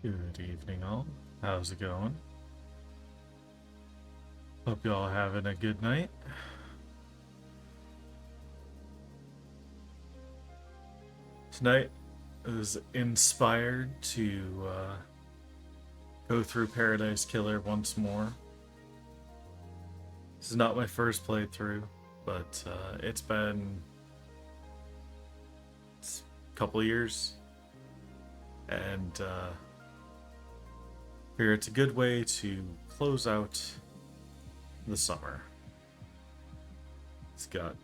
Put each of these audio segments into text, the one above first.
Good evening, all. How's it going? Hope y'all having a good night. Tonight is inspired to go through Paradise Killer once more. This is not my first playthrough, but it's been a couple years, and here it's a good way to close out the summer. It's got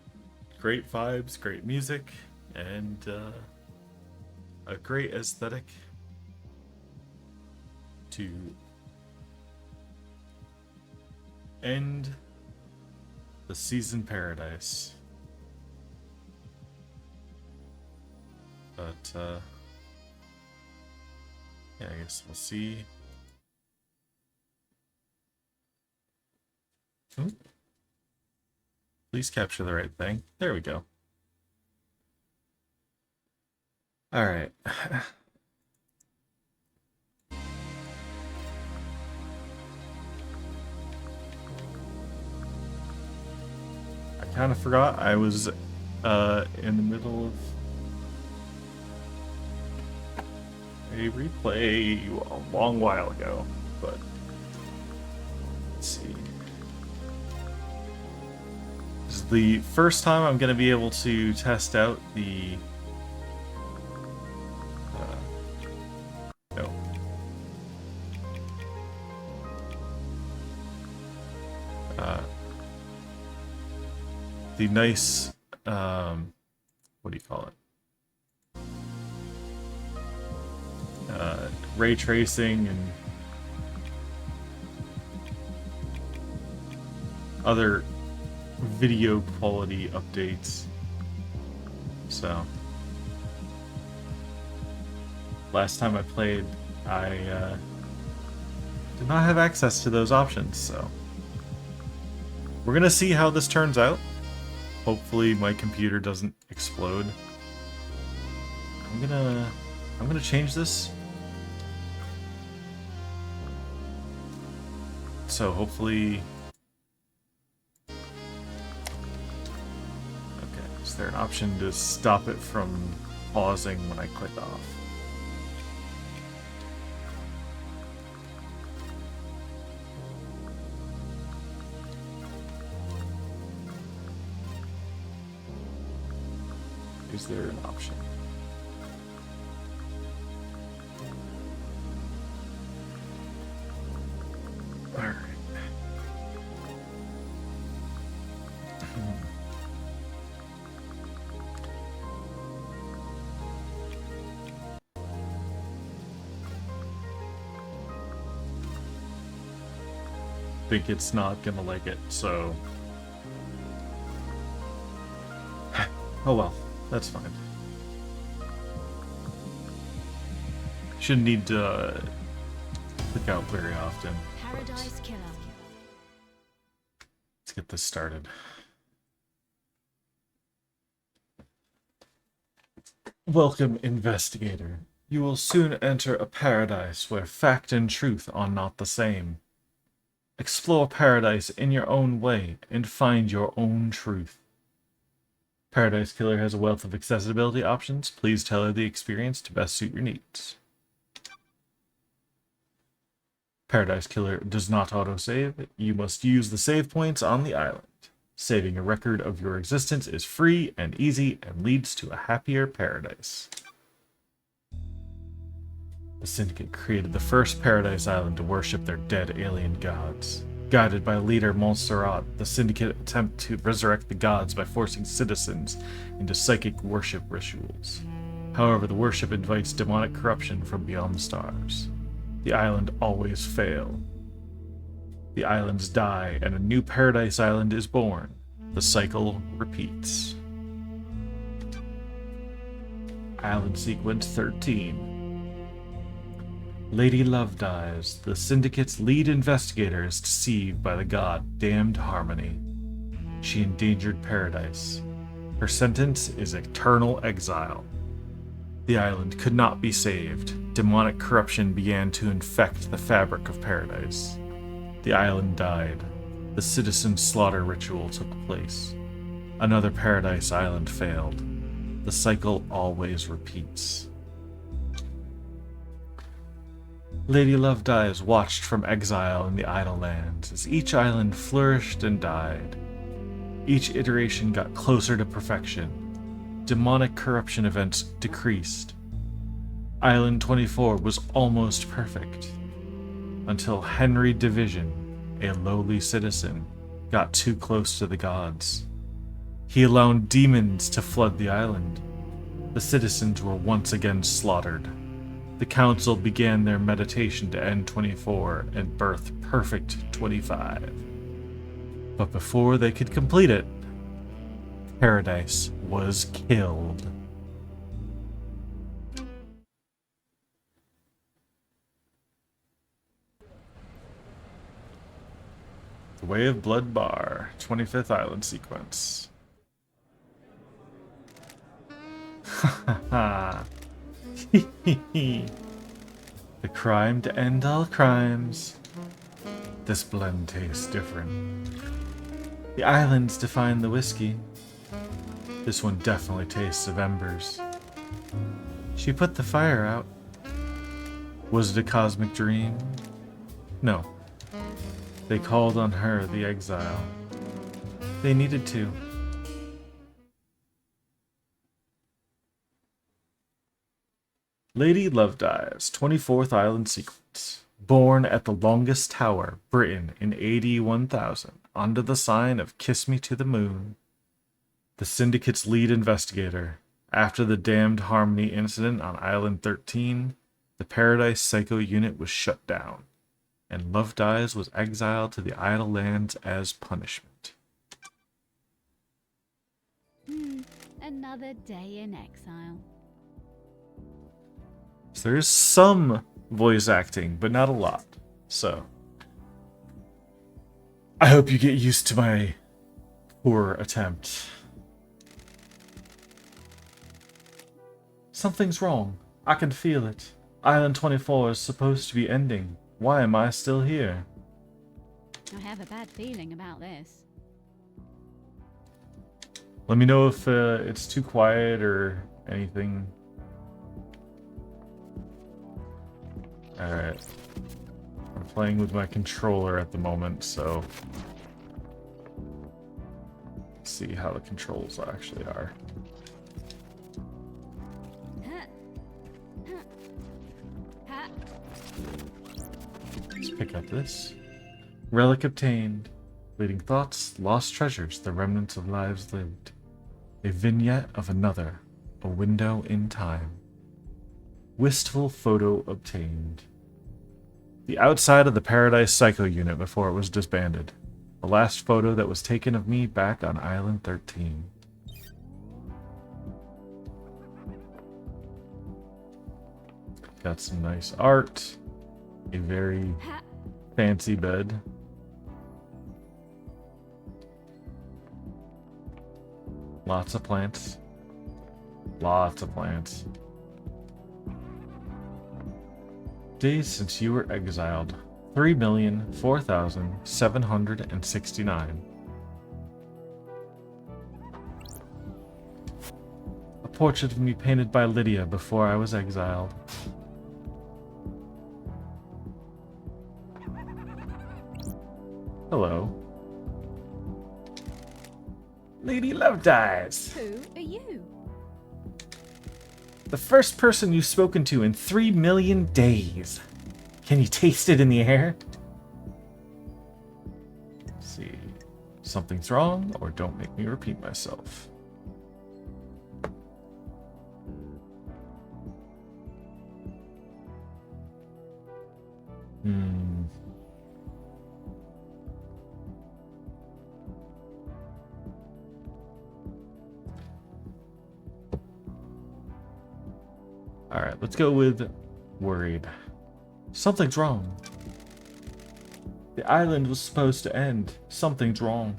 great vibes, great music, and a great aesthetic to end the season paradise. But yeah, I guess we'll see. Ooh. Please capture the right thing. There we go. All right. I kind of forgot I was in the middle of a replay a long while ago, but let's see. This is the first time I'm going to be able to test out the no. The nice, what do you call it? Ray tracing and other video quality updates. So, last time I played, I did not have access to those options, so we're gonna see how this turns out. Hopefully my computer doesn't explode. I'm gonna change this. So hopefully... Okay, is there an option to stop it from pausing when I click off? Is there an option? Alright. Think it's not gonna like it, so... Oh well. That's fine. Shouldn't need to click out very often. Paradise Killer. Let's get this started. Welcome, investigator. You will soon enter a paradise where fact and truth are not the same. Explore paradise in your own way and find your own truth. Paradise Killer has a wealth of accessibility options. Please tailor the experience to best suit your needs. Paradise Killer does not autosave. You must use the save points on the island. Saving a record of your existence is free and easy and leads to a happier paradise. The Syndicate created the first paradise island to worship their dead alien gods. Guided by leader Montserrat, the Syndicate attempt to resurrect the gods by forcing citizens into psychic worship rituals. However, the worship invites demonic corruption from beyond the stars. The island always fail. The islands die, and a new paradise island is born. The cycle repeats. Island Sequence 13. Lady Love dies. The Syndicate's lead investigator is deceived by the god Damned Harmony. She endangered paradise. Her sentence is eternal exile. The island could not be saved. Demonic corruption began to infect the fabric of paradise. The island died. The citizen slaughter ritual took place. Another paradise island failed. The cycle always repeats. Lady Lovedive watched from exile in the idle lands as each island flourished and died. Each iteration got closer to perfection. Demonic corruption events decreased. Island 24 was almost perfect, until Henry Division, a lowly citizen, got too close to the gods. He allowed demons to flood the island. The citizens were once again slaughtered. The council began their meditation to end 24 and birth perfect 25. But before they could complete it, Paradise was killed. The Way of Blood Bar, 25th Island sequence. Ha The crime to end all crimes. This blend tastes different. The islands define the whiskey. This one definitely tastes of embers. She put the fire out. Was it a cosmic dream? No. They called on her, the exile. They needed to. Lady Lovedive's 24th Island sequence. Born at the longest tower, Britain, in AD 1000, under the sign of Kiss Me to the Moon. The Syndicate's lead investigator. After the damned Harmony incident on Island 13, the Paradise Psycho unit was shut down, and Lovedive was exiled to the Idle Lands as punishment. Another day in exile. So there's some voice acting, but not a lot. So I hope you get used to my poor attempt. Something's wrong. I can feel it. Island 24 is supposed to be ending. Why am I still here? I have a bad feeling about this. Let me know if it's too quiet or anything. Alright. I'm playing with my controller at the moment, so let's see how the controls actually are. Let's pick up this. Relic obtained. Leading thoughts, lost treasures, the remnants of lives lived. A vignette of another, a window in time. Wistful photo obtained. The outside of the Paradise Psycho unit before it was disbanded. The last photo that was taken of me back on Island 13. Got some nice art. A very fancy bed. Lots of plants. Lots of plants. Days since you were exiled. 3,004,769. A portrait of me painted by Lydia before I was exiled. Hello. Lady Lovedive. Who are you? The first person you've spoken to in 3 million days. Can you taste it in the air? Let's see. Something's wrong, or don't make me repeat myself. Alright, let's go with worried. Something's wrong. The island was supposed to end. Something's wrong.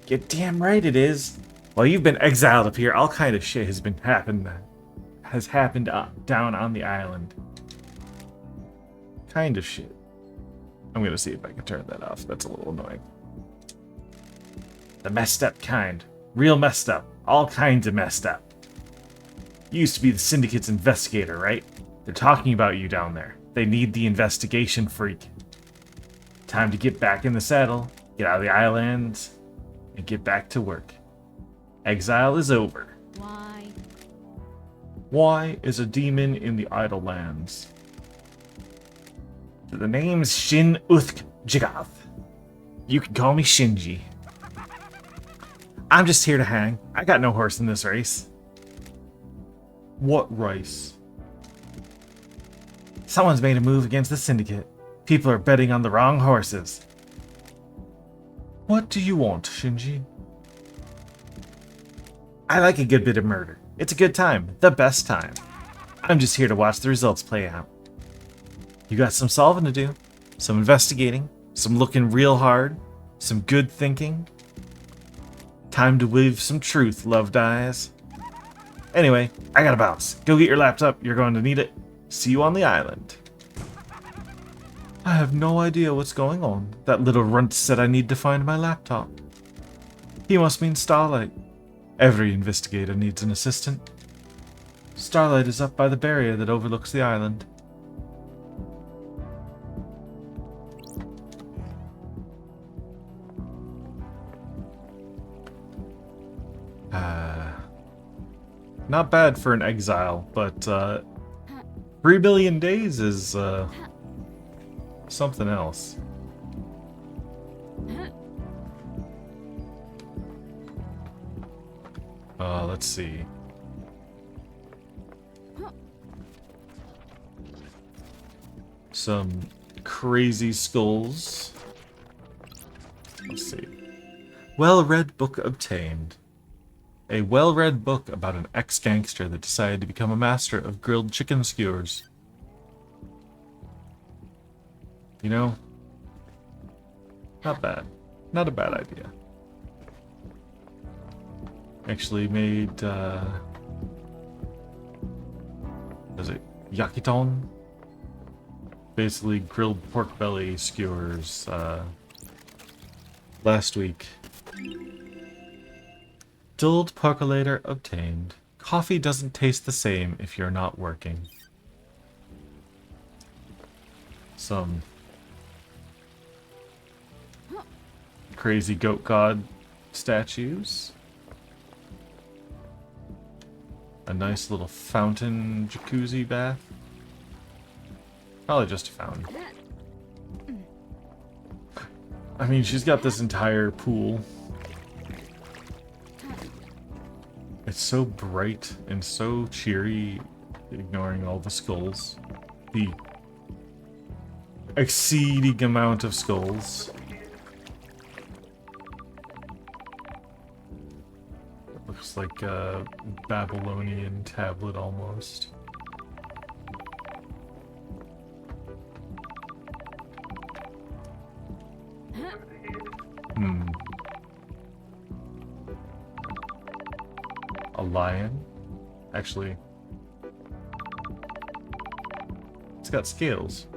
You're damn right it is. While you've been exiled up here, all kind of shit has been happening. has happened down on the island. Kind of shit. I'm gonna see if I can turn that off. That's a little annoying. The messed up kind. Real messed up. All kinds of messed up. You used to be the Syndicate's investigator, right? They're talking about you down there. They need the investigation freak. Time to get back in the saddle, get out of the islands, and get back to work. Exile is over. Why? Why is a demon in the Idle Lands? The name's Shin Uthk Jigath. You can call me Shinji. I'm just here to hang. I got no horse in this race. What race? Someone's made a move against the Syndicate. People are betting on the wrong horses. What do you want, Shinji? I like a good bit of murder. It's a good time. The best time. I'm just here to watch the results play out. You got some solving to do. Some investigating. Some looking real hard. Some good thinking. Time to weave some truth, loved eyes. Anyway, I gotta bounce. Go get your laptop. You're going to need it. See you on the island. I have no idea what's going on. That little runt said I need to find my laptop. He must mean Starlight. Every investigator needs an assistant. Starlight is up by the barrier that overlooks the island. Not bad for an exile, but 3 billion days is something else. Let's see. Some crazy skulls. Let's see. Well-read book obtained. A well-read book about an ex-gangster that decided to become a master of grilled chicken skewers. You know, not bad. Not a bad idea. Actually made, is it yakiton? Basically grilled pork belly skewers, last week. Dulled percolator obtained. Coffee doesn't taste the same if you're not working. Some crazy goat god statues. A nice little fountain jacuzzi bath. Probably just a fountain. I mean, she's got this entire pool. It's so bright and so cheery, ignoring all the skulls. The exceeding amount of skulls. It looks like a Babylonian tablet almost. A lion? Actually, it's got scales.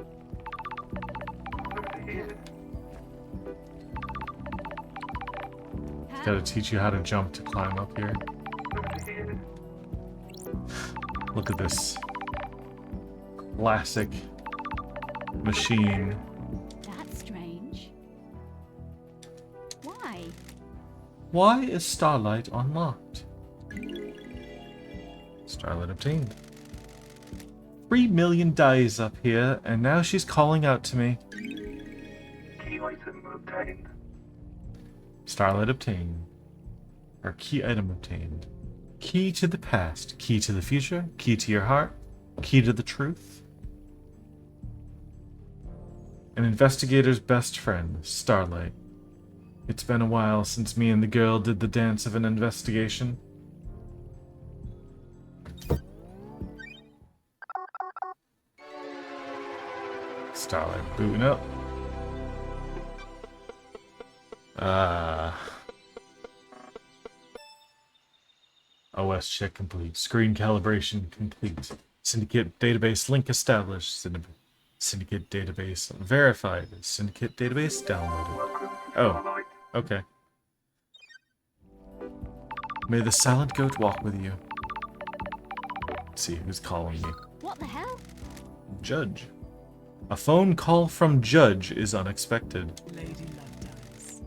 Gotta teach you how to jump to climb up here. Look at this classic machine. That's strange. Why? Why is Starlight unlocked? Starlight obtained. 3 million dies up here, and now she's calling out to me. Key item obtained. Starlight obtained. Or key item obtained. Key to the past, key to the future, key to your heart, key to the truth. An investigator's best friend, Starlight. It's been a while since me and the girl did the dance of an investigation. Starlight booting up. OS check complete. Screen calibration complete. Syndicate database link established. Syndicate database verified. Syndicate database downloaded. Welcome to Oh. Starlight. Okay. May the silent goat walk with you. Let's see who's calling me. What the hell? Judge. A phone call from Judge is unexpected. Lady Love dies.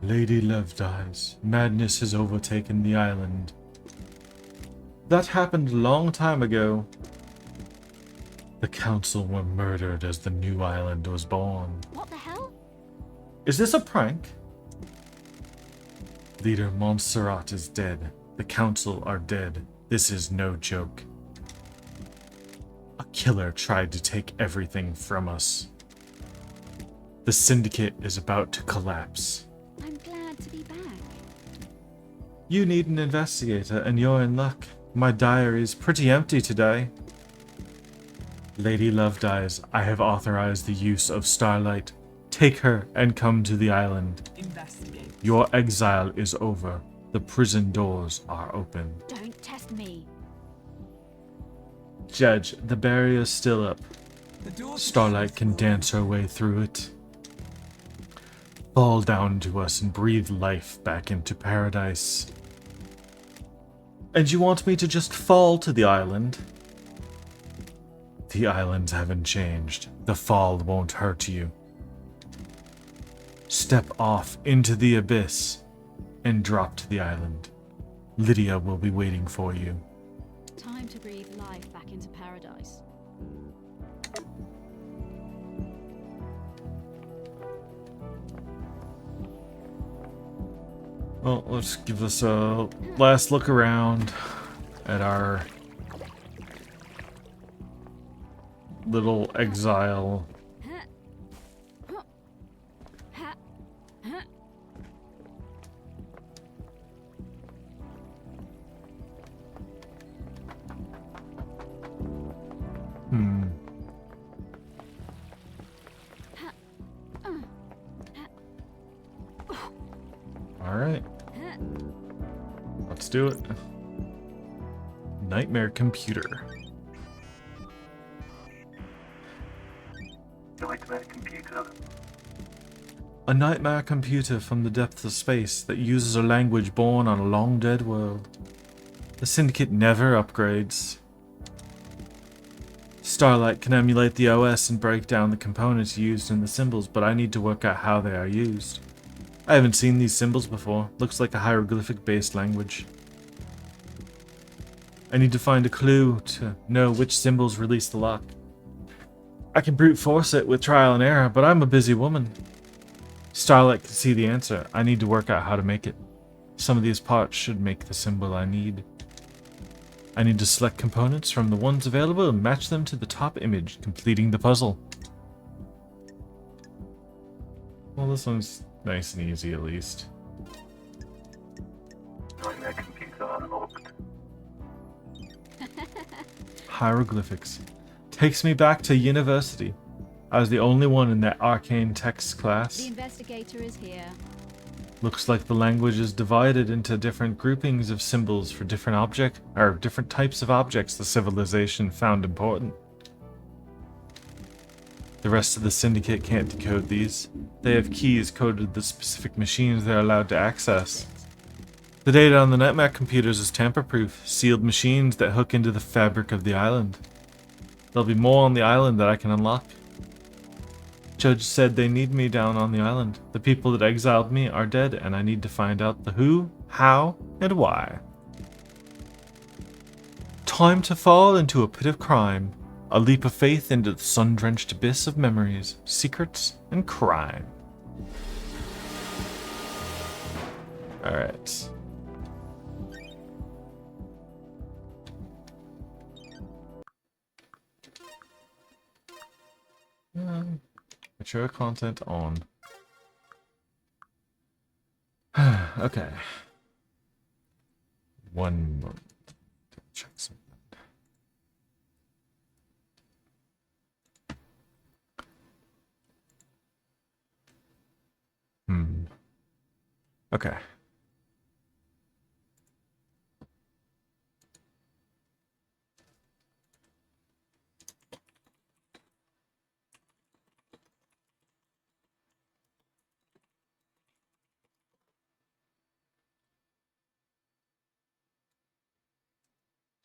Lady Love dies. Madness has overtaken the island. That happened a long time ago. The council were murdered as the new island was born. What the hell? Is this a prank? Leader Montserrat is dead. The council are dead. This is no joke. A killer tried to take everything from us. The syndicate is about to collapse. I'm glad to be back. You need an investigator, and you're in luck. My diary is pretty empty today. Lady Love dies. I have authorized the use of Starlight. Take her and come to the island. Investigate. Your exile is over. The prison doors are open. Don't test me. Judge, the barrier's still up. The door. Starlight can dance her way through it. Fall down to us and breathe life back into paradise. And you want me to just fall to the island? The islands haven't changed. The fall won't hurt you. Step off into the abyss and drop to the island. Lydia will be waiting for you. Time to breathe life back into paradise. Well, let's give this a last look around at our little exile. Alright. Let's do it. Nightmare computer. Nightmare computer. A nightmare computer from the depths of space that uses a language born on a long dead world. The Syndicate never upgrades. Starlight can emulate the OS and break down the components used in the symbols, but I need to work out how they are used. I haven't seen these symbols before. Looks like a hieroglyphic-based language. I need to find a clue to know which symbols release the lock. I can brute force it with trial and error, but I'm a busy woman. Starlight can see the answer. I need to work out how to make it. Some of these parts should make the symbol I need. I need to select components from the ones available and match them to the top image, completing the puzzle. Well, this one's nice and easy at least. Nightmare computer unlocked. Hieroglyphics. Takes me back to university. I was the only one in that arcane text The class. investigator is here. Looks like the language is divided into different groupings of symbols for different types of objects the civilization found important. The rest of the Syndicate can't decode these. They have keys coded to the specific machines they're allowed to access. The data on the Nightmare computers is tamper-proof, sealed machines that hook into the fabric of the island. There'll be more on the island that I can unlock. Judge said they need me down on the island. The people that exiled me are dead, and I need to find out the who, how, and why. Time to fall into a pit of crime. A leap of faith into the sun-drenched abyss of memories, secrets, and crime. Alright. Mature content on. Okay. One moment. Check something. Okay.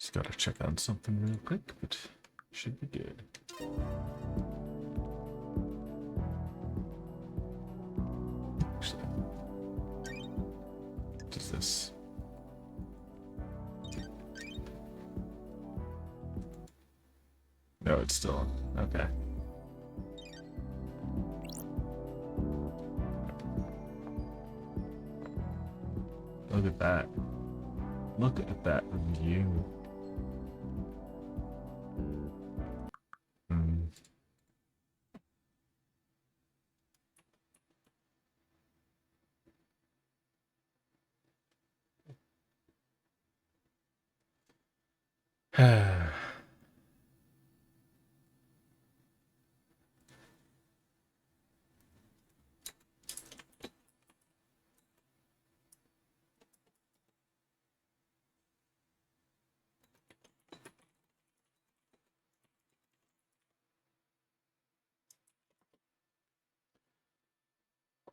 Just gotta check on something real quick, but should be good. Actually, what is this? No, it's still on. Okay. Look at that. Look at that view. Hmm.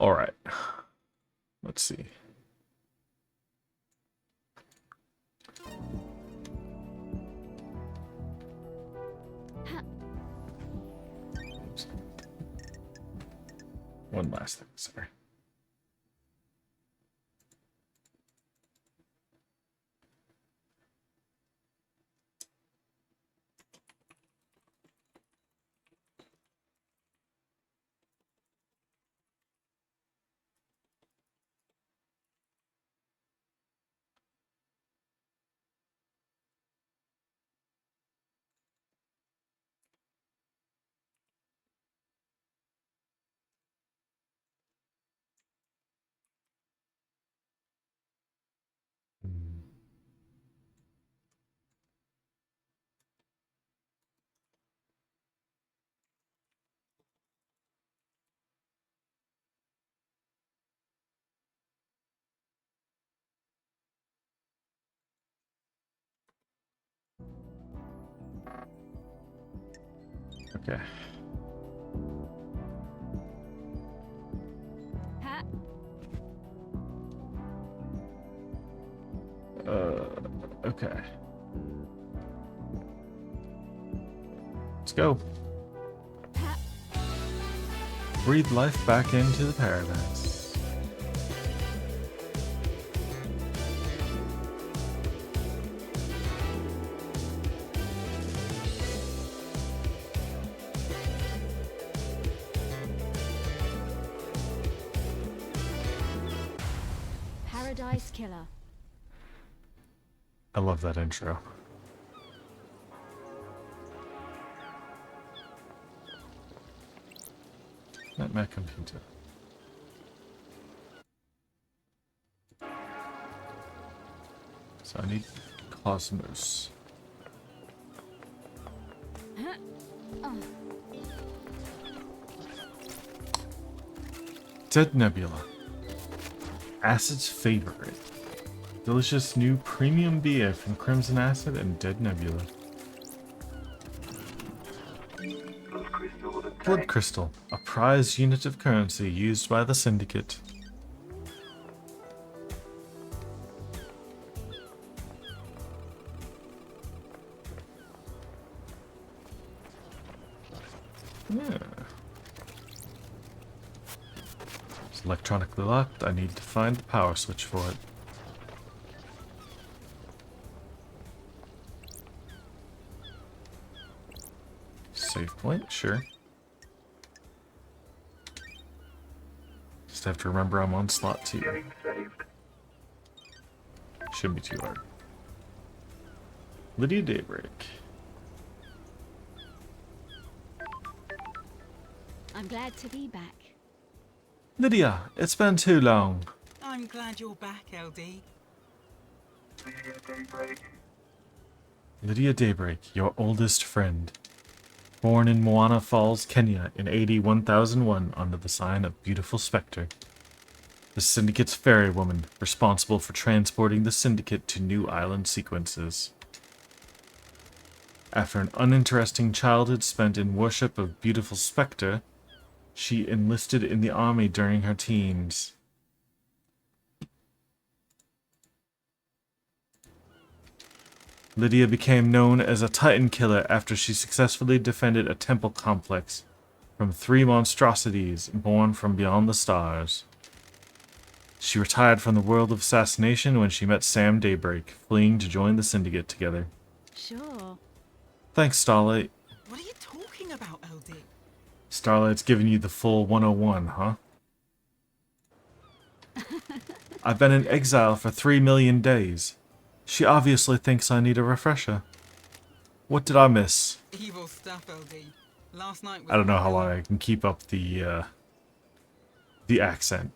All right. Let's see. Oops. One last thing, sorry. Hmm. Okay. Ha! Okay. Let's go. Ha! Breathe life back into the paradise. Paradise Killer. I love that intro. Not my computer. So I need Cosmos. Dead Nebula. Acid's favorite. Delicious new premium beer from Crimson Acid and Dead Nebula. Blood crystal obtained. Blood Crystal, a prized unit of currency used by the Syndicate. Yeah. It's electronically locked. I need to find the power switch for it. Save point, sure. Just have to remember I'm on slot 2. Getting saved. Shouldn't be too hard. Lydia Daybreak. I'm glad to be back. Lydia, it's been too long. I'm glad you're back, LD. Lydia Daybreak. Lydia Daybreak, your oldest friend. Born in Moana Falls, Kenya in AD 1001 under the sign of Beautiful Spectre. The Syndicate's ferry woman, responsible for transporting the Syndicate to new island sequences. After an uninteresting childhood spent in worship of Beautiful Spectre, she enlisted in the army during her teens. Lydia became known as a Titan killer after she successfully defended a temple complex from 3 monstrosities born from beyond the stars. She retired from the world of assassination when she met Sam Daybreak, fleeing to join the Syndicate together. Sure. Thanks, Starlight. What are you talking about, LD? Starlight's giving you the full 101, huh? I've been in exile for 3 million days. She obviously thinks I need a refresher. What did I miss? Evil stuff, LD. Last night was I don't know how long I can keep up the accent.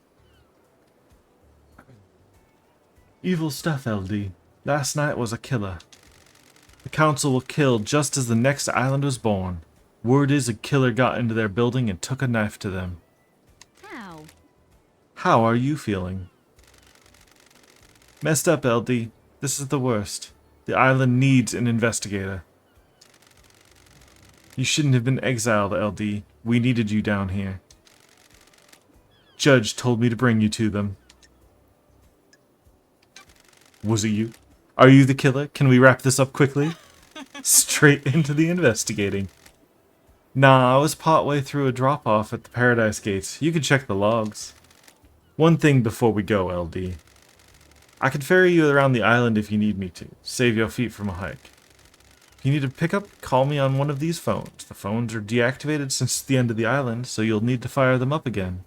Evil stuff, LD. Last night was a killer. The council were killed just as the next island was born. Word is a killer got into their building and took a knife to them. How? How are you feeling? Messed up, LD. This is the worst. The island needs an investigator. You shouldn't have been exiled, LD. We needed you down here. Judge told me to bring you to them. Was it you? Are you the killer? Can we wrap this up quickly? Straight into the investigating. Nah, I was partway through a drop-off at the Paradise Gates. You can check the logs. One thing before we go, LD. I can ferry you around the island if you need me to. Save your feet from a hike. If you need a pickup, call me on one of these phones. The phones are deactivated since the end of the island, so you'll need to fire them up again.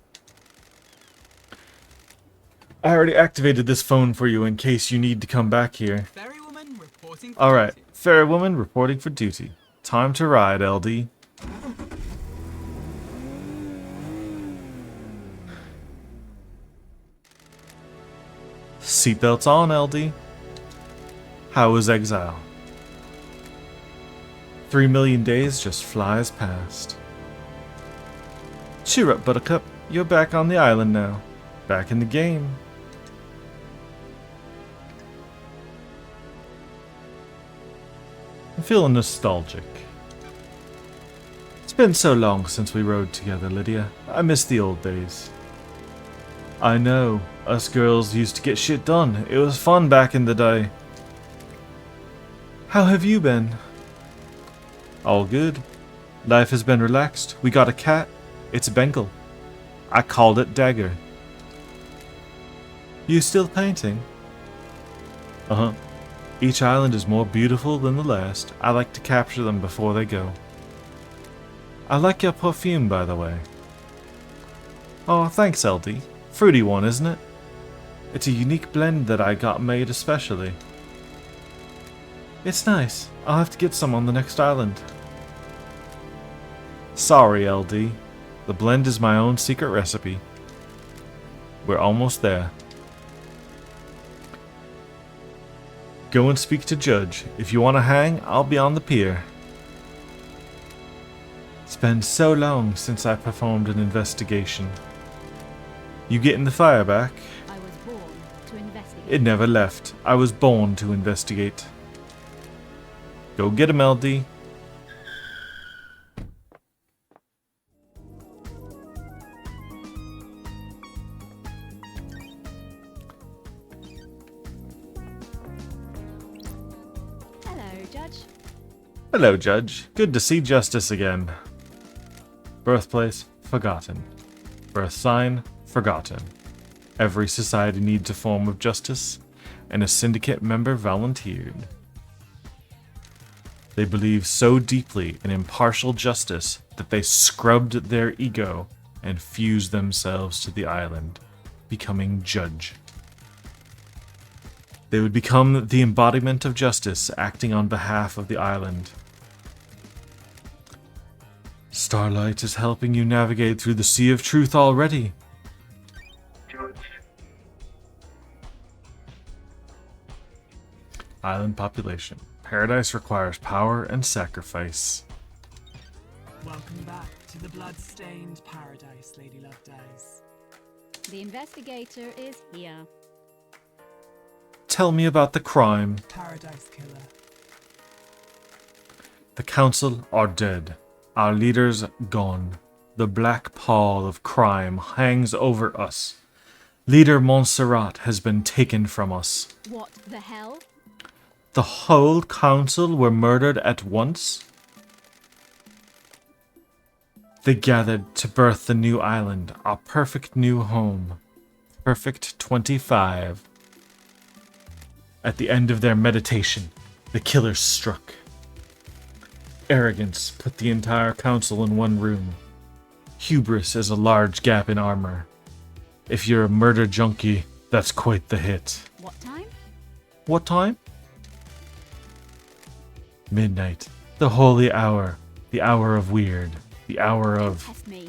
I already activated this phone for you in case you need to come back here. Ferrywoman reporting for Alright, duty. ferrywoman reporting for duty. Time to ride, LD. Seatbelts on, LD. How was exile? 3 million days just flies past. Cheer up, Buttercup. You're back on the island now. Back in the game. I'm feeling nostalgic. It's been so long since we rode together, Lydia. I miss the old days. I know. Us girls used to get shit done. It was fun back in the day. How have you been? All good. Life has been relaxed. We got a cat. It's Bengal. I called it Dagger. You still painting? Uh-huh. Each island is more beautiful than the last. I like to capture them before they go. I like your perfume, by the way. Oh, thanks, LD. Fruity one, isn't it? It's a unique blend that I got made especially. It's nice. I'll have to get some on the next island. Sorry, LD. The blend is my own secret recipe. We're almost there. Go and speak to Judge. If you want to hang, I'll be on the pier. It's been so long since I performed an investigation. You getting the fire back? I was born to investigate. It never left. I was born to investigate. Go get him, LD. Hello, Judge. Hello, Judge. Good to see Justice again. Birthplace, forgotten. Birth sign, forgotten. Every society needs a form of justice, and a syndicate member volunteered. They believed so deeply in impartial justice that they scrubbed their ego and fused themselves to the island, becoming Judge. They would become the embodiment of justice, acting on behalf of the island. Starlight is helping you navigate through the sea of truth already. Judge, Island population. Paradise requires power and sacrifice. Welcome back to the blood-stained paradise, Lady Lovedays. The investigator is here. Tell me about the crime. Paradise Killer. The council are dead. Our leaders gone. The black pall of crime hangs over us. Leader Montserrat has been taken from us. What the hell? The whole council were murdered at once? They gathered to birth the new island, our perfect new home. Perfect 25. At the end of their meditation, the killers struck. Arrogance put the entire council in one room. Hubris is a large gap in armor. If you're a murder junkie, that's quite the hit. What time? What time? Midnight. The holy hour. The hour of weird. The hour of... Test me.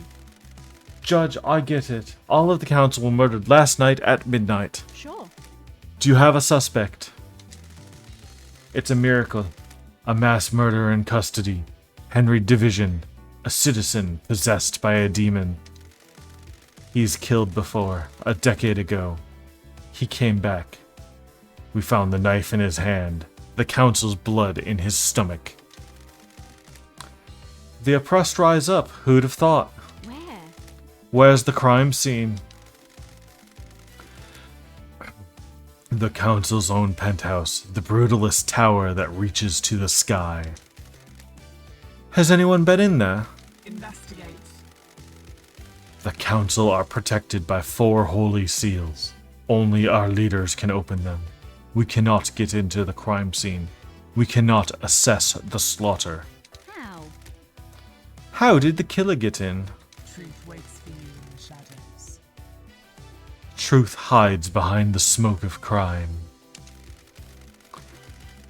Judge, I get it. All of the council were murdered last night at midnight. Sure. Do you have a suspect? It's a miracle. A mass murderer in custody. Henry Division. A citizen possessed by a demon. He's killed before, a decade ago. He came back. We found the knife in his hand. The council's blood in his stomach. The oppressed rise up. Who'd have thought? Where? Where's the crime scene? The council's own penthouse, the brutalist tower that reaches to the sky. Has anyone been in there? Investigate. The council are protected by 4 holy seals. Only our leaders can open them. We cannot get into the crime scene. We cannot assess the slaughter. How? How did the killer get in? Truth waits for you in the shadows. Truth hides behind the smoke of crime.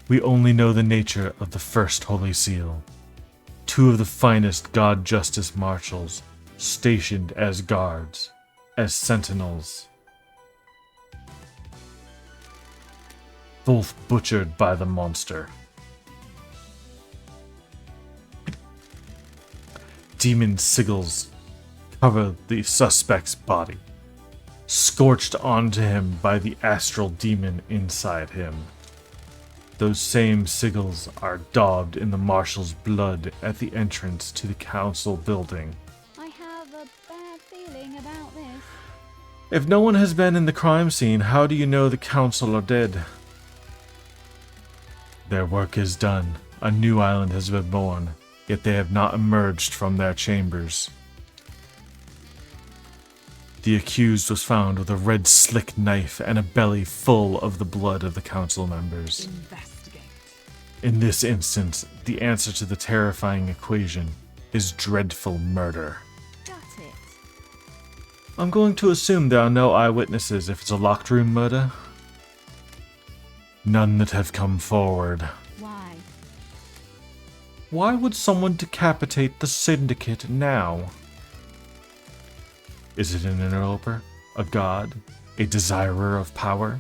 We only know the nature of the first Holy Seal. 2 of the finest God Justice Marshals, stationed as guards, as sentinels. Both butchered by the monster. Demon sigils cover the suspect's body, scorched onto him by the astral demon inside him. Those same sigils are daubed in the marshal's blood at the entrance to the council building. I have a bad feeling about this. If no one has been in the crime scene, how do you know the council are dead? Their work is done. A new island has been born, yet they have not emerged from their chambers. The accused was found with a red slick knife and a belly full of the blood of the council members. Investigate. In this instance, the answer to the terrifying equation is dreadful murder. Got it. I'm going to assume there are no eyewitnesses if it's a locked room murder. None that have come forward. Why? Why would someone decapitate the syndicate now? Is it an interloper? A god? A desirer of power?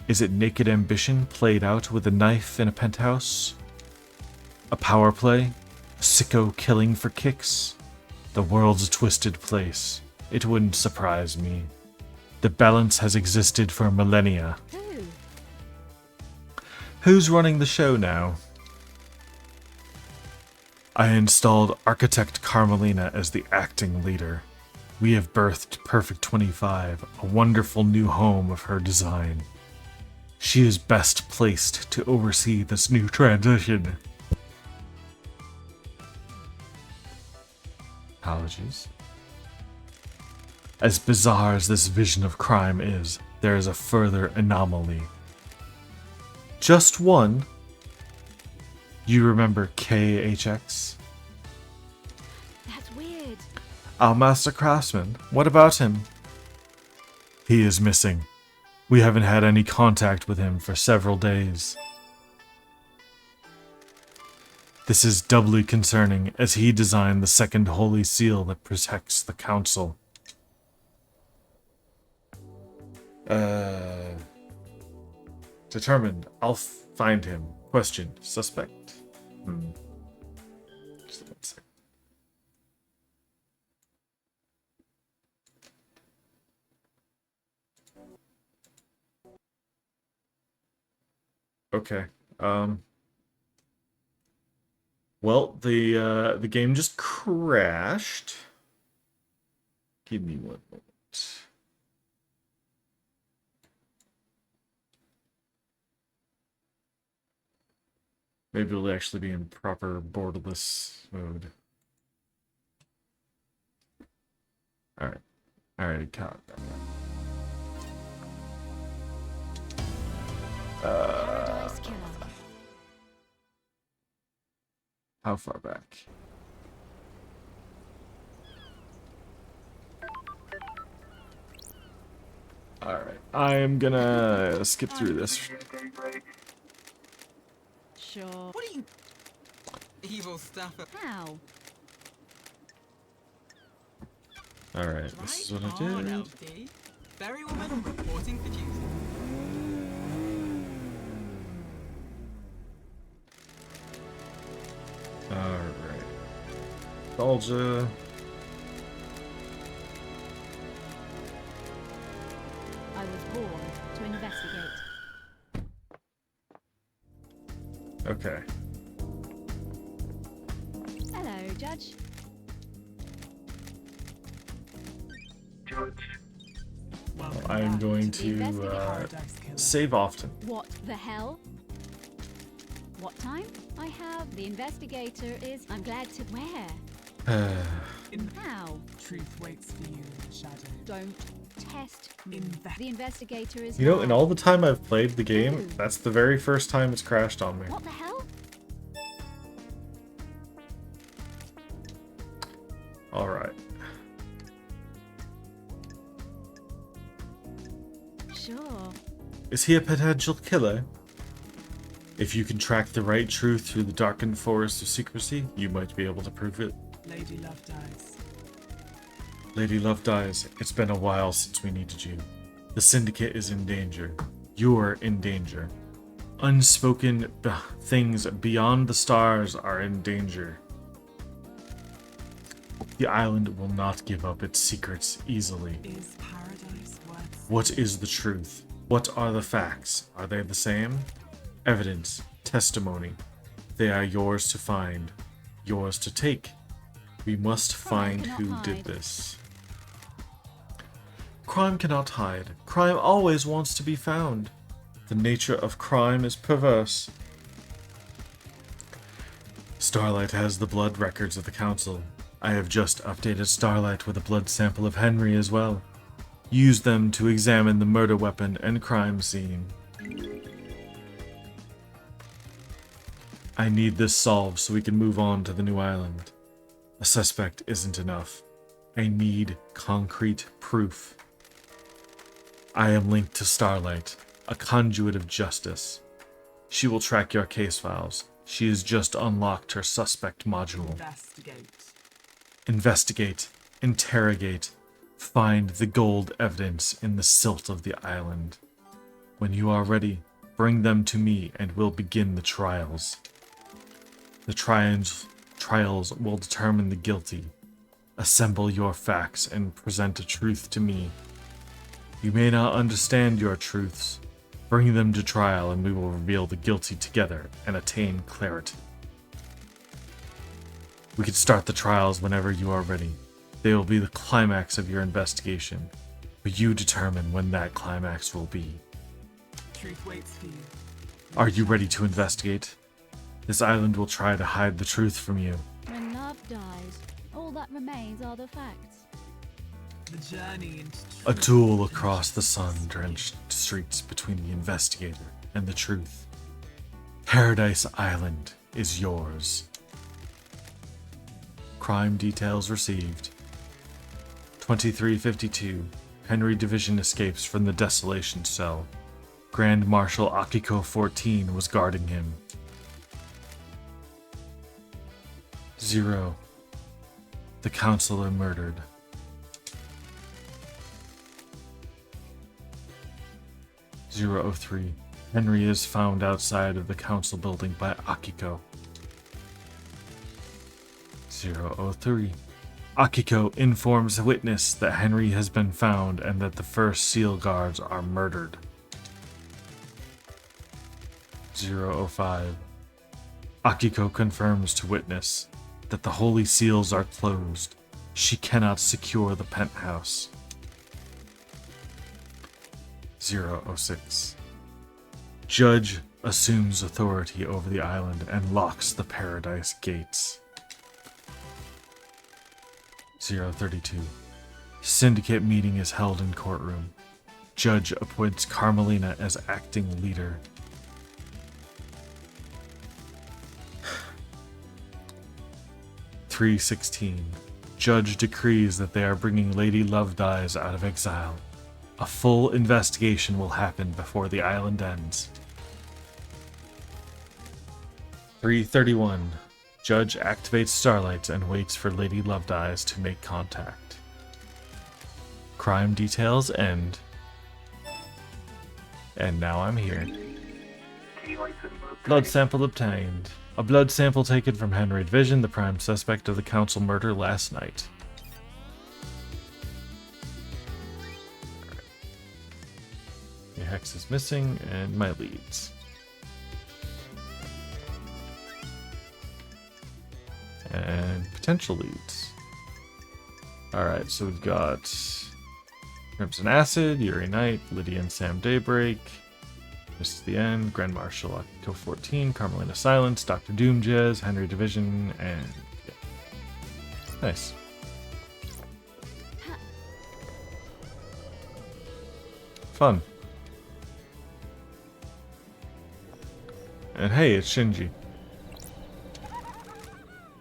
Is it naked ambition played out with a knife in a penthouse? A power play? A sicko killing for kicks? The world's a twisted place. It wouldn't surprise me. The balance has existed for millennia. Who? Who's running the show now? I installed Architect Carmelina as the acting leader. We have birthed Perfect 25, a wonderful new home of her design. She is best placed to oversee this new transition. Apologies. As bizarre as this vision of crime is, there is a further anomaly. Just one? You remember KHX? That's weird. Our master craftsman. What about him? He is missing. We haven't had any contact with him for several days. This is doubly concerning, as he designed the second holy seal that protects the council. Determined. I'll find him. Question. Suspect? Just 1 second. Okay. Well, the game just crashed. Give me 1 moment. Maybe it'll actually be in proper borderless mode. Alright. I already caught that. Paradise Killer. How far back? Alright. I am gonna skip through this. Sure. What are you... Evil stuff. How? Alright, this is what I on, did. LD. Ferrywoman reporting for duty. Alright. Nostalgia. I was born to investigate. Okay. Hello, Judge. Judge. Welcome I am back going to the to Paradise Killer. save often. What the hell? What time? I have. The investigator is. I'm glad to. Where? In How? truth waits for you in the shadow. Don't test me. Invest. The investigator is. You know, in now. all the time I've played the game, Ooh. that's the very first time it's crashed on me. What the hell? Alright. Sure. Is he a potential killer? If you can track the right truth through the darkened forest of secrecy, you might be able to prove it. Lady Love dies. Lady Love dies. It's been a while since we needed you. The Syndicate is in danger. You're in danger. Unspoken things beyond the stars are in danger. The island will not give up its secrets easily. Is paradise worth? What is the truth? What are the facts? Are they the same? Evidence, testimony. They are yours to find, yours to take. We must find cannot who did hide. this. Crime cannot hide. Crime always wants to be found. The nature of crime is perverse. Starlight has the blood records of the Council. I have just updated Starlight with a blood sample of Henry as well. Use them to examine the murder weapon and crime scene. I need this solved so we can move on to the new island. A suspect isn't enough. I need concrete proof. I am linked to Starlight, a conduit of justice. She will track your case files. She has just unlocked her suspect module. Investigate. Investigate, interrogate, find the gold evidence in the silt of the island. When you are ready, bring them to me and we'll begin the trials. The trials will determine the guilty. Assemble your facts and present a truth to me. You may not understand your truths. Bring them to trial and we will reveal the guilty together and attain clarity. We can start the trials whenever you are ready. They will be the climax of your investigation, but you determine when that climax will be. Truth waits for you. Are you ready to investigate? This island will try to hide the truth from you. When love dies, all that remains are the facts. The journey into A truth duel and across the justice. sun-drenched streets between the investigator and the truth. Paradise Island is yours. Crime details received. 2352. Henry Division escapes from the Desolation Cell. Grand Marshal Akiko 14 was guarding him. 0. The counselor murdered. 003. Henry is found outside of the council building by Akiko. 003. Akiko informs witness that Henry has been found and that the first seal guards are murdered. 005. Akiko confirms to witness that the holy seals are closed. She cannot secure the penthouse. 006. Judge assumes authority over the island and locks the paradise gates. 032. Syndicate meeting is held in courtroom. Judge appoints Carmelina as acting leader. (316) Judge decrees that they are bringing Lady Lovedies out of exile. A full investigation will happen before the island ends. 331. Judge activates Starlights and waits for Lady Lovedies to make contact. Crime details end. And now I'm here. Blood sample obtained. A blood sample taken from Henry Division, the prime suspect of the council murder last night. The hex is missing, and my leads. And potential leads. Alright, so we've got Crimson Acid, Yuri Knight, Lydia and Sam Daybreak, Mist to the End, Grand Marshal Octo 14, Carmelina Silence, Dr. Doom Jazz, Henry Division, and yeah. Nice. Fun. And hey, it's Shinji.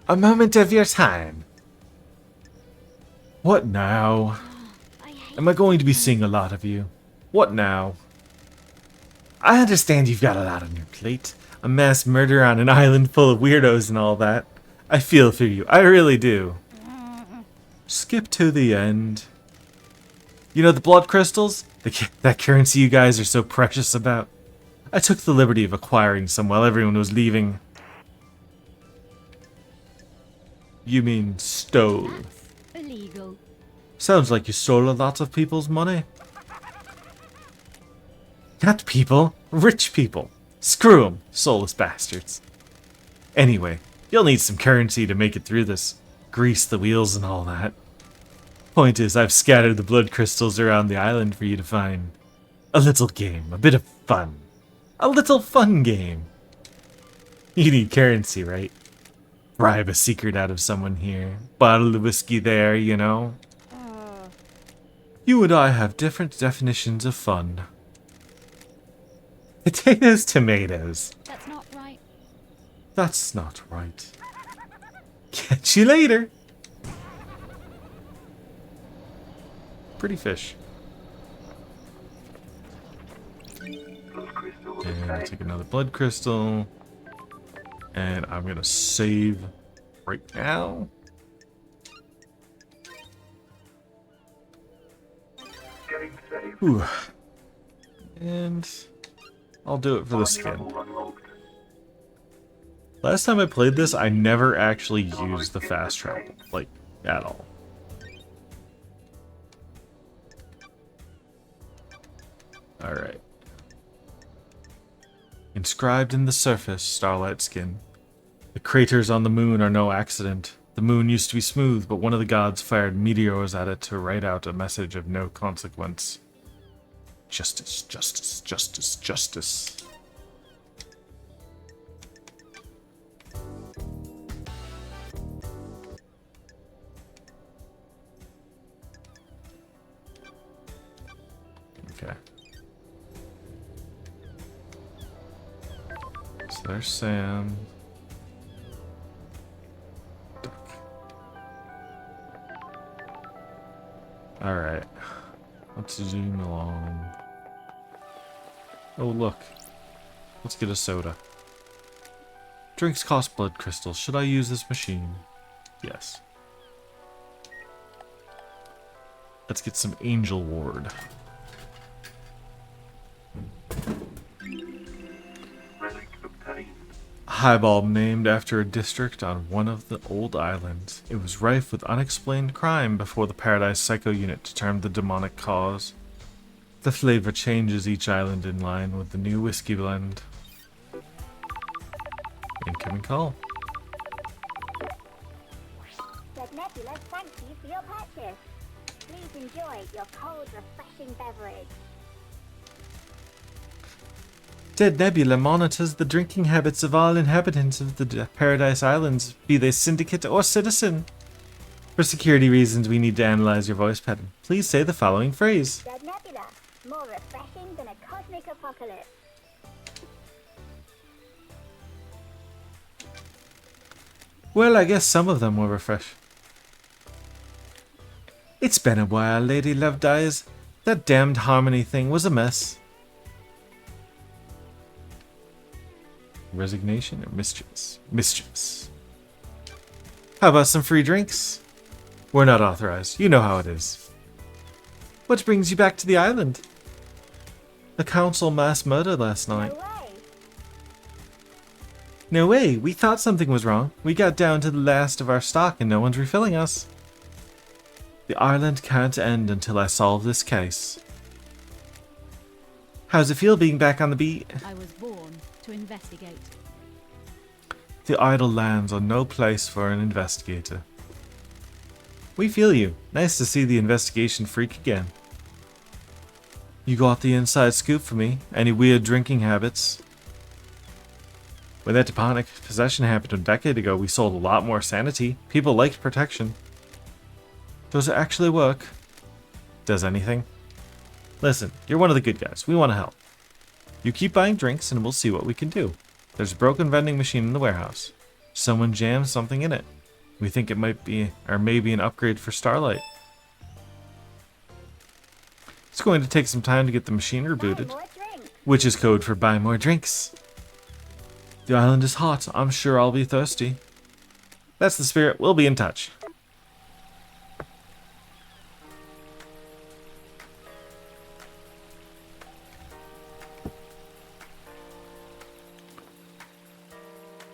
A moment of your time. What now? Am I going to be seeing a lot of you? What now? I understand you've got a lot on your plate. A mass murder on an island full of weirdos and all that. I feel for you. I really do. Skip to the end. You know the blood crystals? That currency you guys are so precious about? I took the liberty of acquiring some while everyone was leaving. You mean stole? That's illegal. Sounds like you stole a lot of people's money. Not people, rich people. Screw 'em, soulless bastards. Anyway, you'll need some currency to make it through this. Grease the wheels and all that. Point is, I've scattered the blood crystals around the island for you to find. A little game, a bit of fun. A little fun game. You need currency, right? Bribe a secret out of someone here. Bottle of whiskey there, you know? You and I have different definitions of fun. Potatoes, tomatoes. That's not right. That's not right. Catch you later. Pretty fish. And take another blood crystal. And I'm gonna save right now. Ooh. And I'll do it for the skin. Last time I played this, I never actually used the fast travel, like, at all. Alright. Inscribed in the surface, Starlight Skin. The craters on the moon are no accident. The moon used to be smooth, but one of the gods fired meteors at it to write out a message of no consequence. Justice, justice, justice, justice. Okay. So there's Sam. Alright. Let's zoom along. Oh, look. Let's get a soda. Drinks cost blood crystals. Should I use this machine? Yes. Let's get some Angel Ward. Highball named after a district on one of the old islands. It was rife with unexplained crime before the Paradise Psycho Unit determined the demonic cause. The flavor changes each island in line with the new whiskey blend. Incoming call. Said Nebula, thank you for your purchase. Please enjoy your cold, refreshing beverage. Dead Nebula monitors the drinking habits of all inhabitants of the Paradise Islands, be they syndicate or citizen. For security reasons, we need to analyze your voice pattern. Please say the following phrase. Dead Nebula, more refreshing than a cosmic apocalypse. Well, I guess some of them will refresh. It's been a while, Lady Lovedeyes. That damned harmony thing was a mess. Resignation or mischievous? Mischievous. How about some free drinks? We're not authorized. You know how it is. What brings you back to the island? The council mass murder last night. No way. No way. We thought something was wrong. We got down to the last of our stock and no one's refilling us. The island can't end until I solve this case. How's it feel being back on the beat? I was born to investigate. The idle lands are no place for an investigator. We feel you. Nice to see the investigation freak again. You got the inside scoop for me? Any weird drinking habits? When that demonic possession happened a decade ago, we sold a lot more sanity. People liked protection. Does it actually work? Does anything? Listen, you're one of the good guys. We want to help. You keep buying drinks and we'll see what we can do. There's a broken vending machine in the warehouse. Someone jammed something in it. We think it might be, or maybe an upgrade for Starlight. It's going to take some time to get the machine rebooted, More drinks. which is code for buy more drinks. The island is hot. I'm sure I'll be thirsty. That's the spirit. We'll be in touch.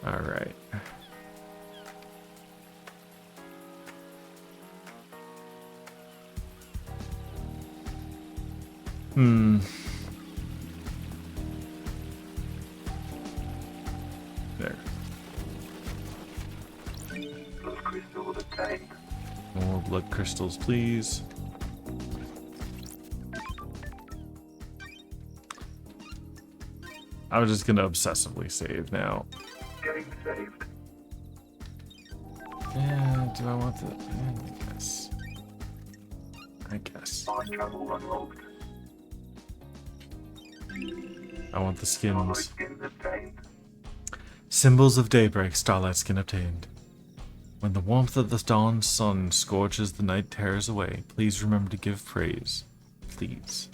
All right. There. Those crystals obtained. More blood crystals, please. I'm just gonna obsessively save now. Getting saved. Yeah, do I want the... I guess. I guess. Mind travel unlocked. I want the Starlight skins. skins obtained. Symbols of daybreak, starlight skin obtained. When the warmth of the dawn sun scorches the night terrors away, please remember to give praise. Please.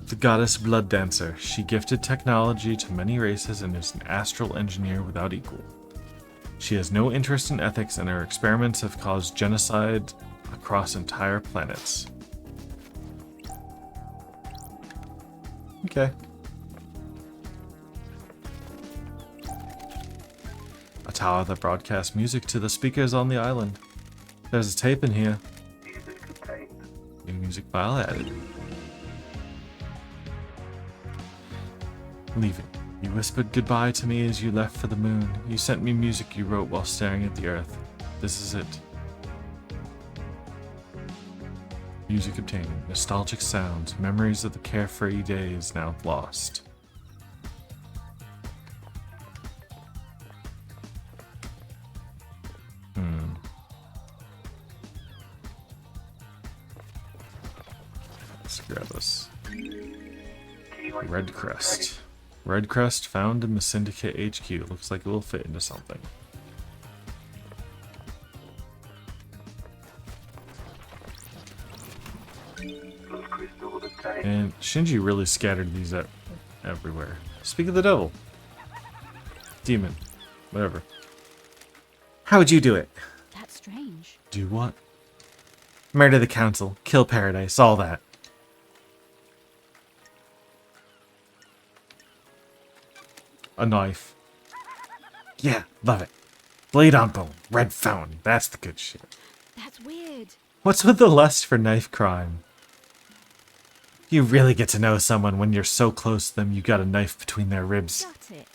The goddess Blood Dancer. She gifted technology to many races and is an astral engineer without equal. She has no interest in ethics and her experiments have caused genocide across entire planets. Okay. A tower that broadcasts music to the speakers on the island. There's a tape in here. Music obtained. New music file added. Leaving. You whispered goodbye to me as you left for the moon. You sent me music you wrote while staring at the earth. This is it. Music obtained. Nostalgic sounds. Memories of the carefree days now lost. Let's grab this. Key Red Crest. Red Crest found in the Syndicate HQ. Looks like it will fit into something. Those crystals obtained. And Shinji really scattered these out everywhere. Speak of the devil. Demon. Whatever. How would you do it? That's strange. Do what? Murder the council. Kill Paradise. All that. A knife. Yeah, love it. Blade on bone. Red fountain. That's the good shit. That's weird. What's with the lust for knife crime? You really get to know someone when you're so close to them you got a knife between their ribs. Got it.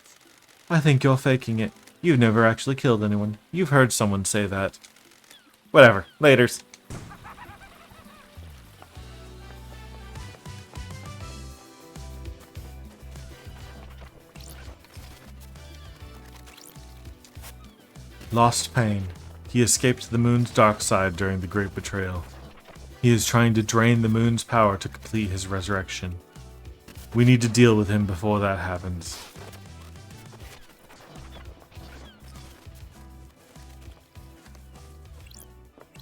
I think you're faking it. You've never actually killed anyone. You've heard someone say that. Whatever. Laters. Lost Pain. He escaped the moon's dark side during the Great Betrayal. He is trying to drain the moon's power to complete his resurrection. We need to deal with him before that happens.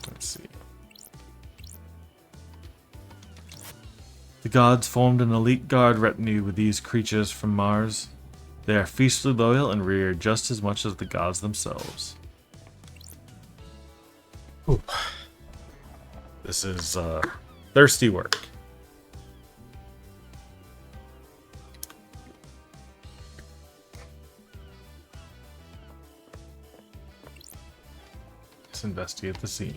Let's see. The gods formed an elite guard retinue with these creatures from Mars. They are fiercely loyal and revered just as much as the gods themselves. Ooh. This is thirsty work. Let's investigate the scene.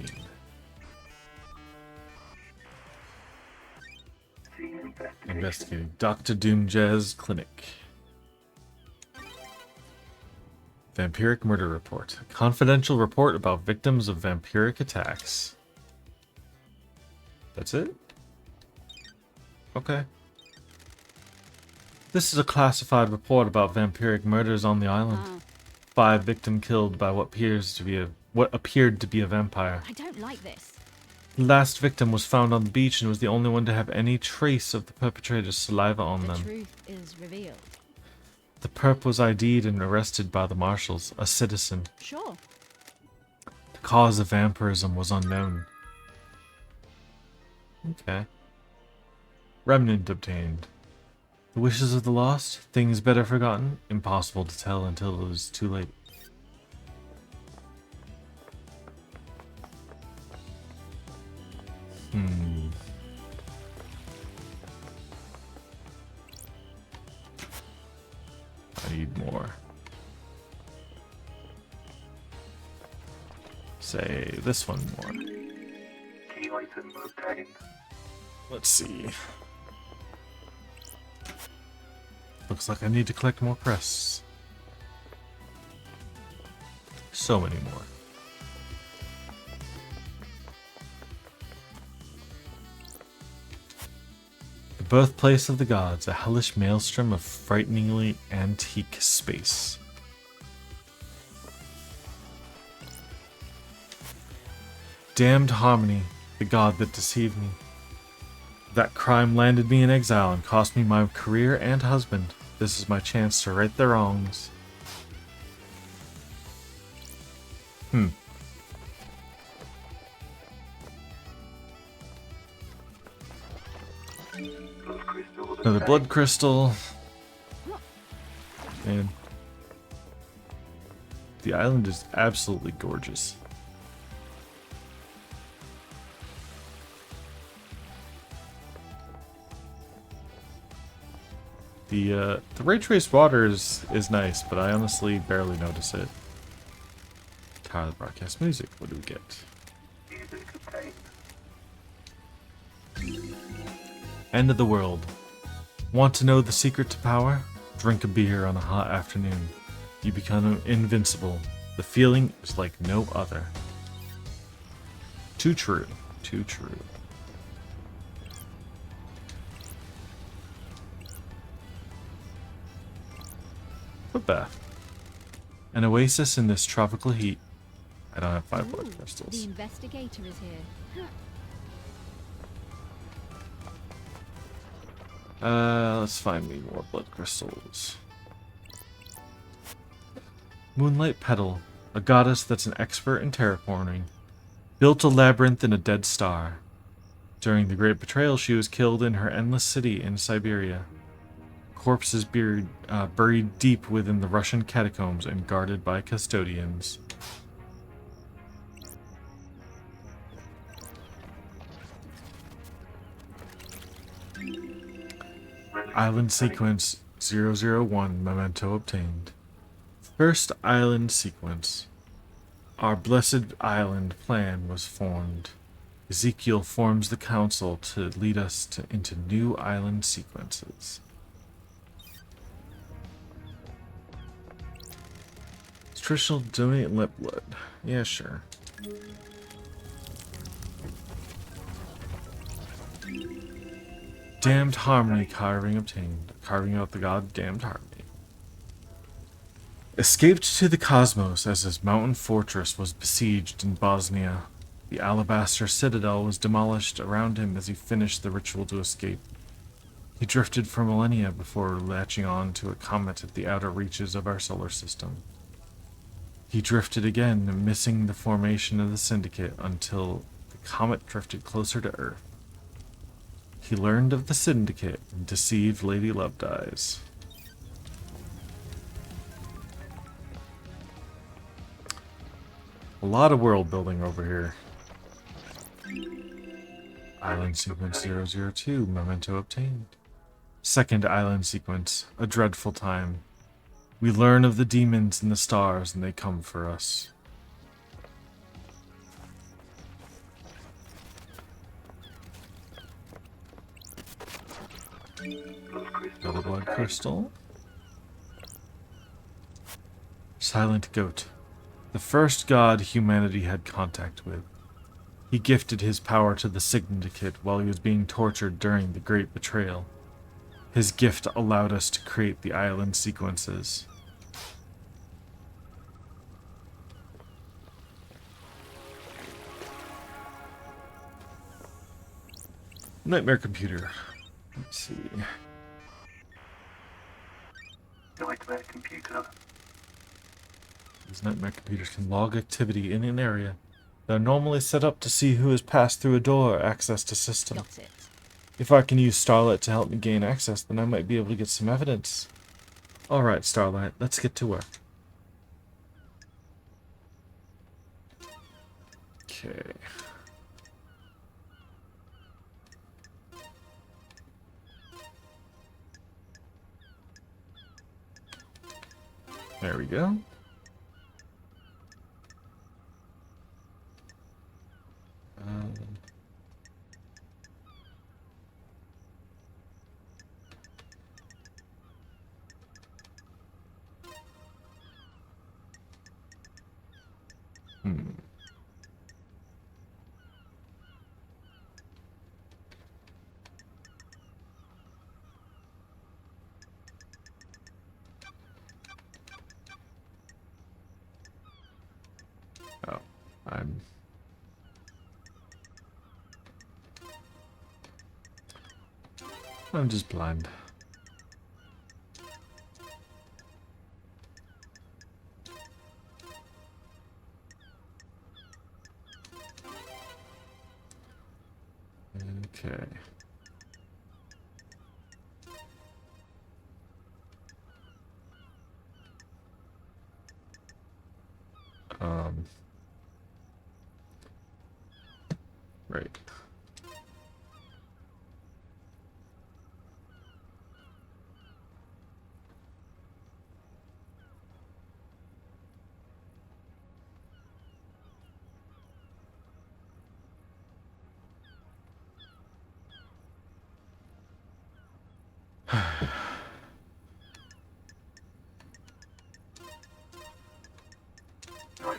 Investigating Dr. Doomjazz Clinic. Vampiric murder report. A confidential report about victims of vampiric attacks. That's it? Okay. This is a classified report about vampiric murders on the island. 5 victims killed by what appeared to be a vampire. I don't like this. The last victim was found on the beach and was the only one to have any trace of the perpetrator's saliva on The them. truth is revealed. The perp was ID'd and arrested by the marshals, a citizen. Sure. The cause of vampirism was unknown. Okay. Remnant obtained. The wishes of the lost, things better forgotten, impossible to tell until it is too late. I need more. Say this one more. Key item obtained. Let's see. Looks like I need to collect more crests. So many more. The birthplace of the gods, a hellish maelstrom of frighteningly antique space. Damned harmony, the god that deceived me. That crime landed me in exile and cost me my career and husband. This is my chance to right the wrongs. Blood crystal Another obtained. blood crystal. Man. The island is absolutely gorgeous. The ray traced water is nice, but I honestly barely notice it. Tired of the broadcast music. What do we get? Music obtained. End of the world. Want to know the secret to power? Drink a beer on a hot afternoon. You become invincible. The feeling is like no other. Too true. Too true. Footbath. An oasis in this tropical heat. I don't have 5 blood Ooh, crystals. The investigator is here. Let's find me more blood crystals. Moonlight Petal, a goddess that's an expert in terraforming, built a labyrinth in a dead star. During the Great Betrayal, she was killed in her endless city in Siberia. Corpses buried deep within the Russian catacombs and guarded by custodians. Island Sequence 001 Memento obtained. First Island Sequence. Our blessed island plan was formed. Ezekiel forms the council to lead us into new island sequences. Let's Official donate lip blood. Yeah, sure. Damned harmony carving obtained. Carving out the god damned harmony. Escaped to the cosmos as his mountain fortress was besieged in Bosnia. The alabaster citadel was demolished around him as he finished the ritual to escape. He drifted for millennia before latching on to a comet at the outer reaches of our solar system. He drifted again, missing the formation of the Syndicate until the comet drifted closer to Earth. He learned of the Syndicate and deceived Lady Lovedeyes. A lot of world building over here. Island sequence 002, memento obtained. Second island sequence, a dreadful time. We learn of the demons and the stars, and they come for us. Another blood crystal. Silent Goat. The first god humanity had contact with. He gifted his power to the Syndicate while he was being tortured during the Great Betrayal. His gift allowed us to create the island sequences. Nightmare computer. Let's see. Nightmare computer. These nightmare computers can log activity in an area. They're normally set up to see who has passed through a door or access to system. Got it. If I can use Starlight to help me gain access, then I might be able to get some evidence. Alright, Starlight, let's get to work. Okay. There we go. Oh, I'm just blind. Okay. Right.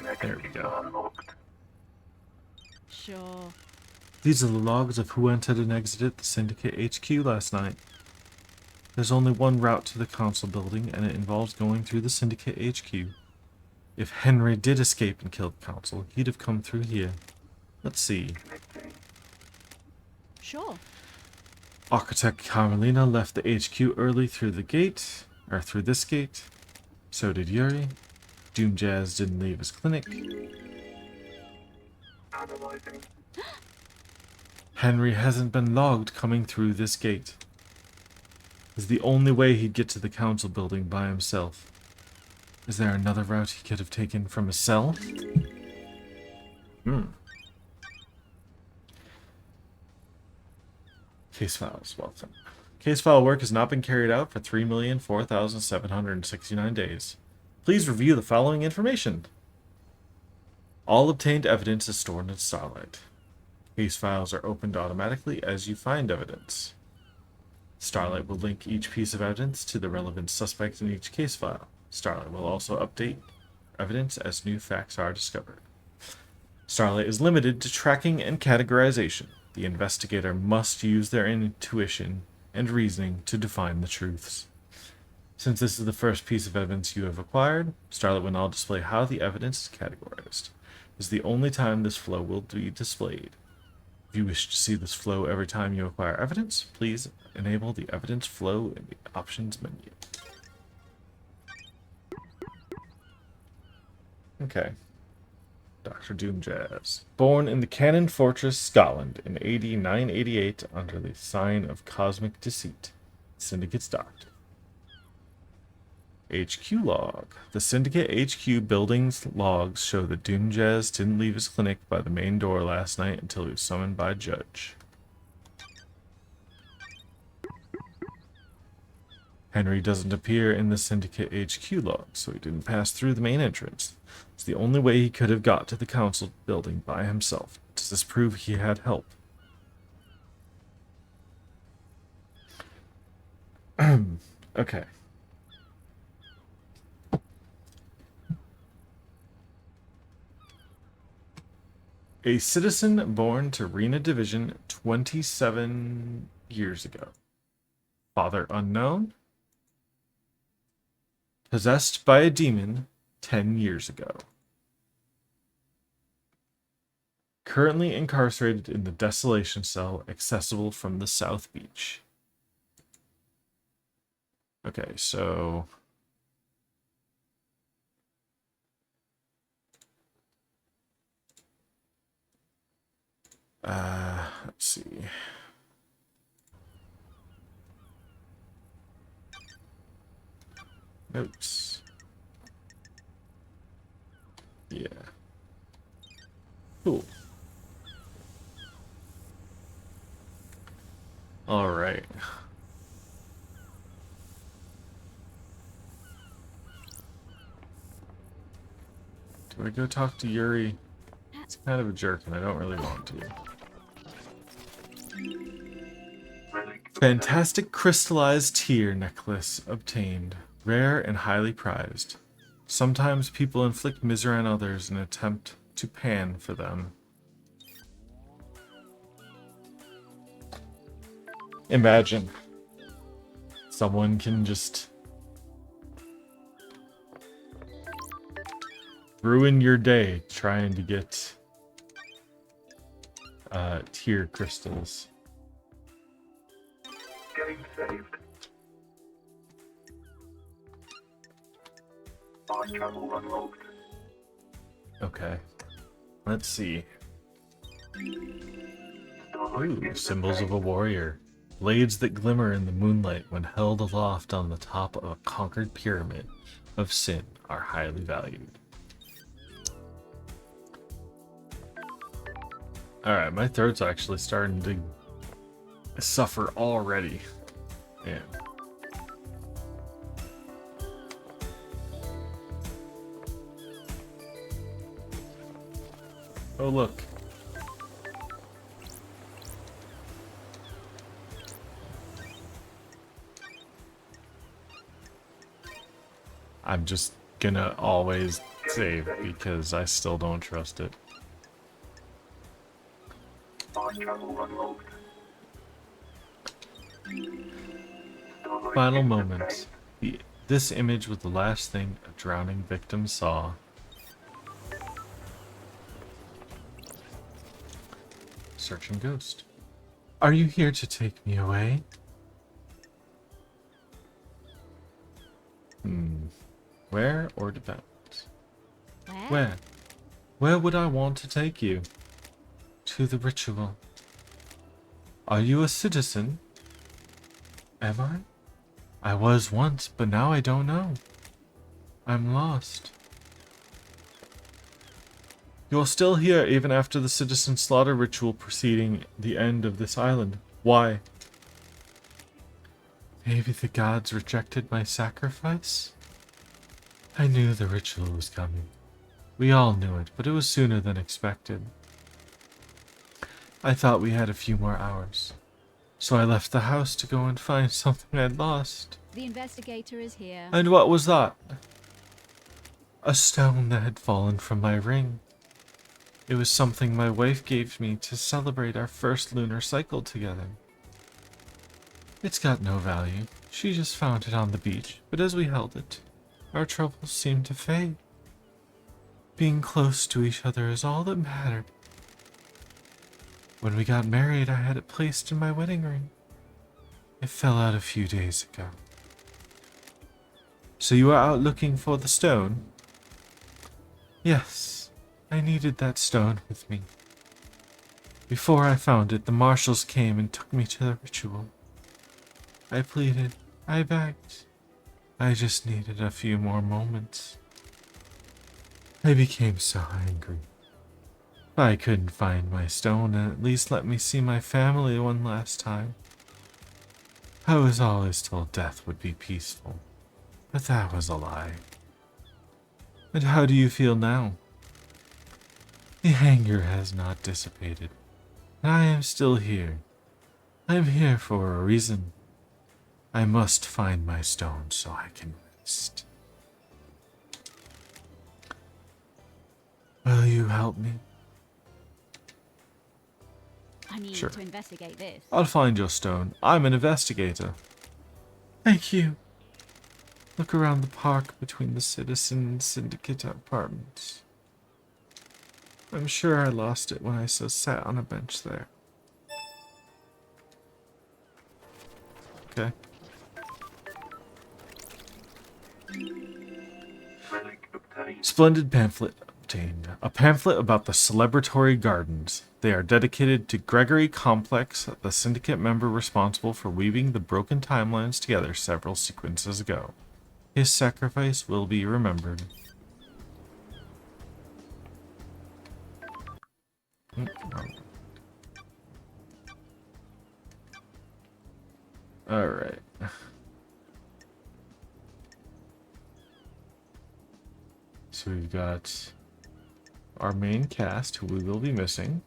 Nightmare There we computer go. unlocked. Sure. These are the logs of who entered and exited the Syndicate HQ last night. There's only one route to the Council building, and it involves going through the Syndicate HQ. If Henry did escape and kill the Council, he'd have come through here. Let's see. Connecting. Sure. Architect Carmelina left the HQ early through the gate, or through this gate. So did Yuri. Doom Jazz didn't leave his clinic. Analyzing. Henry hasn't been logged coming through this gate. Is the only way he'd get to the Council building by himself. Is there another route he could have taken from his cell? Case files, welcome. Case file work has not been carried out for 3,004,769 days. Please review the following information. All obtained evidence is stored in Starlight. Case files are opened automatically as you find evidence. Starlight will link each piece of evidence to the relevant suspect in each case file. Starlight will also evidence as new facts are discovered. Starlight is limited to tracking and categorization. The investigator must use their intuition and reasoning to define the truths. Since this is the first piece of evidence you have acquired, Starlight will now display how the evidence is categorized. This is the only time this flow will be displayed. If you wish to see this flow every time you acquire evidence, please enable the evidence flow in the options menu. Okay. Dr. Doomjazz. Born in the Cannon Fortress, Scotland in AD 988 under the sign of Cosmic Deceit. Syndicate's Doctor. HQ log. The Syndicate HQ building's logs show that Doomjazz didn't leave his clinic by the main door last night until he was summoned by a judge. Henry doesn't appear in the Syndicate HQ log, so he didn't pass through the main entrance. It's the only way he could have got to the council building by himself. Does this prove he had help? Okay. A citizen born to Rena Division 27 years ago. Father unknown. Possessed by a demon 10 years ago. Currently incarcerated in the Desolation Cell, accessible from the South Beach. Okay, so... let's see. Notes. Yeah. Cool. All right. Do I go talk to Yuri? It's kind of a jerk and I don't really want to. Fantastic crystallized tear necklace obtained. Rare and highly prized. Sometimes people inflict misery on others in an attempt to pan for them. Imagine. Someone can just ruin your day trying to get tear crystals. Getting saved. Fast travel unlocked. Okay. Let's see. Ooh, symbols of a warrior. Blades that glimmer in the moonlight when held aloft on the top of a conquered pyramid of sin are highly valued. Alright, my throat's actually starting to suffer already. Man. Oh, look. I'm just gonna always save because I still don't trust it. Fast travel unlocked. Final moments. This image was the last thing a drowning victim saw. Searching ghost. Are you here to take me away? Where or depends? Where? Where would I want to take you? To the ritual. Are you a citizen? Am I? I was once, but now I don't know. I'm lost. You're still here even after the citizen slaughter ritual preceding the end of this island. Why? Maybe the gods rejected my sacrifice? I knew the ritual was coming. We all knew it, but it was sooner than expected. I thought we had a few more hours. So I left the house to go and find something I'd lost. The investigator is here. And what was that? A stone that had fallen from my ring. It was something my wife gave me to celebrate our first lunar cycle together. It's got no value. She just found it on the beach, but as we held it, our troubles seemed to fade. Being close to each other is all that mattered. When we got married, I had it placed in my wedding ring. It fell out a few days ago. So you are out looking for the stone? Yes, I needed that stone with me. Before I found it, the marshals came and took me to the ritual. I pleaded, I begged. I just needed a few more moments. I became so angry. If I couldn't find my stone and at least let me see my family one last time. I was always told death would be peaceful, but that was a lie. And how do you feel now? The anger has not dissipated, and I am still here. I am here for a reason. I must find my stone so I can rest. Will you help me? I need Sure. to investigate this. I'll find your stone. I'm an investigator. Thank you. Look around the park between the Citizen Syndicate apartments. I'm sure I lost it when I sat on a bench there. Okay. Relic obtained. Splendid pamphlet obtained. A pamphlet about the Celebratory Gardens. They are dedicated to Gregory Complex, the syndicate member responsible for weaving the broken timelines together several sequences ago. His sacrifice will be remembered. Alright. So we've got our main cast, who we will be missing.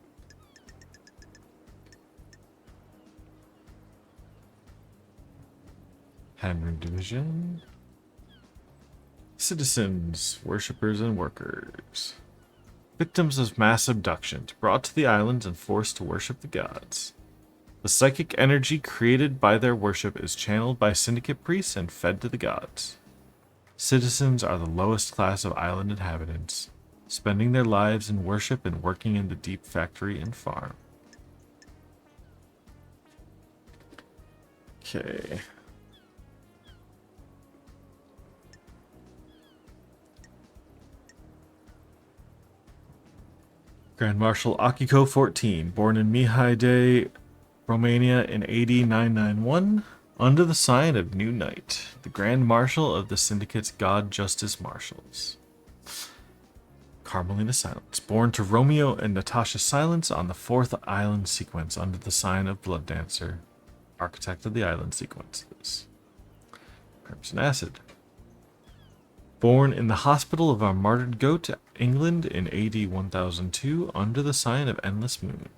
Henry Division. Citizens, worshippers, and workers. Victims of mass abductions, brought to the islands and forced to worship the gods. The psychic energy created by their worship is channeled by syndicate priests and fed to the gods. Citizens are the lowest class of island inhabitants, spending their lives in worship and working in the deep factory and farm. Okay. Grand Marshal Akiko 14, born in Mihai Day, Romania in AD 991, under the sign of New Knight, the Grand Marshal of the Syndicate's God Justice Marshals. Carmelina Silence, born to Romeo and Natasha Silence on the 4th island sequence under the sign of Blood Dancer, architect of the island sequences. Crimson Acid, born in the Hospital of Our Martyred Goat, England in AD 1002 under the sign of Endless Moon,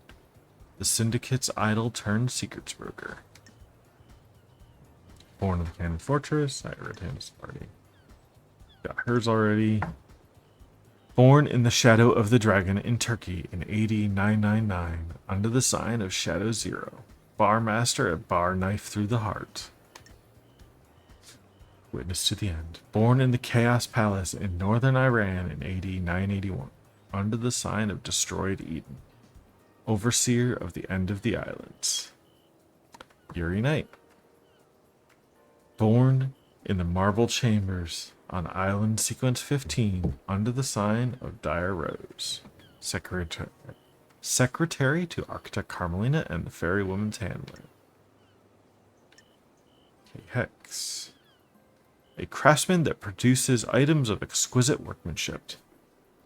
the Syndicate's idol turned secrets broker. Born in the Cannon Fortress, I read his party. Got hers already. Born in the Shadow of the Dragon in Turkey in AD 999 under the sign of Shadow Zero, bar master at Bar Knife Through the Heart. Witness to the End. Born in the Chaos Palace in northern Iran in AD 981, under the sign of Destroyed Eden. Overseer of the End of the Islands. Yuri Knight. Born in the Marble Chambers on Island Sequence 15, under the sign of Dire Rose. Secretary to Architect Carmelina and the Fairy Woman's Handler. Okay, Hex. A craftsman that produces items of exquisite workmanship,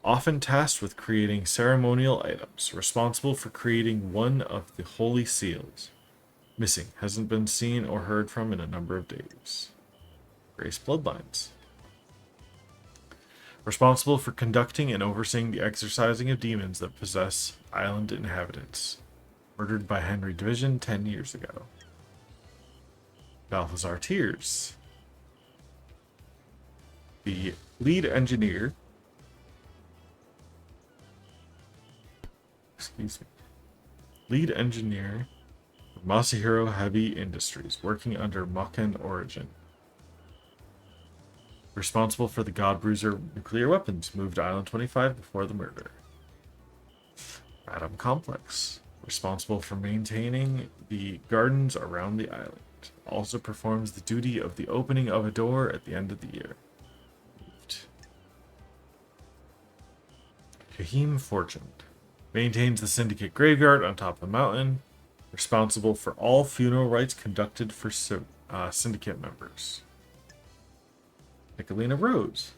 often tasked with creating ceremonial items, responsible for creating one of the holy seals. Missing, hasn't been seen or heard from in a number of days. Grace Bloodlines. Responsible for conducting and overseeing the exorcising of demons that possess island inhabitants. Murdered by Henry Division 10 years ago. Balthazar Tears. The lead engineer, lead engineer of Masahiro Heavy Industries, working under Maken Origin. Responsible for the God Bruiser nuclear weapons, moved to Island 25 before the murder. Adam Complex, responsible for maintaining the gardens around the island. Also performs the duty of the opening of a door at the end of the year. Kahim Fortune, maintains the Syndicate graveyard on top of the mountain. Responsible for all funeral rites conducted for Syndicate members. Nicolina Rose,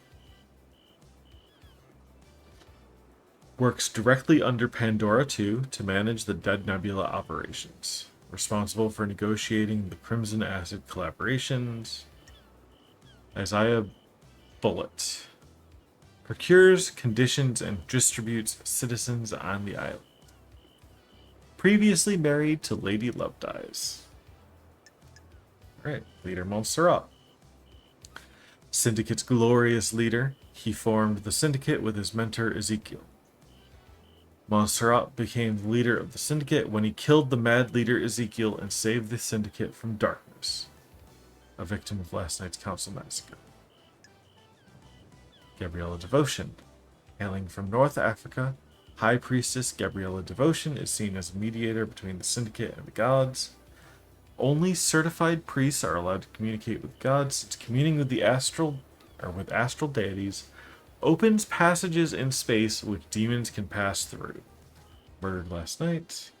works directly under Pandora 2 to manage the Dead Nebula operations. Responsible for negotiating the Crimson Acid collaborations. Isaiah Bullet, procures, conditions, and distributes citizens on the island. Previously married to Lady Love Dies. Alright, Leader Montserrat. Syndicate's glorious leader, he formed the Syndicate with his mentor Ezekiel. Montserrat became the leader of the Syndicate when he killed the mad leader Ezekiel and saved the Syndicate from darkness, a victim of last night's council massacre. Gabriella Devotion, hailing from North Africa, High Priestess Gabriella Devotion is seen as a mediator between the Syndicate and the gods. Only certified priests are allowed to communicate with gods, since communing with the astral deities opens passages in space which demons can pass through. Murdered last night.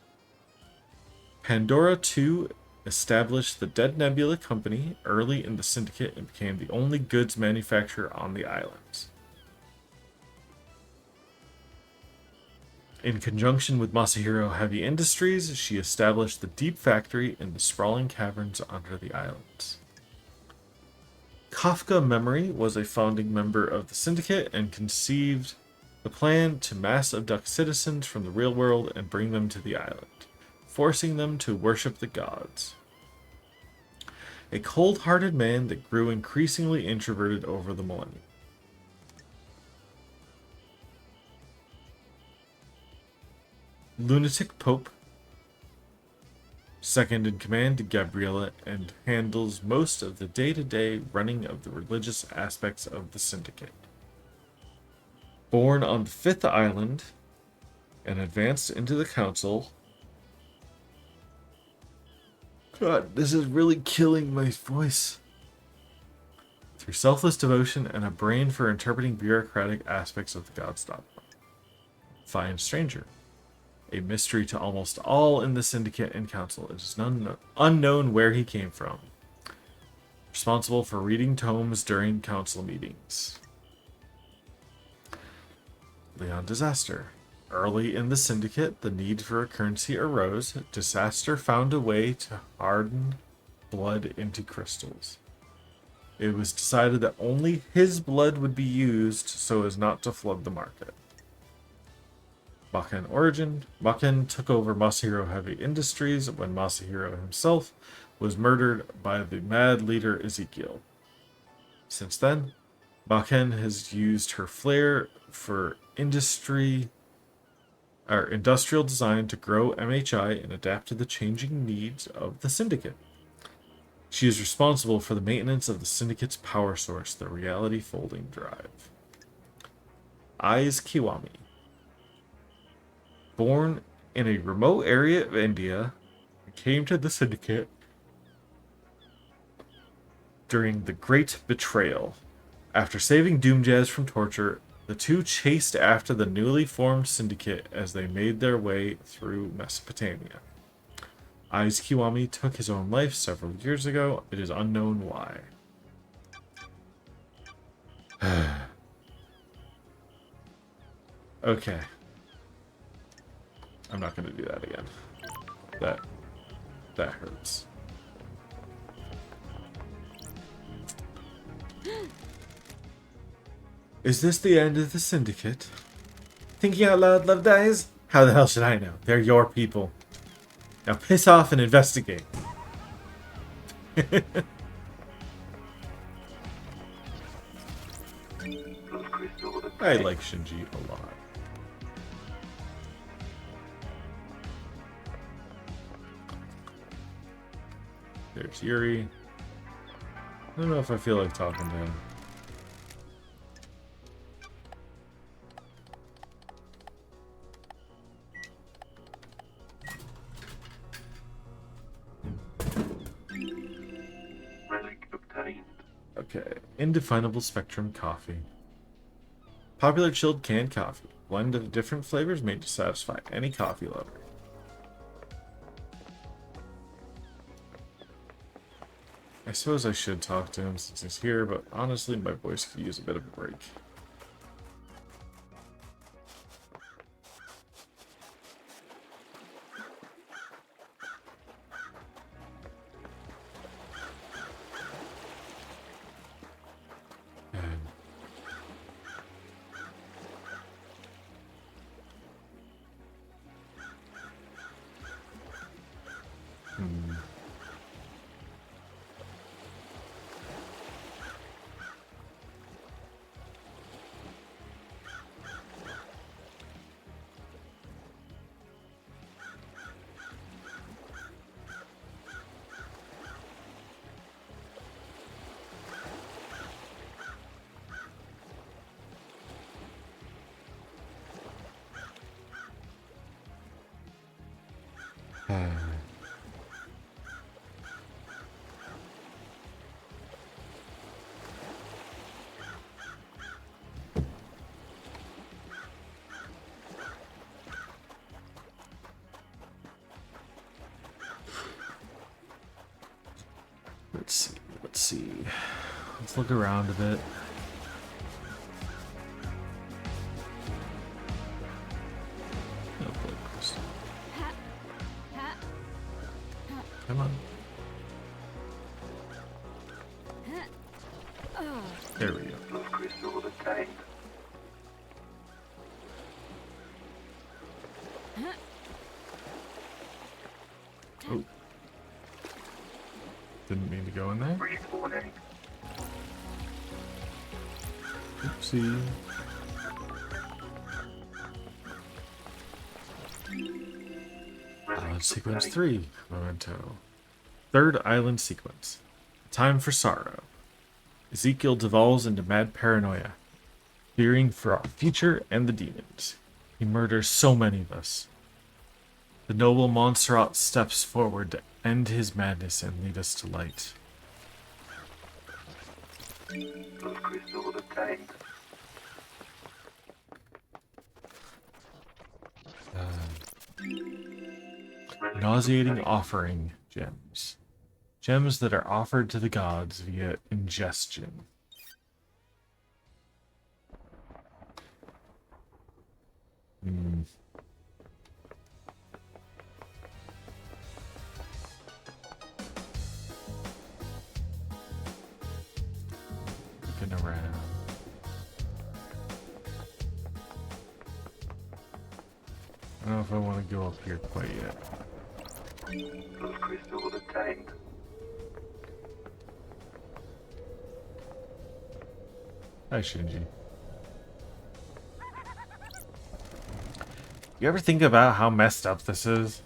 Pandora 2 established the Dead Nebula Company early in the Syndicate and became the only goods manufacturer on the islands. In conjunction with Masahiro Heavy Industries, she established the Deep Factory in the sprawling caverns under the islands. Kafka Memory was a founding member of the Syndicate and conceived the plan to mass abduct citizens from the real world and bring them to the island, forcing them to worship the gods. A cold-hearted man that grew increasingly introverted over the millennium. Lunatic Pope, second in command to Gabriella, and handles most of the day-to-day running of the religious aspects of the Syndicate. Born on the Fifth Island and advanced into the Council. God, this is really killing my voice. Through selfless devotion and a brain for interpreting bureaucratic aspects of the God's dogma. Fine Stranger. A mystery to almost all in the Syndicate and Council. It is unknown where he came from. Responsible for reading tomes during council meetings. Leon Disaster. Early in the Syndicate, the need for a currency arose. Disaster found a way to harden blood into crystals. It was decided that only his blood would be used so as not to flood the market. Maken Origin. Maken took over Masahiro Heavy Industries when Masahiro himself was murdered by the mad leader Ezekiel. Since then, Maken has used her flair for industrial design to grow MHI and adapt to the changing needs of the Syndicate. She is responsible for the maintenance of the Syndicate's power source, the Reality Folding Drive. Eyes Kiwami. Born in a remote area of India, came to the Syndicate during the Great Betrayal. After saving Doomjazz from torture, the two chased after the newly formed Syndicate as they made their way through Mesopotamia. Eyes Kiwami took his own life several years ago. It is unknown why. Okay. I'm not going to do that again. That hurts. Is this the end of the Syndicate? Thinking out loud, Love Dies? How the hell should I know? They're your people. Now piss off and investigate. I like Shinji a lot. There's Yuri. I don't know if I feel like talking to him. Relic obtained. Okay, indefinable spectrum coffee. Popular chilled canned coffee. Blend of different flavors made to satisfy any coffee lover. I suppose I should talk to him since he's here, but honestly, my voice could use a bit of a break. And let's see, let's see. Let's look around a bit. No flavors. Come on. There we go. Blood crystal obtained. Oh. Didn't mean to go in there. Respawning. Oopsie. Island sequence 3. Memento. Third island sequence. Time for sorrow. Ezekiel devolves into mad paranoia, fearing for our future and the demons. He murders so many of us. The noble Montserrat steps forward to end his madness and lead us to light. Blood crystal obtained. Nauseating offering gems. Gems that are offered to the gods via ingestion. Looking around. I don't know if I want to go up here quite yet. Blood crystal obtained. Hi, Shinji. You ever think about how messed up this is?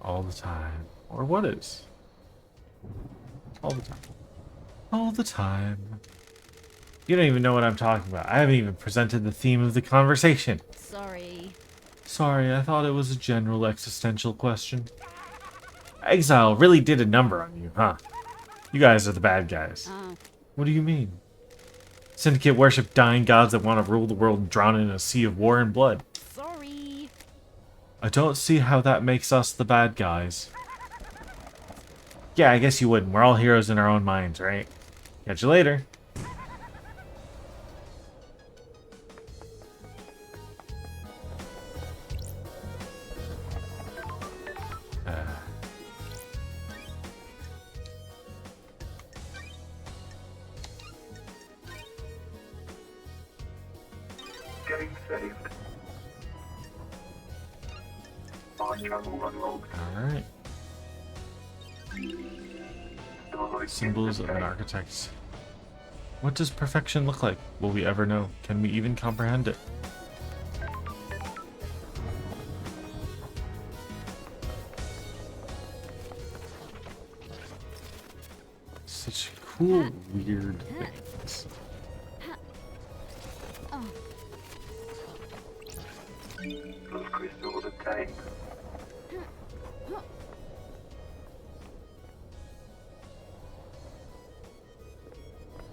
All the time. Or what is? All the time. All the time. You don't even know what I'm talking about. I haven't even presented the theme of the conversation. Sorry. Sorry, I thought it was a general existential question. Exile really did a number on you, huh? You guys are the bad guys. Oh. What do you mean? Syndicate worship dying gods that want to rule the world and drown in a sea of war and blood. Sorry. I don't see how that makes us the bad guys. Yeah, I guess you wouldn't. We're all heroes in our own minds, right? Catch you later. Getting saved. Mind travel unlocked. Alright. Starlight Symbols of an obtained. architect. What does perfection look like? Will we ever know? Can we even comprehend it? Such cool, weird things. Those crystals attained.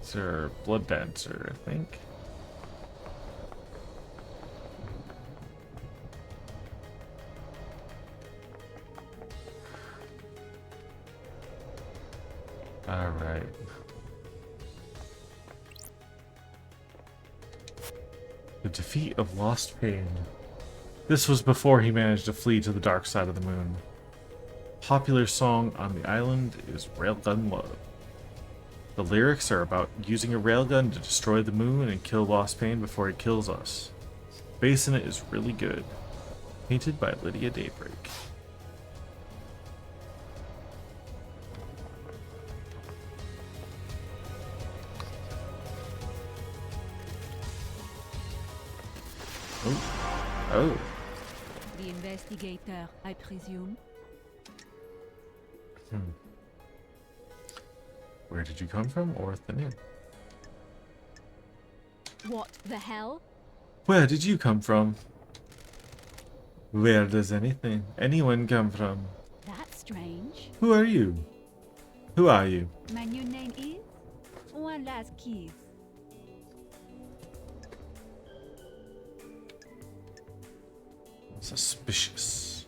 Is there a blood dancer, I think? Alright. The defeat of Lost Pain. This was before he managed to flee to the dark side of the moon. Popular song on the island is Railgun Love. The lyrics are about using a railgun to destroy the moon and kill Lost Pain before he kills us. Bass in it is really good. Painted by Lydia Daybreak. Oh. The investigator, I presume. Where did you come from, or the name? What the hell? Where did you come from? Where does anyone come from? That's strange. Who are you? Who are you? My new name is One Last Kiss. Suspicious.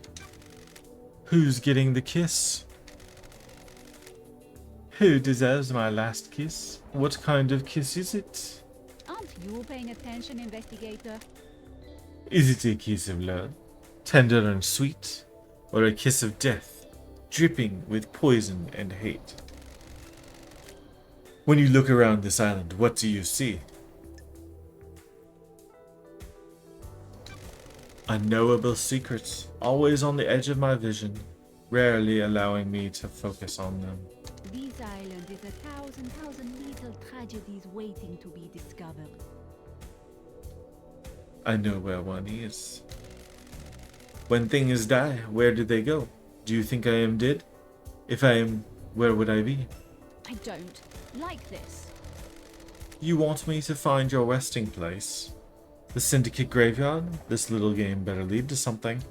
Who's getting the kiss? Who deserves my last kiss? What kind of kiss is it? Aren't you paying attention, investigator? Is it a kiss of love, tender and sweet, or a kiss of death, dripping with poison and hate? When you look around this island, what do you see? Unknowable secrets, always on the edge of my vision, rarely allowing me to focus on them. This island is a thousand little tragedies waiting to be discovered. I know where one is. When things die, where do they go? Do you think I am dead? If I am, where would I be? I don't like this. You want me to find your resting place? The Syndicate graveyard? This little game better lead to something.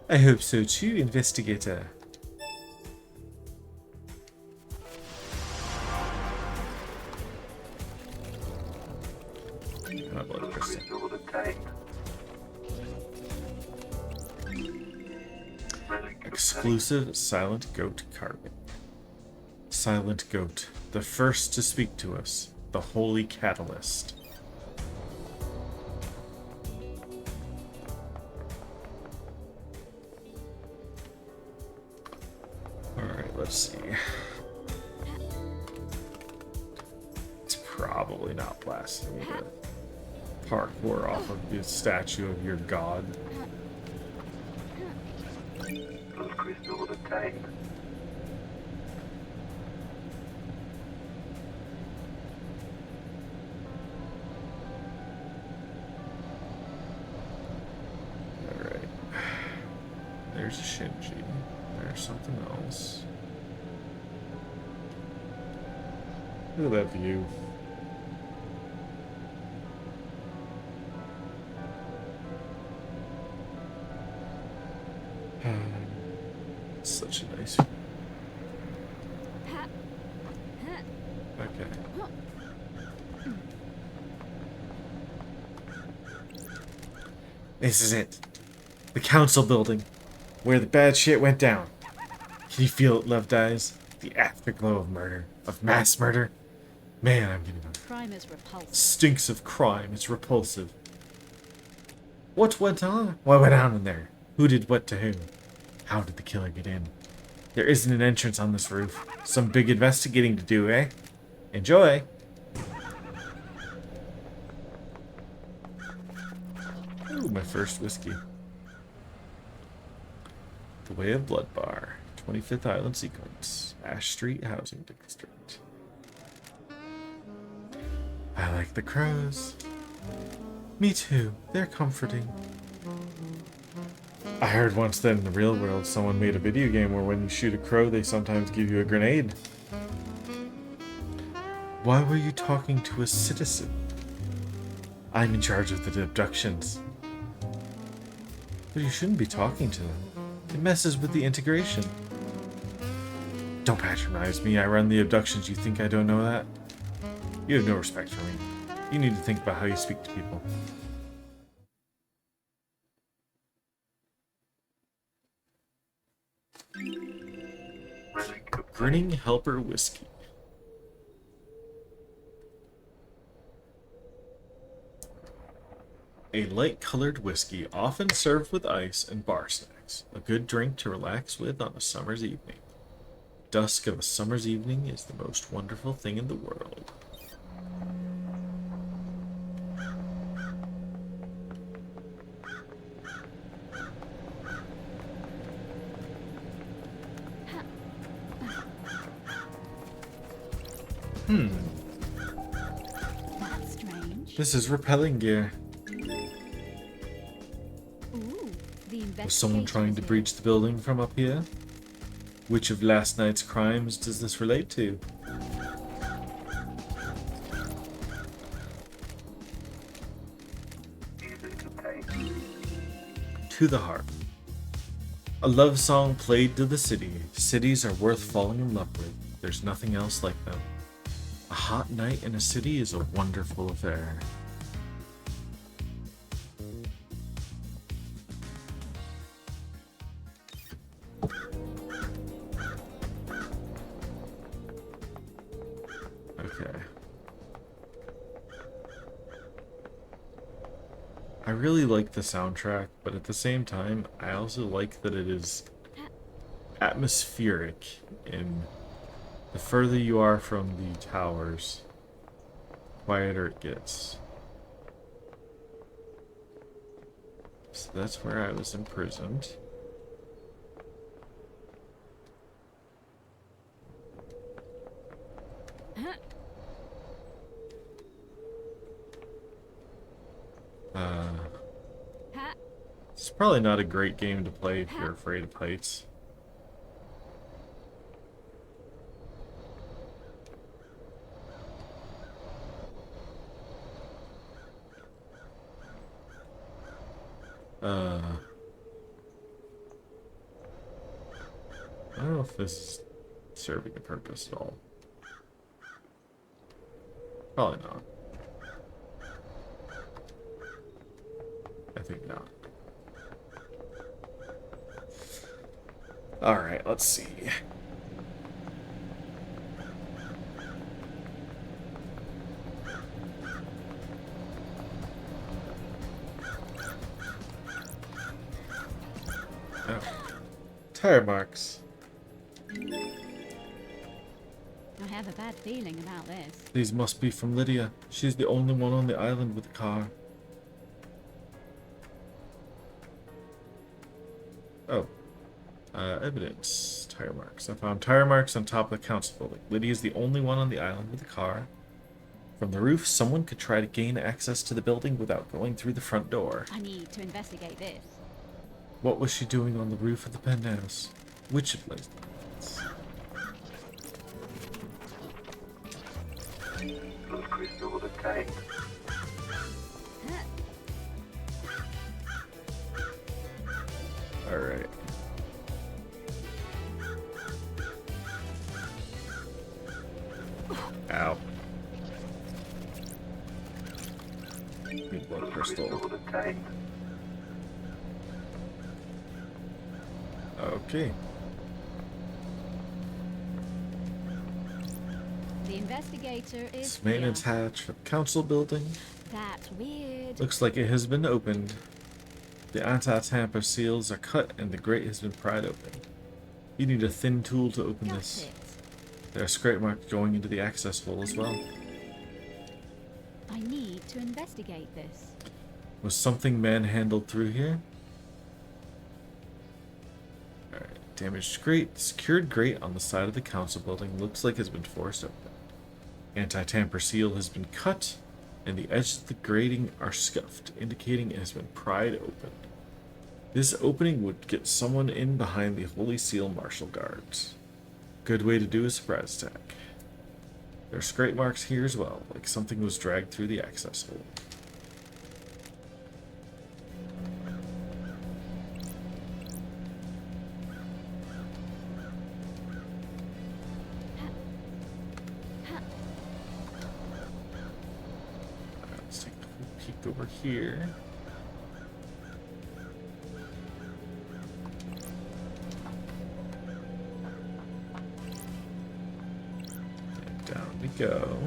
I hope so too, investigator. My blood Those crystal. crystals attained. Relic of Exclusive Silent Goat carving. Silent Goat, the first to speak to us, the Holy Catalyst. Alright, let's see. It's probably not blasting me to parkour off of the statue of your god. Those crystals attained. Alright. There's a Shinji. There's something else. Look at that view. It's such a nice view. Okay. This is it. The council building, where the bad shit went down. Can you feel it, Loved Eyes? The afterglow of murder, of mass murder. Man, I'm getting Crime is repulsive. stinks of crime. It's repulsive. What went on? What went on in there? Who did what to whom? How did the killer get in? There isn't an entrance on this roof. Some big investigating to do, eh? Enjoy! Ooh, my first whiskey. The Way of Blood Bar. 25th Island Sequence. Ash Street Housing District. I like the crows. Me too. They're comforting. I heard once that in the real world someone made a video game where when you shoot a crow they sometimes give you a grenade. Why were you talking to a citizen? I'm in charge of the abductions. But you shouldn't be talking to them. It messes with the integration. Don't patronize me. I run the abductions. You think I don't know that? You have no respect for me. You need to think about how you speak to people. Grinning Helper Whiskey. A light-colored whiskey, often served with ice and bar snacks. A good drink to relax with on a summer's evening. Dusk of a summer's evening is the most wonderful thing in the world. That's strange. This is repelling gear. Ooh, the Was someone trying to investigator's breach the building from up here? Which of last night's crimes does this relate to? Music obtained. To the heart. A love song played to the city. Cities are worth falling in love with. There's nothing else like them. A hot night in a city is a wonderful affair. Okay. I really like the soundtrack, but at the same time, I also like that it is atmospheric in the further you are from the towers, quieter it gets. So that's where I was imprisoned. It's probably not a great game to play if you're afraid of heights. I don't know if this is serving a purpose at all. Probably not. I think not. Alright, let's see. Oh. Tire marks. I have a bad feeling about this. These must be from Lydia. She's the only one on the island with a car. Oh. Evidence. Tire marks. I found tire marks on top of the council building. Lydia's the only one on the island with a car. From the roof, someone could try to gain access to the building without going through the front door. I need to investigate this. What was she doing on the roof of the penthouse? Which of those? Blood crystal obtained. Alright. Ow. Need blood crystal. Obtained. Okay. The investigator is It's maintenance here. hatch for the council building. That's weird. Looks like it has been opened. The anti-tamper seals are cut and the grate has been pried open. You need a thin tool to open Got this. it. There are scrape marks going into the access hole as well. I need to investigate this. Was something manhandled through here? Alright, damaged grate. Secured grate on the side of the council building looks like it's been forced open. Anti-tamper seal has been cut. and the edges of the grating are scuffed, indicating it has been pried open. This opening would get someone in behind the Holy Seal Martial Guards. Good way to do a surprise attack. There are scrape marks here as well, like something was dragged through the access hole. Let's take a peek over here. Down we go.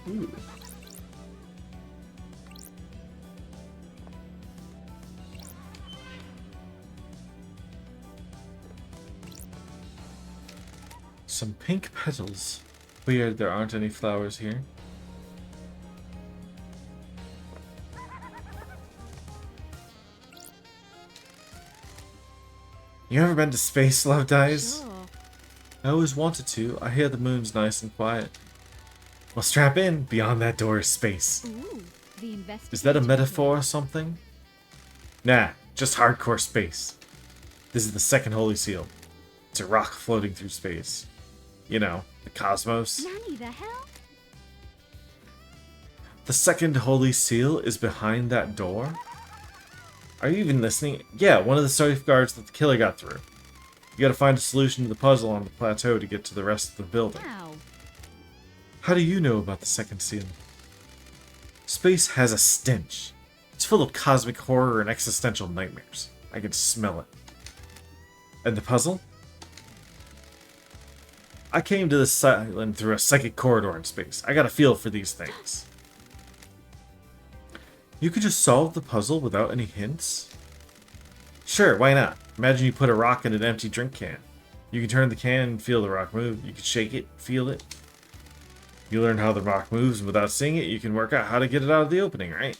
Ooh. Some pink petals. Weird, there aren't any flowers here. You ever been to space, Loved Eyes? Sure. I always wanted to. I hear the moon's nice and quiet. Well, strap in. Beyond that door is space. Ooh, the investigator. Is that a metaphor or something? Nah, just hardcore space. This is the second Holy Seal. It's a rock floating through space. You know, the cosmos. Nanny, the hell? The second Holy Seal is behind that door? Are you even listening? Yeah, one of the safeguards that the killer got through. You gotta find a solution to the puzzle on the plateau to get to the rest of the building. How? How do you know about the second seal? Space has a stench. It's full of cosmic horror and existential nightmares. I can smell it. And the puzzle? I came to this island through a psychic corridor in space. I got a feel for these things. You could just solve the puzzle without any hints? Sure, why not? Imagine you put a rock in an empty drink can. You can turn the can and feel the rock move. You can shake it, feel it. You learn how the rock moves, and without seeing it, you can work out how to get it out of the opening, right?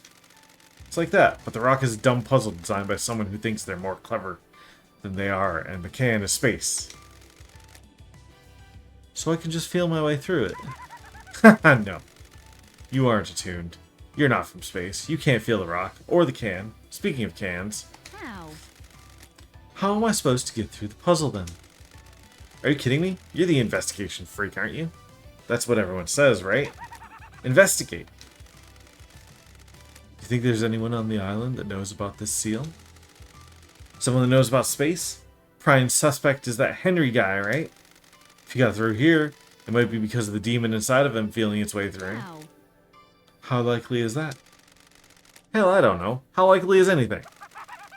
It's like that, but the rock is a dumb puzzle designed by someone who thinks they're more clever than they are, and the can is space. So I can just feel my way through it. Haha, no. You aren't attuned. You're not from space. You can't feel the rock, or the can. Speaking of cans, How? how am I supposed to get through the puzzle then? Are you kidding me? You're the investigation freak, aren't you? That's what everyone says, right? Investigate. You think there's anyone on the island that knows about this seal? Someone that knows about space? Prime suspect is that Henry guy, right? If he got through here, it might be because of the demon inside of him feeling its way through. How? How likely is that? Hell, I don't know. How likely is anything?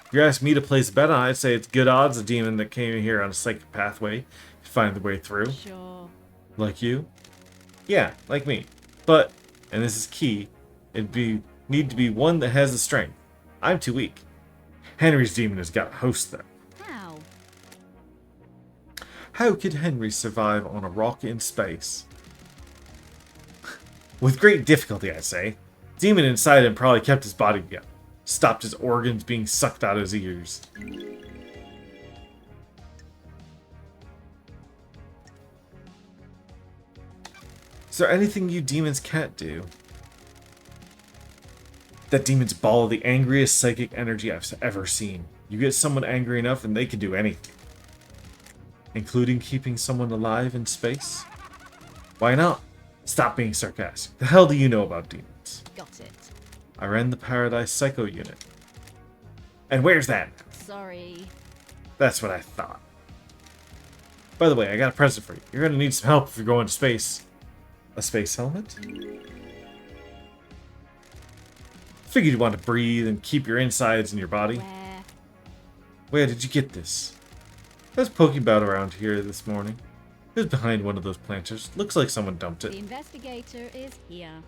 If you ask me to place a bet on it, I'd say it's good odds a demon that came here on a psychic pathway could find the way through. Sure. Like you? Yeah, like me. But, and this is key, need to be one that has the strength. I'm too weak. Henry's demon has got a host though. How? How could Henry survive on a rock in space? With great difficulty, I'd say. Demon inside him probably kept his body together. Stopped his organs being sucked out of his ears. Is there anything you demons can't do? That demon's ball of the angriest psychic energy I've ever seen. You get someone angry enough and they can do anything. Including keeping someone alive in space? Why not? Stop being sarcastic. The hell do you know about demons? Got it. I ran the Paradise Psycho unit. And where's that? Sorry. That's what I thought. By the way, I got a present for you. You're gonna need some help if you're going to space. A space helmet? Figured you'd want to breathe and keep your insides in your body. Where? Where did you get this? I was poking about around here this morning. It was behind one of those planters. Looks like someone dumped The it. investigator is here.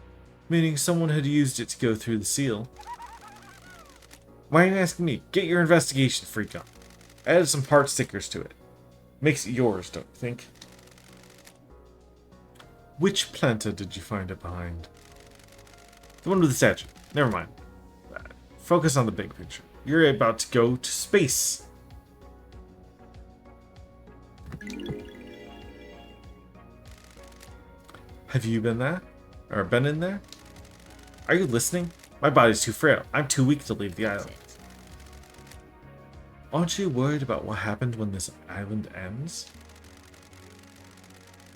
Meaning someone had used it to go through the seal. Why are you asking me? Get your investigation freak on. I added some part stickers to it. Makes it yours, don't you think? Which planter did you find it behind? The one with the statue. Never mind. Focus on the big picture. You're about to go to space. Have you been there? Or been in there? Are you listening? My body's too frail. I'm too weak to leave the That's island. it. Aren't you worried about what happened when this island ends?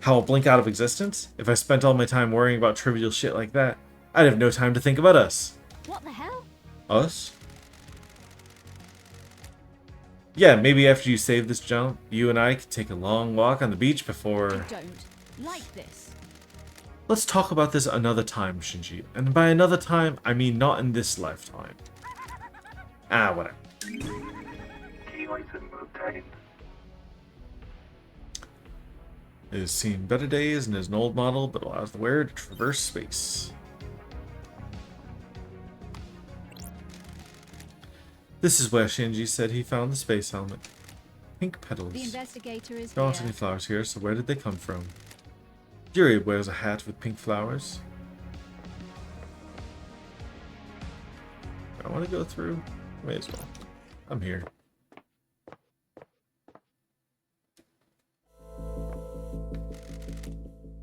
How I'll blink out of existence? If I spent all my time worrying about trivial shit like that, I'd have no time to think about us. What the hell? Us? Yeah, maybe after you save this jump, you and I could take a long walk on the beach before... I don't like this. Let's talk about this another time, Shinji. And by another time, I mean not in this lifetime. Ah, whatever. Key item obtained. It has seen better days and is an old model, but allows the wearer to traverse space. This is where Shinji said he found the space helmet. Pink petals. The investigator is There aren't here. any flowers here, so where did they come from? Yuri wears a hat with pink flowers. I want to go through. May as well. I'm here.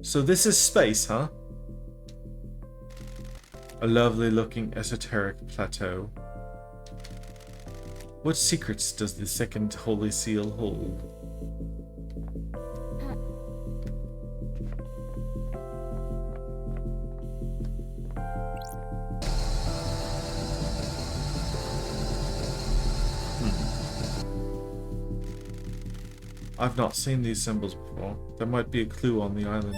So this is space, huh? A lovely looking esoteric plateau. What secrets does the second holy seal hold? I've not seen these symbols before. There might be a clue on the island.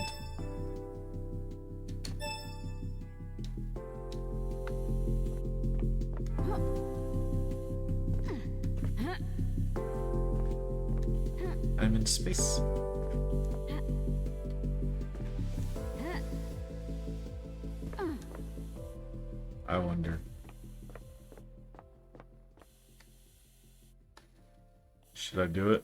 I'm in space. I wonder. Should I do it?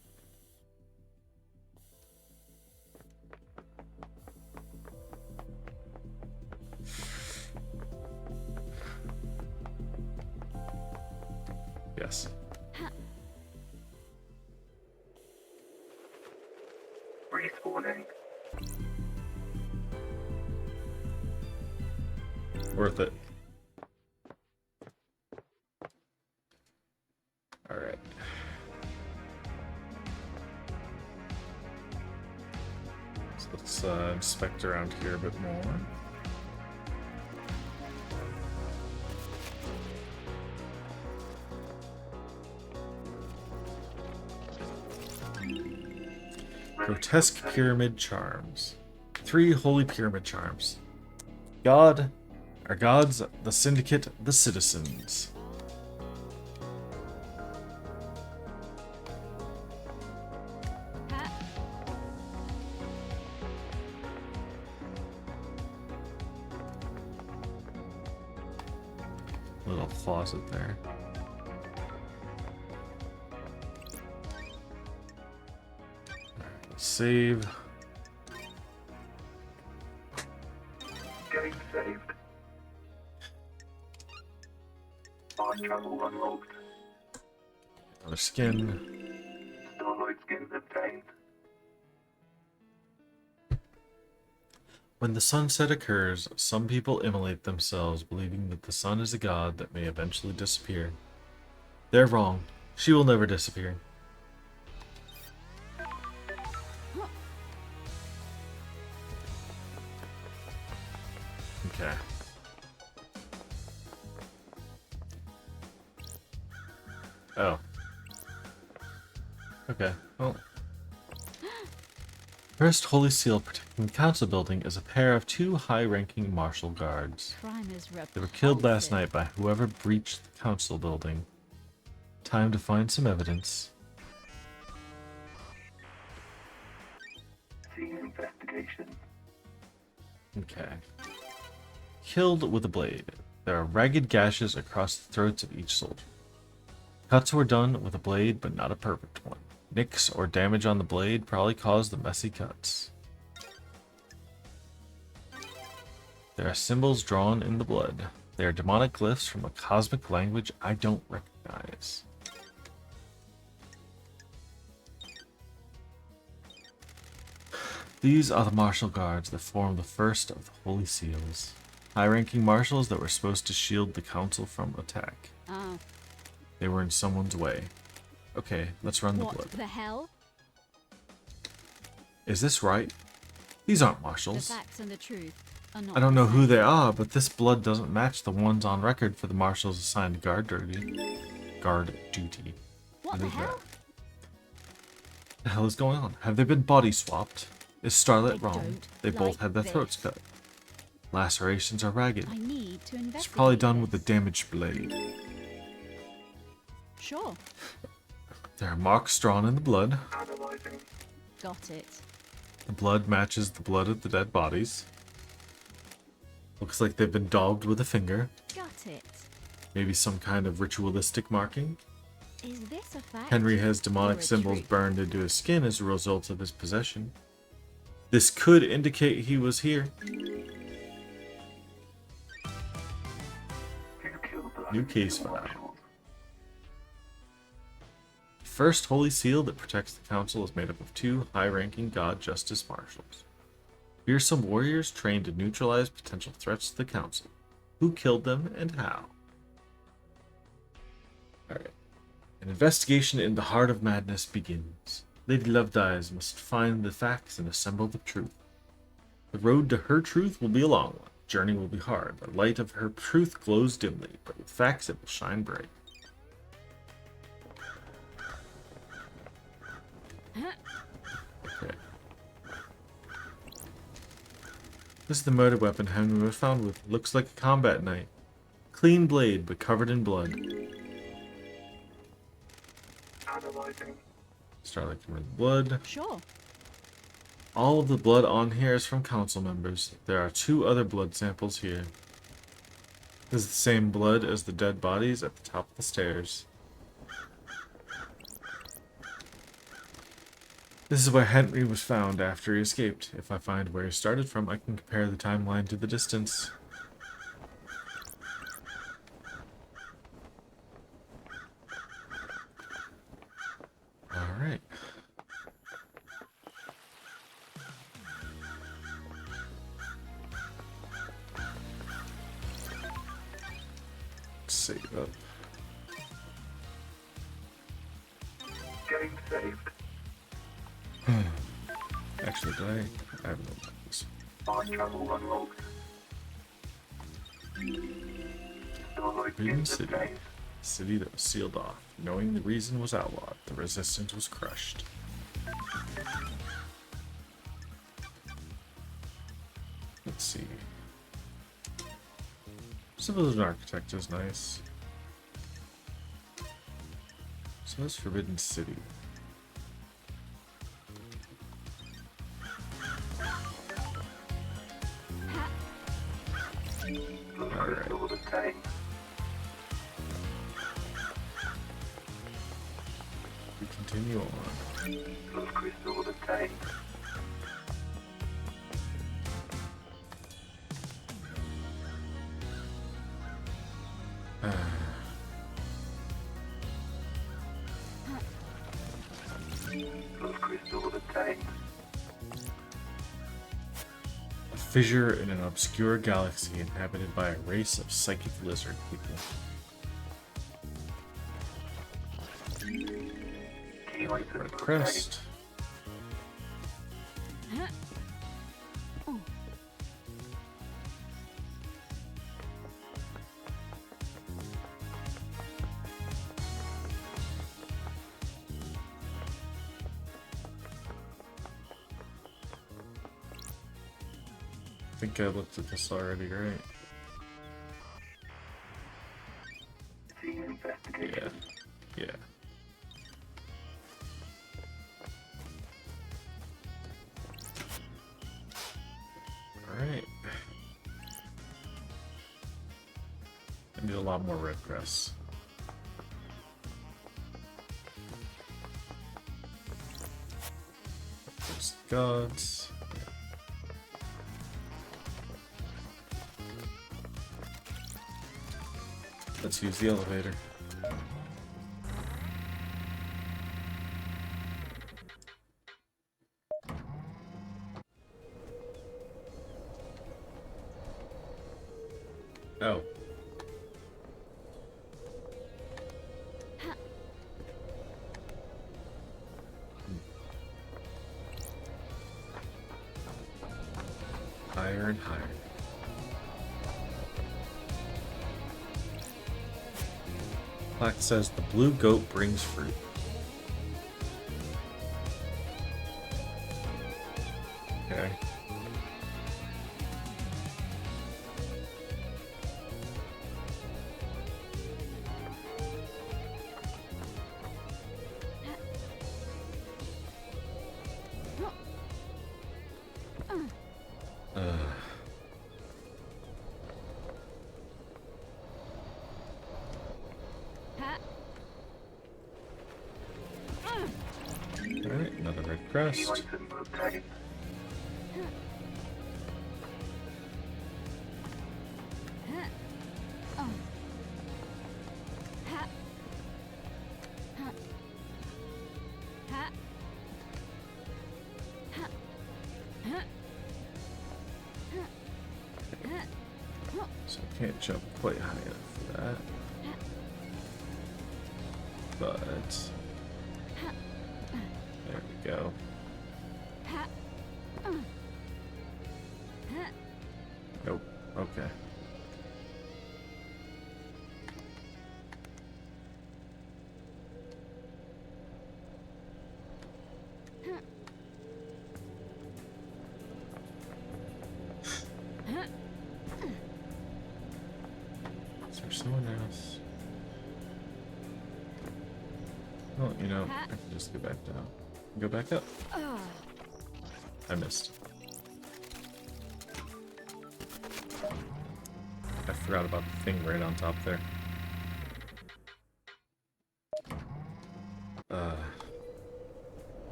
Yes. Respawning. Worth it. Alright. So let's inspect around here a bit more. Grotesque pyramid charms. 3 holy pyramid charms. God, our gods, the syndicate, the citizens. Little closet there. Save. Game saved. Mind travel unlocked. Another skin. Starlight skins obtained. When the sunset occurs, some people immolate themselves, believing that the sun is a god that may eventually disappear. They're wrong. She will never disappear. Okay. Oh. Okay, well. First holy seal protecting the council building is a pair of 2 high-ranking martial guards. Crime is They were killed last repulsive. night by whoever breached the council building. Time to find some evidence. Scene investigation. Okay. Killed with a blade. There are ragged gashes across the throats of each soldier. Cuts were done with a blade, but not a perfect one. Nicks or damage on the blade probably caused the messy cuts. There are symbols drawn in the blood. They are demonic glyphs from a cosmic language I don't recognize. These are the martial guards that form the first of the Holy Seals. High-ranking marshals that were supposed to shield the council from attack. Oh, They were in someone's way. Okay, let's run the what blood. the hell? Is this right? These aren't The marshals. facts and the truth are not I don't the know who same. they are, but this blood doesn't match the ones on record for the marshals assigned guard duty. What I the did hell? that. The hell is going on? Have they been body swapped? Is Starlight I wrong? don't They both like had their throats this. cut. Lacerations are ragged. I need to investigate. It's probably done with a this. damaged blade. Sure, There are marks drawn in the blood. Analyzing. got it. The blood matches the blood of the dead bodies. Looks like they've been daubed with a finger. Got it. Maybe some kind of ritualistic marking. Is this a fact? Henry has or demonic a symbols truth? burned into his skin as a result of his possession. This could indicate he was here. Who killed the New case file. marshals? The first holy seal that protects the council is made up of 2 high-ranking god justice marshals. Fearsome warriors trained to neutralize potential threats to the council. Who killed them and how? Alright. An investigation in the heart of madness begins. Lady Lovedyes must find the facts and assemble the truth. The road to her truth will be a long one. The journey will be hard. The light of her truth glows dimly, but with facts it will shine bright. Okay. This is the murder weapon Henry was found with. Looks like a combat knife. Clean blade, but covered in blood. Analyzing. Starlight can read the blood. Sure. All of the blood on here is from council members. There are 2 other blood samples here. This is the same blood as the dead bodies at the top of the stairs. This is where Henry was found after he escaped. If I find where he started from, I can compare the timeline to the distance. Alright. Save up. Game saved. Actually, did I have no buttons. Time travel unlocked. Starlight Forbidden in the City. place. City that was sealed off. Knowing the reason was outlawed, the resistance was crushed. Let's see. Civilian Architect is nice. So that's Forbidden City. The Alright. crystal obtained. We continue on. The crystal obtained. The crystal obtained. A fissure in an obscure galaxy inhabited by a race of psychic lizard people. Key items Red obtained. crest. I think I looked at this already, right? Team investigation. Yeah. Alright. I need a lot more red crest. There's gods. Let's use the elevator. and higher. Plaque says the blue goat brings fruit. Okay. Alright, another red crest. Key item obtained. So I can't jump quite high enough for that. But there we go. Nope. Okay. Is there someone else? Oh, you know, I can just go back down. Go back up. I missed. I forgot about the thing right on top there.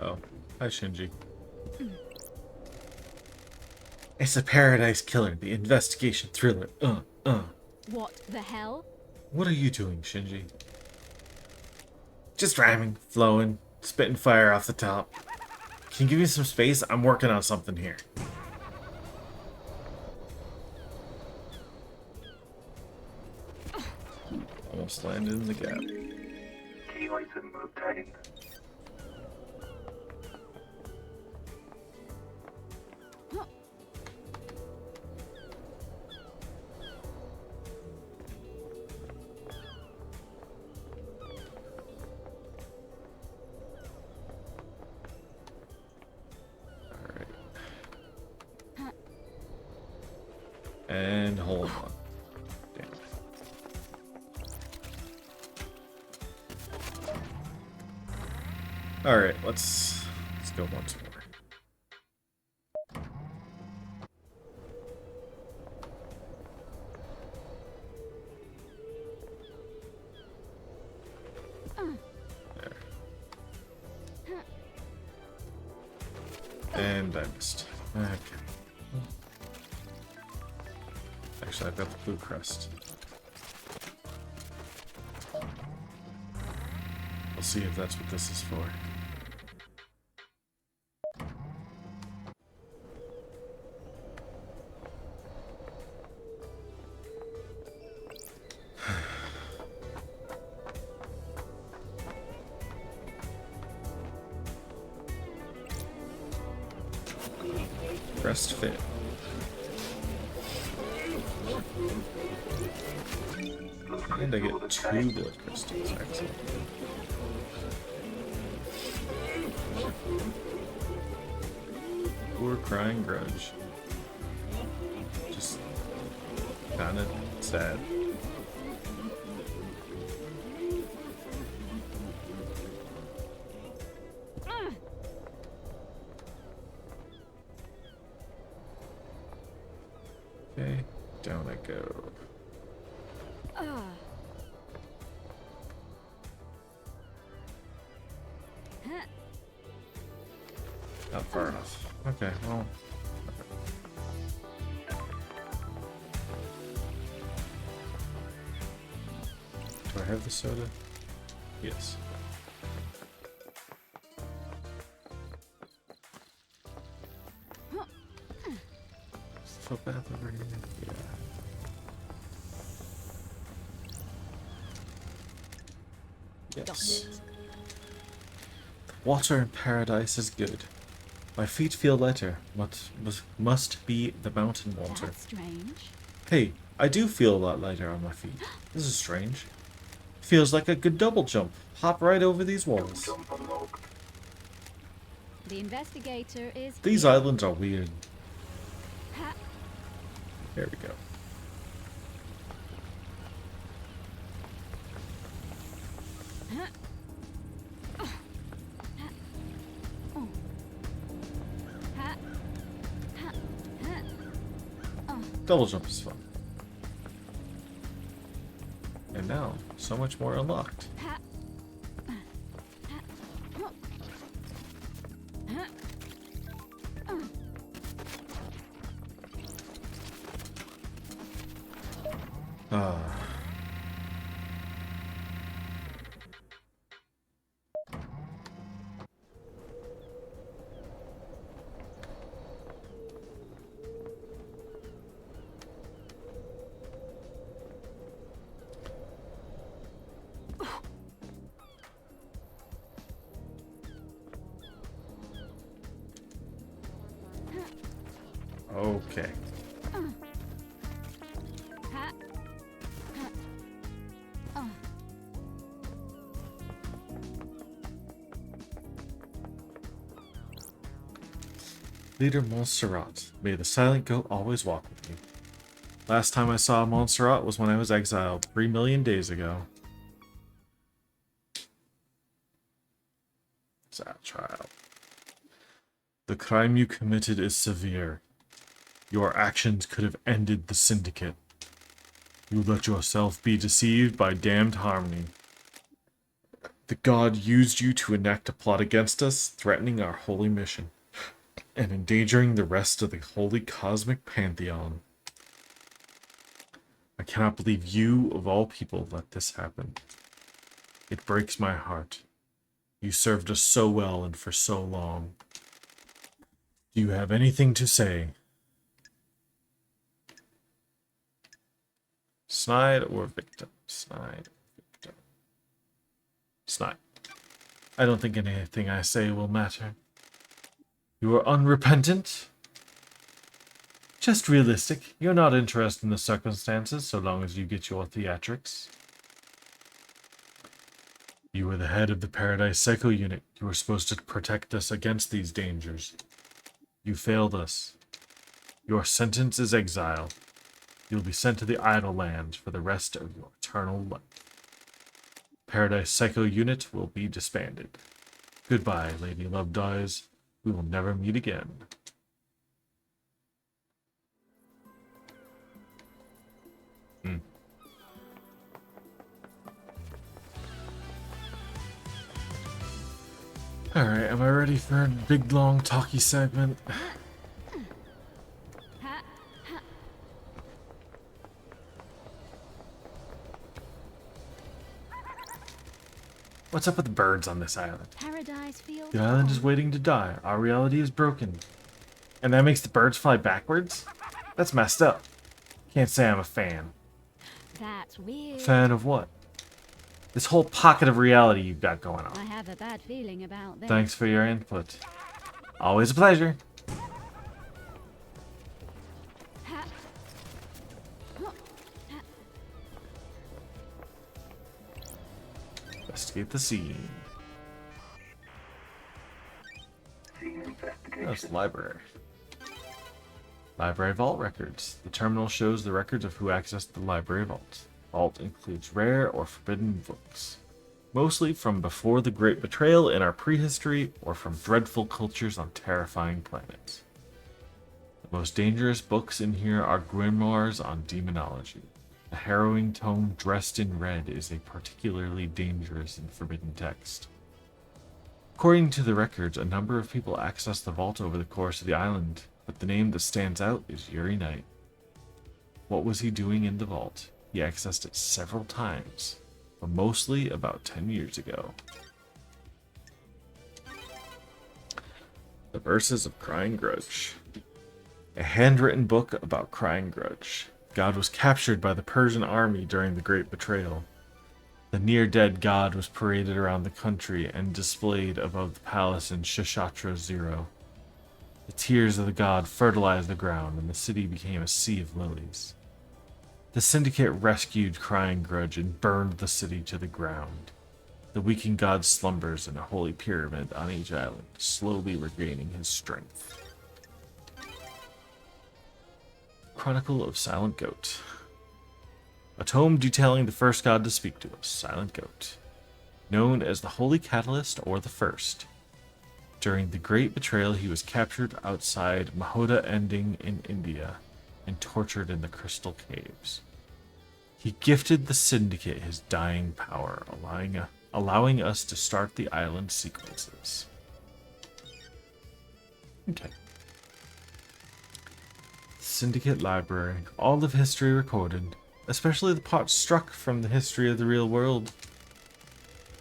Oh, hi Shinji. It's a paradise killer, the investigation thriller. What the hell? What are you doing, Shinji? Just rhyming, flowing, spitting fire off the top. Can you give me some space? I'm working on something here. Almost landed in the gap. Key item obtained. And hold on. Damn. Alright, let's go once more. There. And I missed. Okay. Actually, I've got the blue crest. We'll see if that's what this is for. Crest fit. And I get 2 blood crystals, excellent. Poor crying grudge. Just kinda sad. Okay, down I go. Not far enough. Okay, well. Do I have the soda? Yes. Footpath over here? Yeah. Yes. Water in paradise is good. My feet feel lighter. Must be the mountain water. That's strange. Hey, I do feel a lot lighter on my feet. This is strange. Feels like I could double jump. Hop right over these walls. Jump unlocked. The investigator is These here. islands are weird. Ha- There we go. ha- ha- ha- Double jump is fun. And now, so much more unlocked. ha- Ah. Okay. ha- Leader Montserrat, may the silent goat always walk with you. Last time I saw Montserrat was when I was exiled 3 million days ago. It's our trial. The crime you committed is severe. Your actions could have ended the syndicate. You let yourself be deceived by damned harmony. The god used you to enact a plot against us, threatening our holy mission, and endangering the rest of the holy cosmic pantheon. I cannot believe you, of all people, let this happen. It breaks my heart. You served us so well and for so long. Do you have anything to say? Snide or victim? Snide. Victim. Snide. I don't think anything I say will matter. You are unrepentant? Just realistic. You're not interested in the circumstances so long as you get your theatrics. You were the head of the Paradise Psycho Unit. You were supposed to protect us against these dangers. You failed us. Your sentence is exile. You'll be sent to the Idle Land for the rest of your eternal life. Paradise Psycho Unit will be disbanded. Goodbye, Lady Lovedoys. We will never meet again. Alright, am I ready for a big, long, talky segment? What's up with the birds on this island? Paradise feels The island is waiting to die. Our reality is broken. And that makes the birds fly backwards? That's messed up. Can't say I'm a fan. That's weird. Fan of what? This whole pocket of reality you've got going I on. have a bad feeling about this. Thanks for your input. Always a pleasure. Ha- Investigate the scene. Scene investigation. That's the library. Library vault records. The terminal shows the records of who accessed the library vault. Vault includes rare or forbidden books, mostly from before the Great Betrayal in our prehistory or from dreadful cultures on terrifying planets. The most dangerous books in here are grimoires on demonology. A harrowing tome dressed in red is a particularly dangerous and forbidden text. According to the records, a number of people accessed the vault over the course of the island, but the name that stands out is Yuri Knight. What was he doing in the vault? He accessed it several times. but mostly about 10 years ago. The Verses of Crying Grudge. A handwritten book about Crying Grudge. God was captured by the Persian army during the Great Betrayal. The near-dead god was paraded around the country and displayed above the palace in Shashatra Zero. The tears of the god fertilized the ground, and the city became a sea of lilies. The Syndicate rescued Crying Grudge and burned the city to the ground. The weakened god slumbers in a holy pyramid on each island, slowly regaining his strength. Chronicle of Silent Goat. A tome detailing the first god to speak to us, Silent Goat. Known as the Holy Catalyst or the First. During the Great Betrayal, he was captured outside Mahoda Ending in India and tortured in the Crystal Caves. He gifted the Syndicate his dying power, allowing us to start the island sequences. Okay. Syndicate Library. All of history recorded, especially the parts struck from the history of the real world.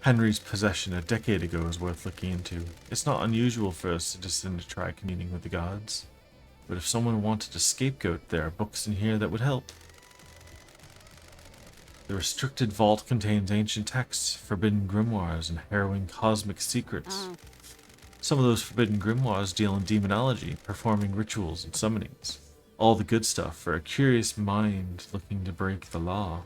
Henry's possession a decade ago is worth looking into. It's not unusual for a citizen to try communing with the gods, but if someone wanted a scapegoat, there are books in here that would help. The restricted vault contains ancient texts, forbidden grimoires, and harrowing cosmic secrets. Some of those forbidden grimoires deal in demonology, performing rituals and summonings. All the good stuff for a curious mind looking to break the law.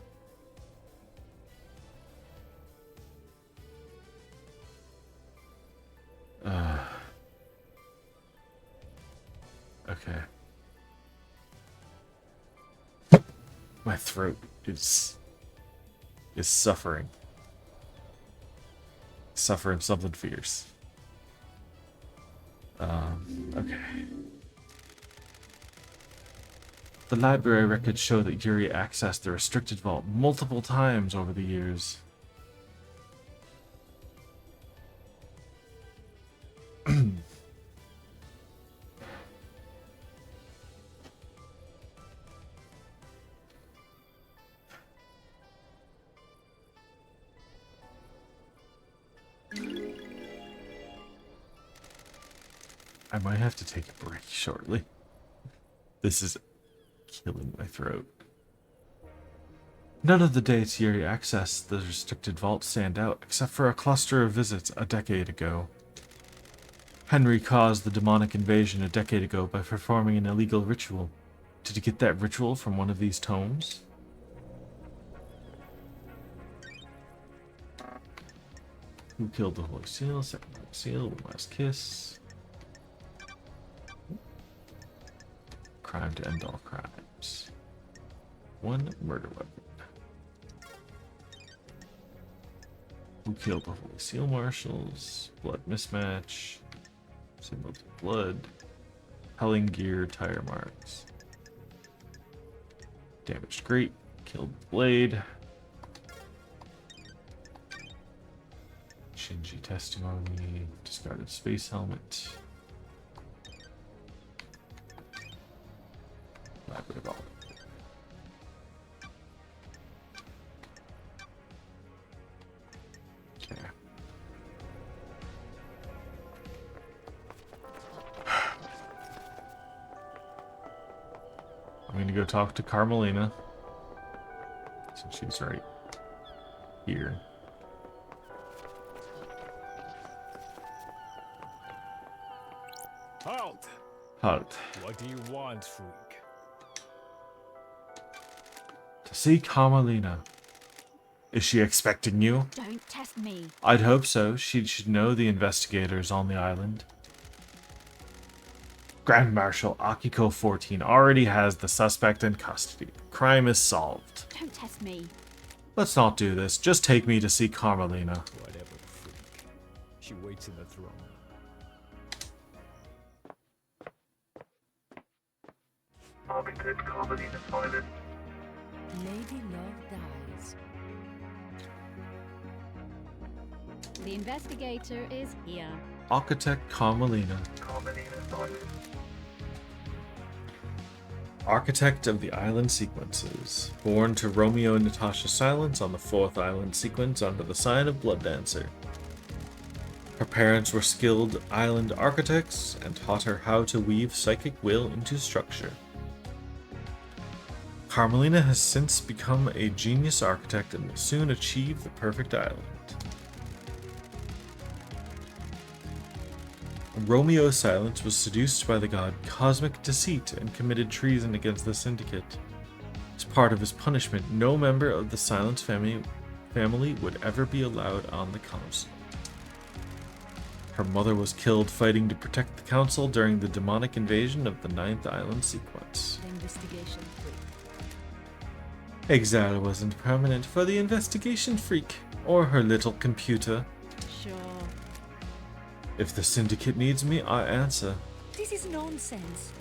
Okay. My throat is suffering. Suffering something fierce. Okay. The library records show that Yuri accessed the restricted vault multiple times over the years. I might have to take a break shortly. This is killing my throat. None of the dates Yuri accessed the restricted vault stand out, except for a cluster of visits a decade ago. Henry caused the demonic invasion a decade ago by performing an illegal ritual. Did he get that ritual from one of these tomes? Who killed the Holy Seal? Second Holy Seal, one last kiss. Crime to end all crimes. One murder weapon. Who killed the Holy Seal Marshals? Blood mismatch. Symbols of blood. Helling gear, tire marks. Damaged grate. Killed blade. Shinji testimony. Discarded space helmet. Library vault. Okay. I'm gonna go talk to Carmelina, since she's right here. Halt! Halt. What do you want, freak? To see Carmelina. Is she expecting you? Don't test me. I'd hope so. She should know the investigators on the island. Grand Marshal Akiko 14 already has the suspect in custody. Crime is solved. Don't test me. Let's not do this. Just take me to see Carmelina. Whatever, freak. She waits in the throne. Architect Carmelina Silent. Lady Love dies. The investigator is here. Architect Carmelina. Carmelina Silent. architect of the island sequences. Born to Romeo and Natasha Silence on the 4th island sequence under the sign of Blood Dancer. Her parents were skilled island architects and taught her how to weave psychic will into structure. Carmelina has since become a genius architect and will soon achieve the perfect island. Romeo Silence was seduced by the god Cosmic Deceit and committed treason against the Syndicate. As part of his punishment, no member of the Silence family would ever be allowed on the council. Her mother was killed fighting to protect the council during the demonic invasion of the 9th island sequence. Investigation 3. Exile wasn't permanent for the investigation freak, or her little computer. Sure. If the Syndicate needs me, I answer. This is nonsense.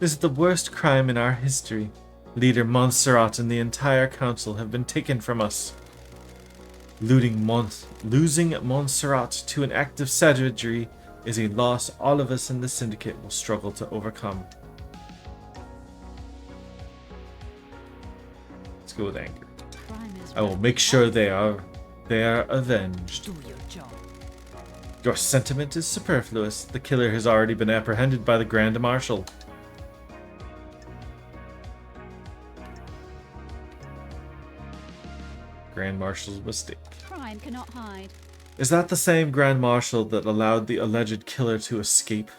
This is the worst crime in our history. Leader Montserrat and the entire council have been taken from us. Losing Montserrat to an act of savagery is a loss all of us in the Syndicate will struggle to overcome. Let's go with anger. I will make sure they are avenged. Do your job. Your sentiment is superfluous. The killer has already been apprehended by the Grand Marshal. Grand Marshal's mistake. Crime cannot hide. Is that the same Grand Marshal that allowed the alleged killer to escape?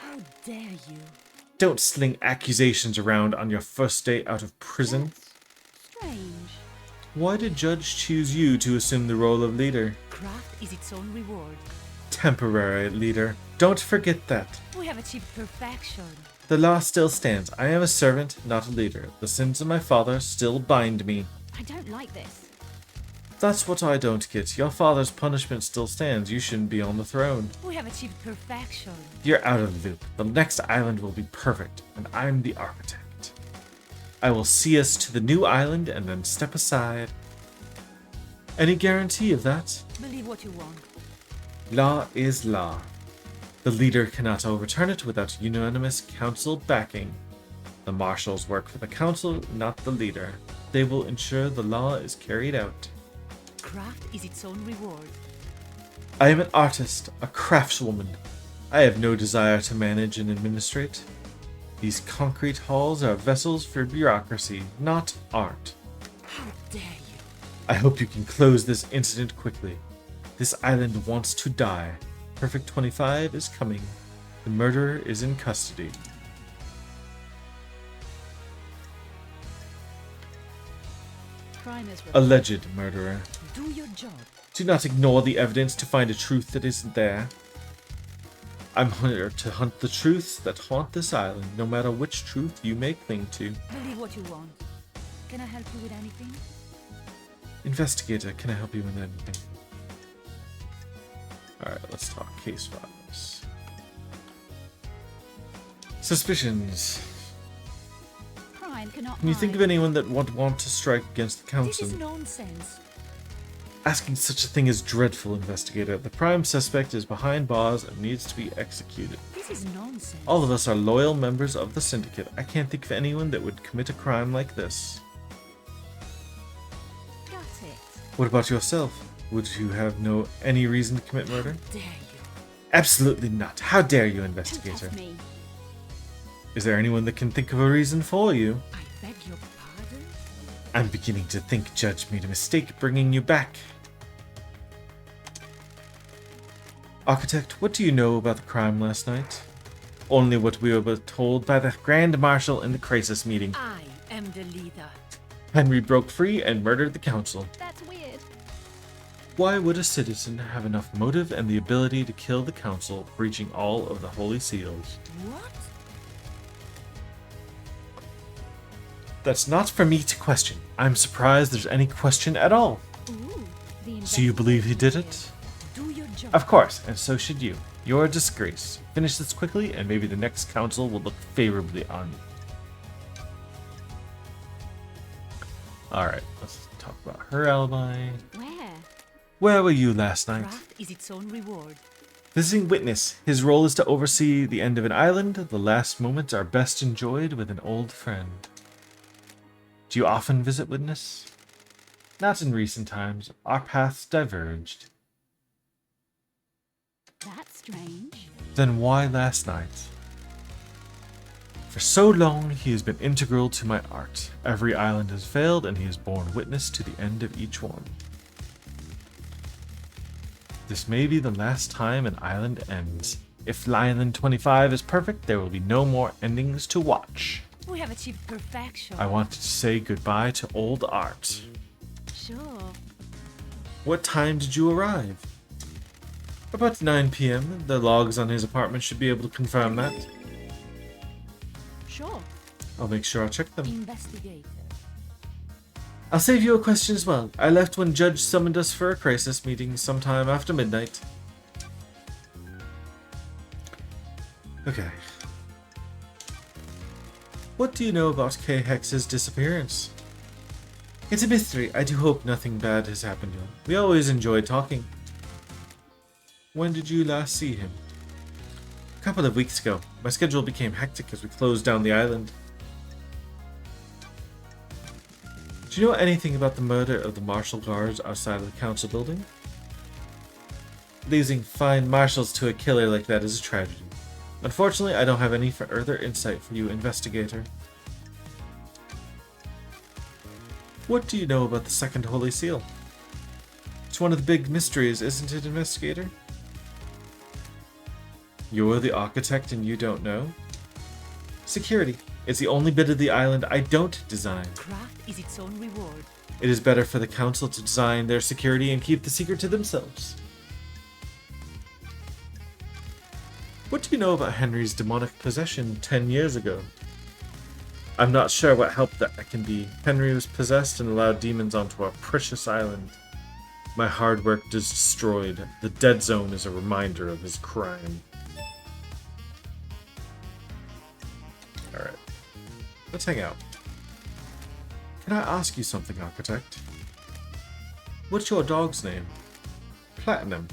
How dare you? Don't sling accusations around on your first day out of prison. That's strange. Why did Judge choose you to assume the role of leader? Craft is its own reward. Temporary leader. Don't forget that. We have achieved perfection. The law still stands. I am a servant, not a leader. The sins of my father still bind me. I don't like this. That's what I don't get. Your father's punishment still stands. You shouldn't be on the throne. We have achieved perfection. You're out of the loop. The next island will be perfect, and I'm the architect. I will see us to the new island and then step aside. Any guarantee of that? Believe what you want. Law is law. The leader cannot overturn it without unanimous council backing. The marshals work for the council, not the leader. They will ensure the law is carried out. Craft is its own reward. I am an artist, a craftswoman. I have no desire to manage and administrate. These concrete halls are vessels for bureaucracy, not art. How dare you? I hope you can close this incident quickly. This island wants to die. Perfect 25 is coming. The murderer is in custody. Crime is Alleged murderer. Do your job. Do not ignore the evidence to find a truth that isn't there. I'm here to hunt the truths that haunt this island, no matter which truth you may cling to. Believe what you want. Can I help you with anything? Investigator, can I help you with anything? Alright, let's talk case files. Suspicions. Crime cannot Can you think of hide. anyone that would want to strike against the This council? is nonsense. Asking such a thing is dreadful, investigator. The prime suspect is behind bars and needs to be executed. This is nonsense. All of us are loyal members of the syndicate. I can't think of anyone that would commit a crime like this. Got it. What about yourself? Would you have any reason to commit murder? How dare you? Absolutely not. How dare you, Don't investigator? test me. Is there anyone that can think of a reason for you? I beg your pardon? I'm beginning to think Judge made a mistake bringing you back. Architect, what do you know about the crime last night? Only what we were told by the Grand Marshal in the crisis meeting. I am the leader. Henry broke free and murdered the council. That's weird. Why would a citizen have enough motive and the ability to kill the council, breaching all of the holy seals? What? That's not for me to question. I'm surprised there's any question at all. Ooh. The So you believe he did it? Do your job. Of course, and so should you. You're a disgrace. Finish this quickly, and maybe the next council will look favorably on you. Alright, let's talk about her alibi. Where? Where were you last night? Craft is its own reward. Visiting witness. His role is to oversee the end of an island. The last moments are best enjoyed with an old friend. Do you often visit witness? Not in recent times. Our paths diverged. That's strange. Then why last night? For so long, he has been integral to my art. Every island has failed, and he has borne witness to the end of each one. This may be the last time an island ends. If Island 25 is perfect, there will be no more endings to watch. We have achieved perfection. I wanted to say goodbye to old art. Sure. What time did you arrive? About 9 p.m. The logs on his apartment should be able to confirm that. Sure. I'll make sure I check them. Investigator. I'll save you a question as well. I left when Judge summoned us for a crisis meeting sometime after midnight. Okay. What do you know about K. Hex's disappearance? It's a mystery. I do hope nothing bad has happened to him. We always enjoyed talking. When did you last see him? A couple of weeks ago. My schedule became hectic as we closed down the island. Do you know anything about the murder of the martial guards outside of the council building? Losing fine marshals to a killer like that is a tragedy. Unfortunately, I don't have any further insight for you, investigator. What do you know about the Second Holy Seal? It's one of the big mysteries, isn't it, investigator? You're the architect and you don't know? Security. It's the only bit of the island I don't design. Craft is its own reward. It is better for the council to design their security and keep the secret to themselves. What do you know about Henry's demonic possession 10 years ago? I'm not sure what help that can be. Henry was possessed and allowed demons onto our precious island. My hard work is destroyed. The dead zone is a reminder of his crime. Alright. Let's hang out. Can I ask you something, Architect? What's your dog's name? Platinum.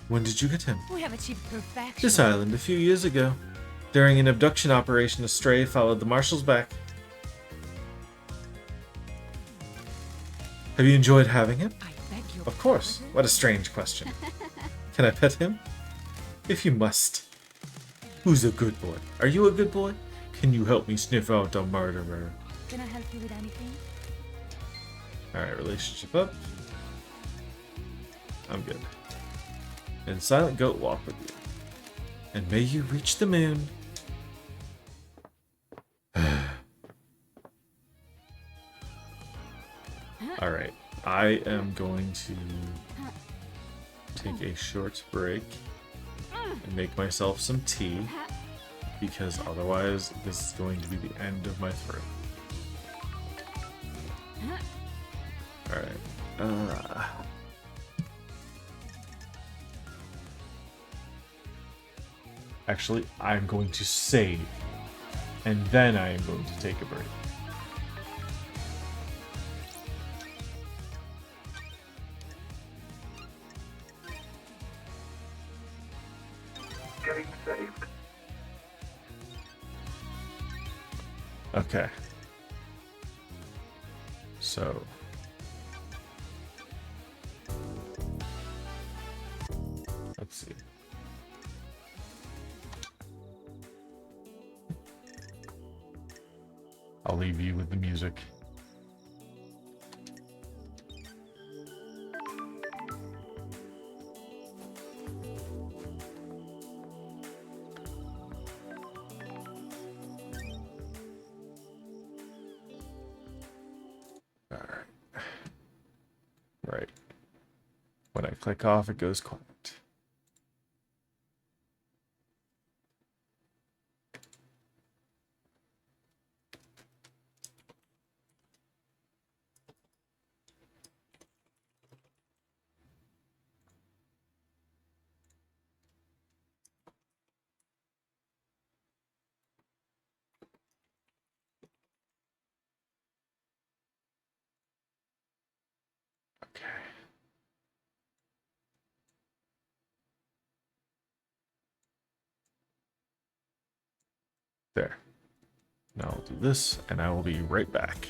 When did you get him? We have achieved perfection. This island a few years ago. During an abduction operation, a stray followed the marshals back. Have you enjoyed having him? I beg your Of course. pardon? What a strange question. Can I pet him? If you must. Who's a good boy? Are you a good boy? Can you help me sniff out a murderer? Can I help you with anything? Alright, relationship up. I'm good. And Silent Goat walk with you. And may you reach the moon. Alright, I am going to take a short break and make myself some tea, because otherwise this is going to be the end of my throat. Alright. Actually, I'm going to save, and then I am going to take a break. Getting saved. Okay. So. Let's see. I'll leave you with the music. Alright. Right. When I click off, it goes quiet. Okay. Now I'll do this, and I will be right back.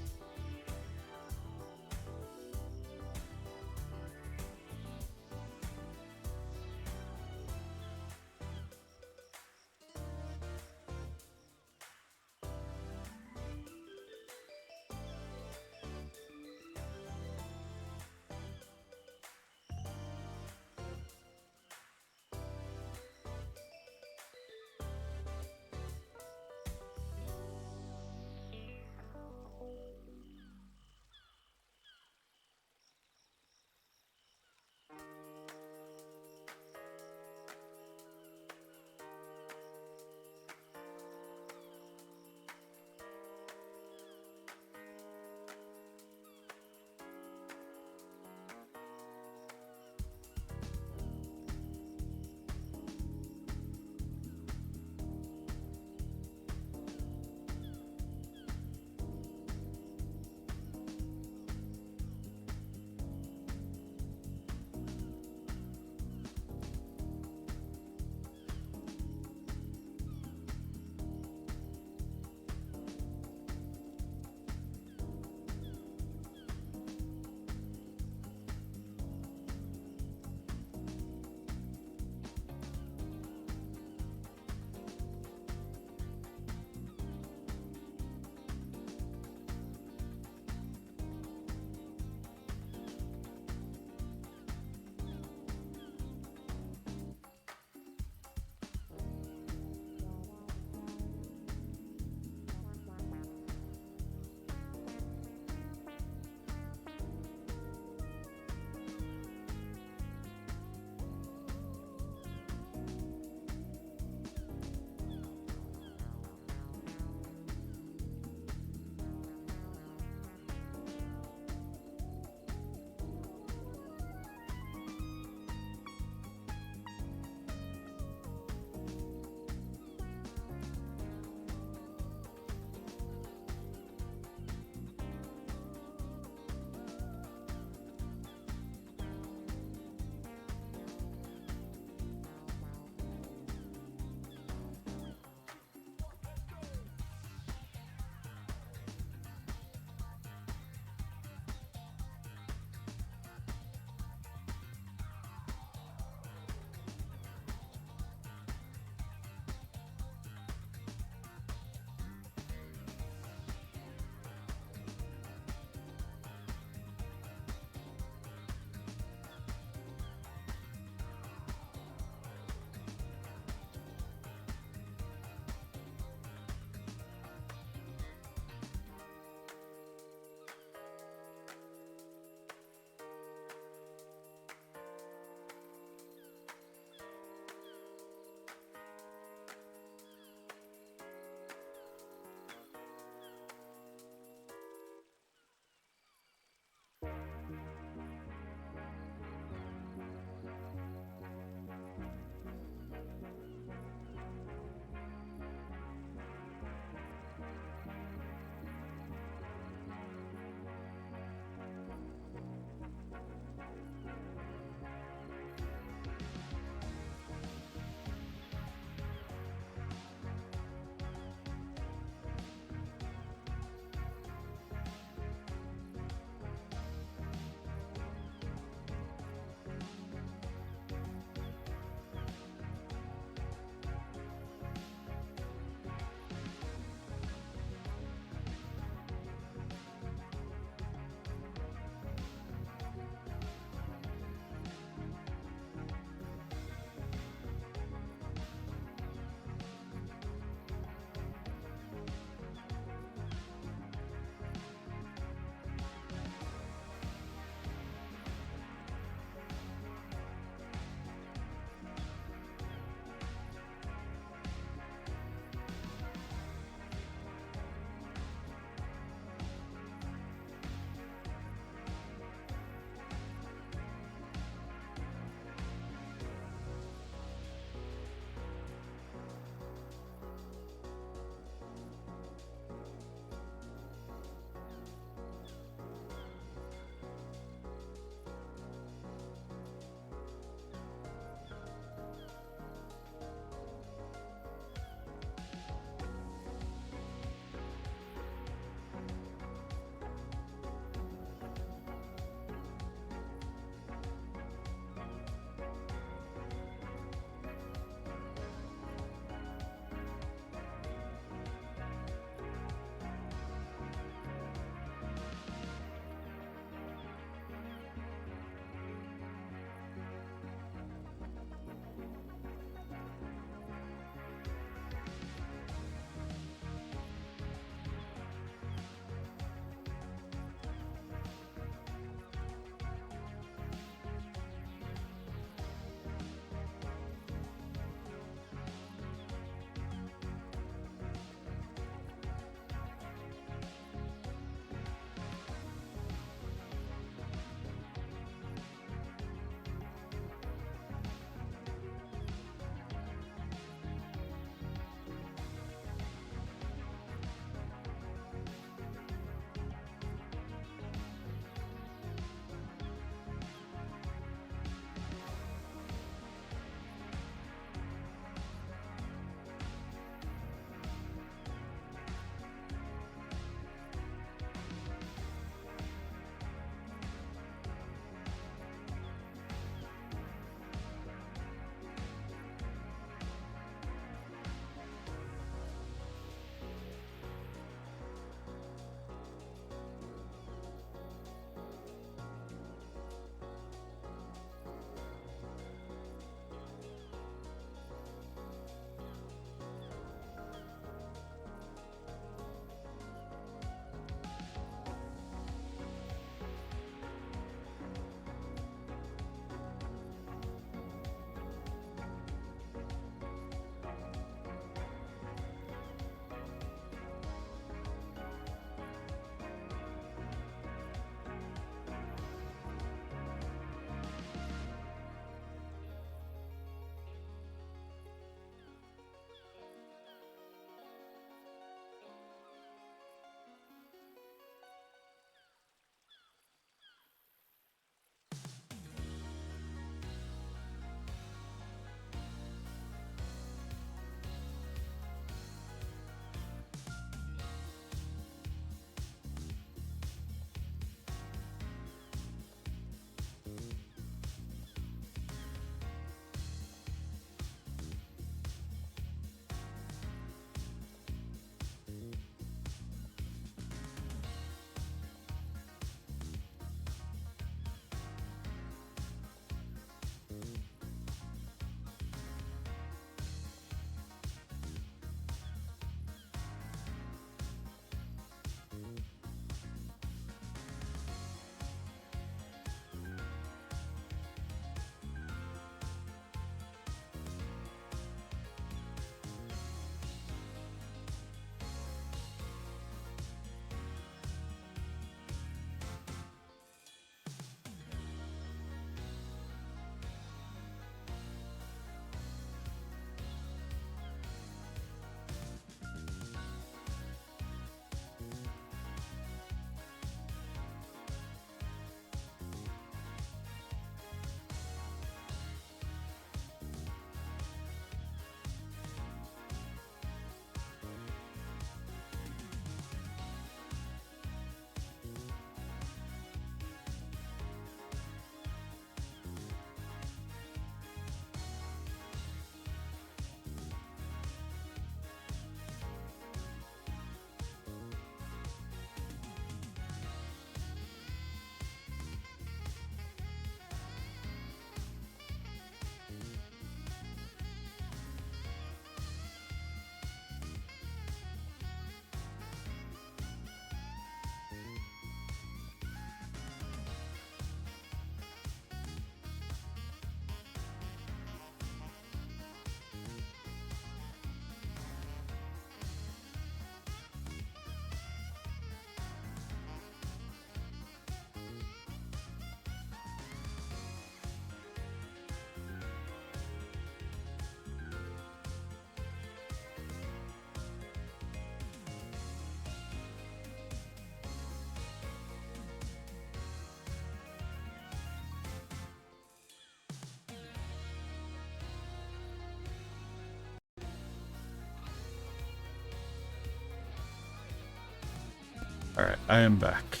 Alright, I am back.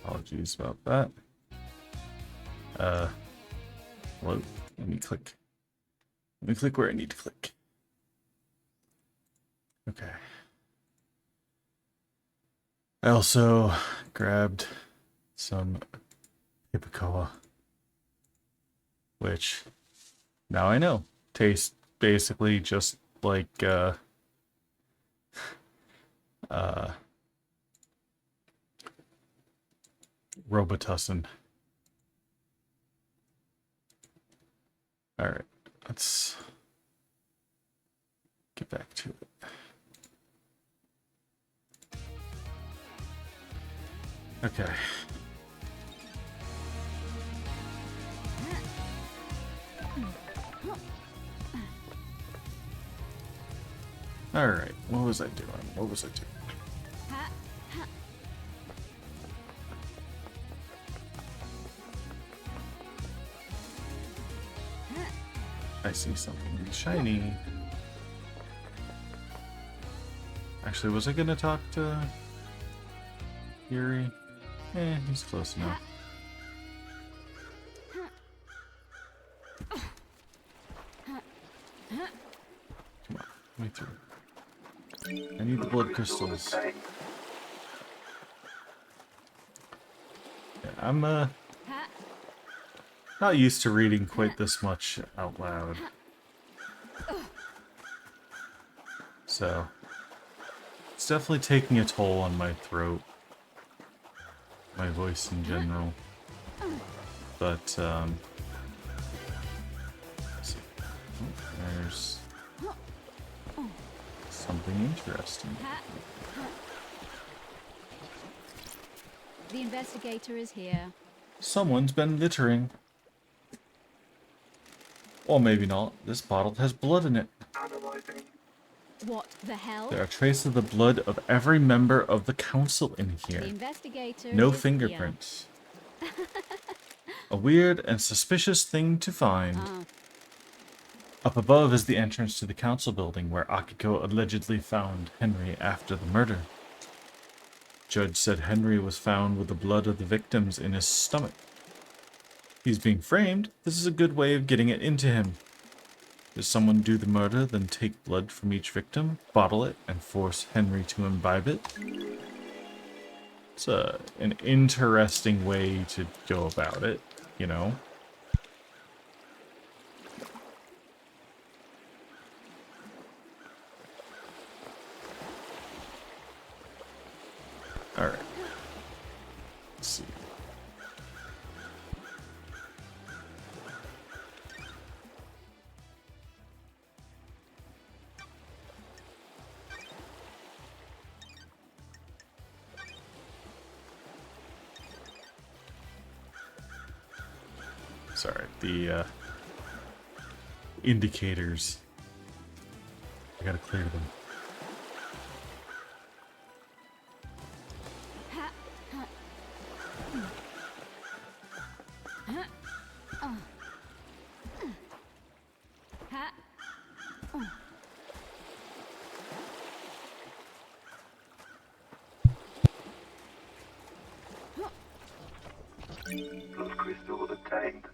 Apologies about that. Hello. Let me click. Let me click where I need to click. Okay. I also grabbed some Hippikoa, which now I know tastes basically just like Robitussin. All right, let's get back to it. Okay. All right, what was I doing? What was I doing? I see something shiny. Actually, was I gonna talk to Yuri? He's close enough. Come on, let me through. I need the blood crystals. Yeah, I'm not used to reading quite this much out loud. So it's definitely taking a toll on my throat. My voice in general. But let's see. Oh, there's something interesting. The investigator is here. Someone's been littering. Or maybe not. This bottle has blood in it. Analyzing. What the hell? There are traces of the blood of every member of the council in The here. investigator No is fingerprints. A weird and suspicious thing to find. Here. Up above is the entrance to the council building where Akiko allegedly found Henry after the murder. Judge said Henry was found with the blood of the victims in his stomach. He's being framed. This is a good way of getting it into him. Does someone do the murder, then take blood from each victim, bottle it, and force Henry to imbibe it? It's an interesting way to go about it, you know? Alright. Let's see. Sorry, the indicators. I gotta clear them. Blood crystal obtained.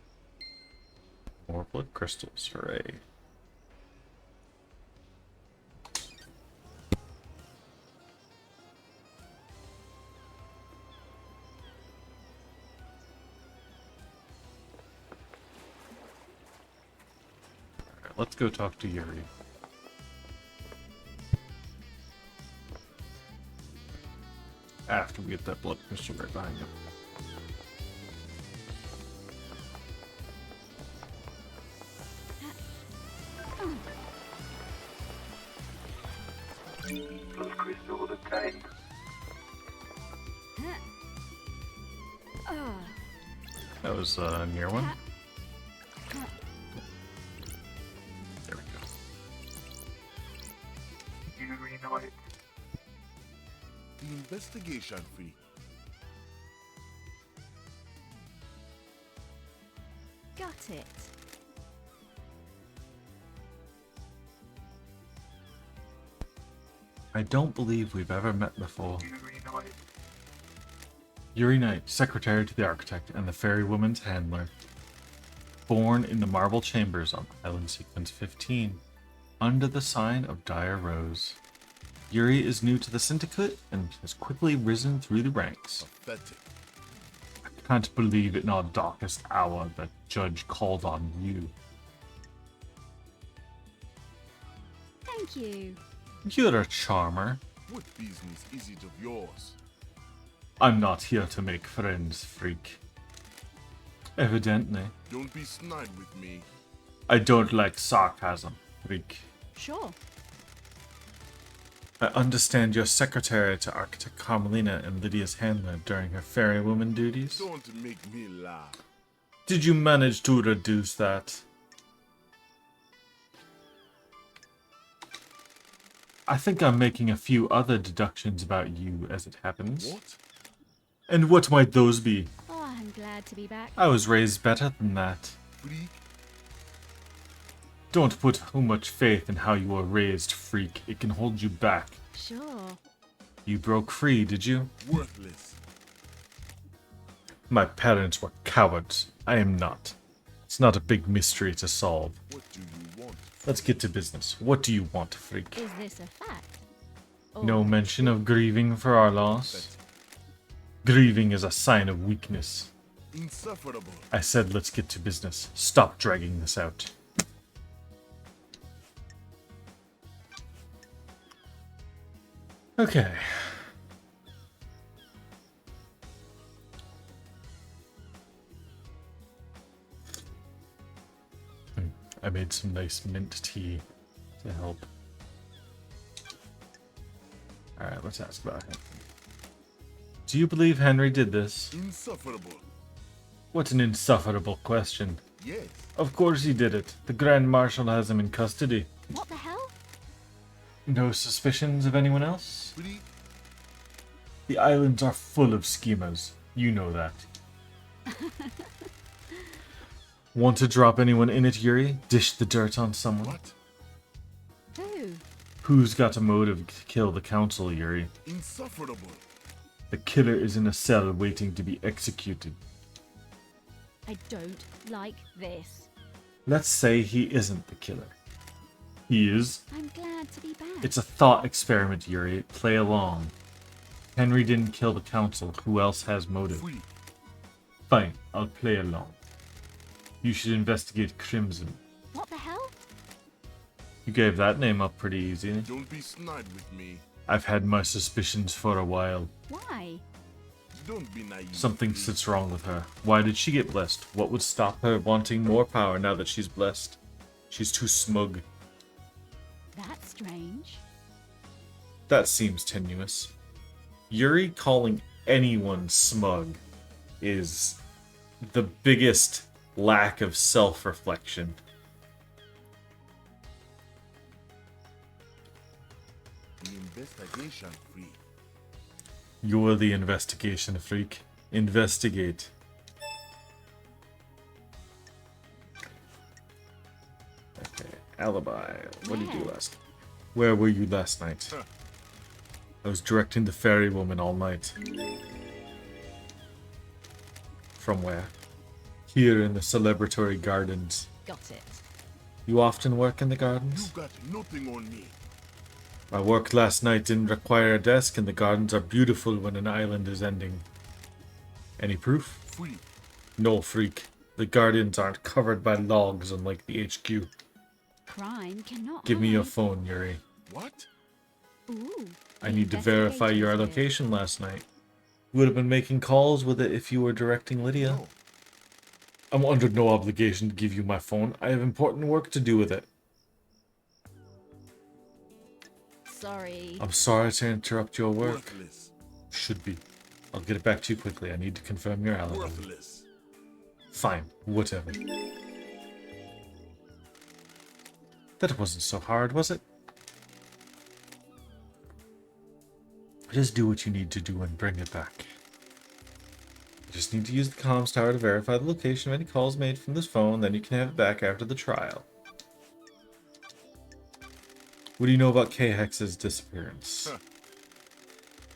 More blood crystals, hooray. Alright, let's go talk to Yuri. After we get that blood crystal right behind him. Blood crystal obtained. That was a near one. There we go. Yuri Knight. The investigation fee. Got it. I don't believe we've ever met before. Yuri Knight. Yuri Knight, secretary to the architect and the fairy woman's handler. Born in the marble chambers on island sequence 15, under the sign of Dire Rose. Yuri is new to the syndicate and has quickly risen through the ranks. Pathetic. I can't believe it in our darkest hour that Judge called on you. Thank you. You're a charmer. What business is it of yours? I'm not here to make friends, freak. Evidently. Don't be snide with me. I don't like sarcasm, freak. Sure. I understand you're secretary to Architect Carmelina and Lydia's handler during her fairy woman duties. Don't make me laugh. Did you manage to reduce that? I think I'm making a few other deductions about you as it happens. What? And what might those be? Oh, I'm glad to be back. I was raised better than that. Freak? Don't put too much faith in how you were raised, freak. It can hold you back. Sure. You broke free, did you? Worthless. My parents were cowards. I am not. It's not a big mystery to solve. What do you want? Let's get to business. What do you want, freak? Is this a fact? Or No mention of grieving for our loss? Grieving is a sign of weakness. Insufferable. I said let's get to business. Stop dragging this out. Okay. I made some nice mint tea to help. Alright, let's ask about him. Do you believe Henry did this? Insufferable. What an insufferable question. Yes. Of course he did it. The Grand Marshal has him in custody. what the hell? No suspicions of anyone else? Freak? The islands are full of schemers. You know that. Want to drop anyone in it, Yuri? Dish the dirt on someone? What? Who? Who's got a motive to kill the council, Yuri? Insufferable. The killer is in a cell waiting to be executed. I don't like this. Let's say he isn't the killer. He is. I'm glad to be back. It's a thought experiment, Yuri. Play along. Henry didn't kill the council. Who else has motive? Freak. Fine, I'll play along. You should investigate Crimson. What the hell? You gave that name up pretty easy. Don't be snide with me. I've had my suspicions for a while. Why? Don't be naive. Something freak. sits wrong with her. Why did she get blessed? What would stop her wanting more power now that she's blessed? She's too smug. That's strange. That seems tenuous. Yuri calling anyone smug is the biggest lack of self-reflection. The investigation freak. You're the investigation freak. Investigate. Okay, alibi. What did you do last? Where were you last night? Huh. I was directing the fairy woman all night. From where? Here in the celebratory gardens. Got it. You often work in the You gardens? got nothing on me. My work last night didn't require a desk, and the gardens are beautiful when an island is ending. Any proof? Freak. No, freak. The gardens aren't covered by logs unlike the HQ. Crime cannot Give me your hide. phone, Yuri. What? Ooh. I the need to verify your investigator's here. location last night. You would have been making calls with it if you were directing Lydia. No. I'm under no obligation to give you my phone. I have important work to do with it. Sorry. I'm sorry to interrupt your work. Worthless. Should be. I'll get it back to you quickly. I need to confirm your alibi. Worthless. Fine, whatever. That wasn't so hard, was it? Just do what you need to do and bring it back. You just need to use the comms tower to verify the location of any calls made from this phone, then you can have it back after the trial. What do you know about K-Hex's disappearance? Huh.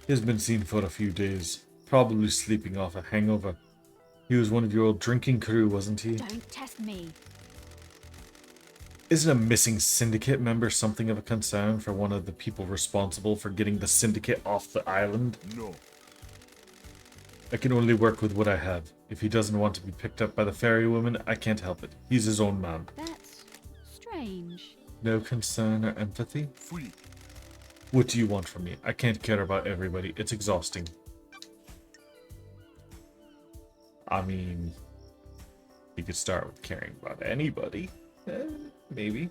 He has been seen for a few days. Probably sleeping off a hangover. He was one of your old drinking crew, wasn't he? Don't test me. Isn't a missing syndicate member something of a concern for one of the people responsible for getting the syndicate off the island? No. I can only work with what I have. If he doesn't want to be picked up by the fairy woman, I can't help it. He's his own man. That's strange. No concern or empathy? Freak. What do you want from me? I can't care about everybody. It's exhausting. I mean, you could start with caring about anybody. Maybe.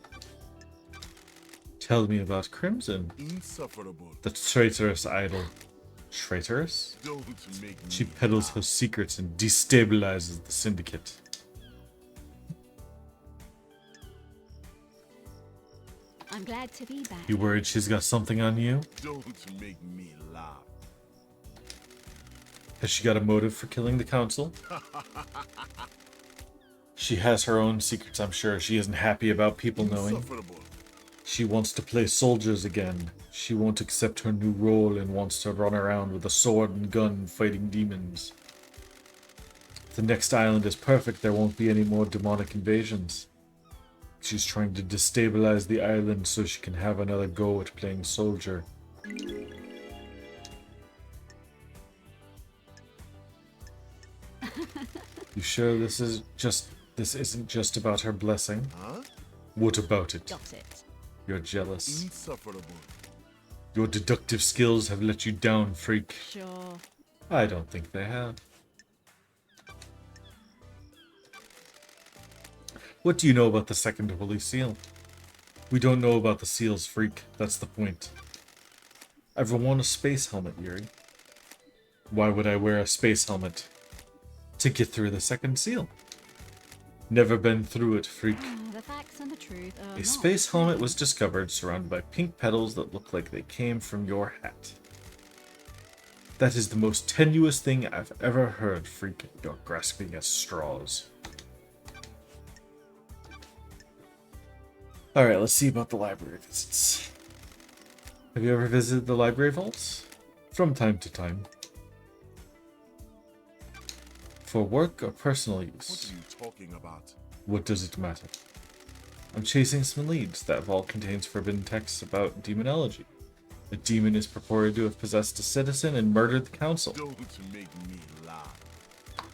Tell me about Crimson. Insufferable. The traitorous idol. Traitorous? Don't make me She peddles her secrets and destabilizes the syndicate. I'm glad to be back. You worried she's got something on you? Don't make me laugh. Has she got a motive for killing the council? She has her own secrets, I'm sure. She isn't happy about people knowing. Insufferable. She wants to play soldiers again. She won't accept her new role and wants to run around with a sword and gun fighting demons. If the next island is perfect, there won't be any more demonic invasions. She's trying to destabilize the island so she can have another go at playing soldier. You sure this isn't just about her blessing? Huh? What about it? Got it. You're jealous. Insufferable. Your deductive skills have let you down, freak. Sure. I don't think they have. What do you know about the second holy seal? We don't know about the seals, freak. That's the point. Ever worn a space helmet, Yuri? Why would I wear a space helmet? To get through the second seal. Never been through it, freak. The facts and the truth are A not space the helmet same. was discovered surrounded by pink petals that look like they came from your hat. That is the most tenuous thing I've ever heard, freak. You're grasping at straws. Alright, let's see about the library visits. Have you ever visited the library vaults? From time to time. For work or personal What use? are you talking about? What does it matter? I'm chasing some leads. That vault contains forbidden texts about demonology. A demon is purported to have possessed a citizen and murdered the council. Don't make me laugh.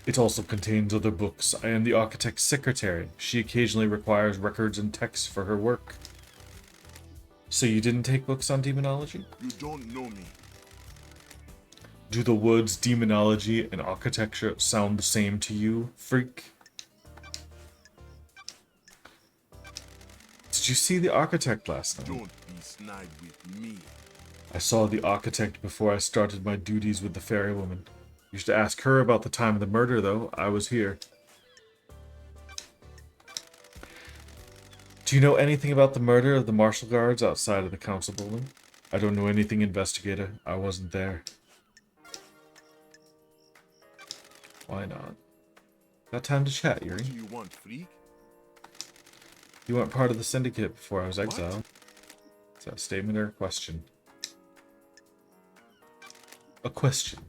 It also contains other books. I am the architect's secretary. She occasionally requires records and texts for her work. So you didn't take books on demonology? You don't know me. Do the words demonology and architecture sound the same to you, freak? Did you see the architect last night? Don't be snide with me. I saw the architect before I started my duties with the fairy woman. You should ask her about the time of the murder, though. I was here. Do you know anything about the murder of the martial guards outside of the council building? I don't know anything, investigator. I wasn't there. Why not? Got time to chat, What Yuri. do you want, freak? You weren't part of the syndicate before I was What? exiled. Is that a statement or a question? A question.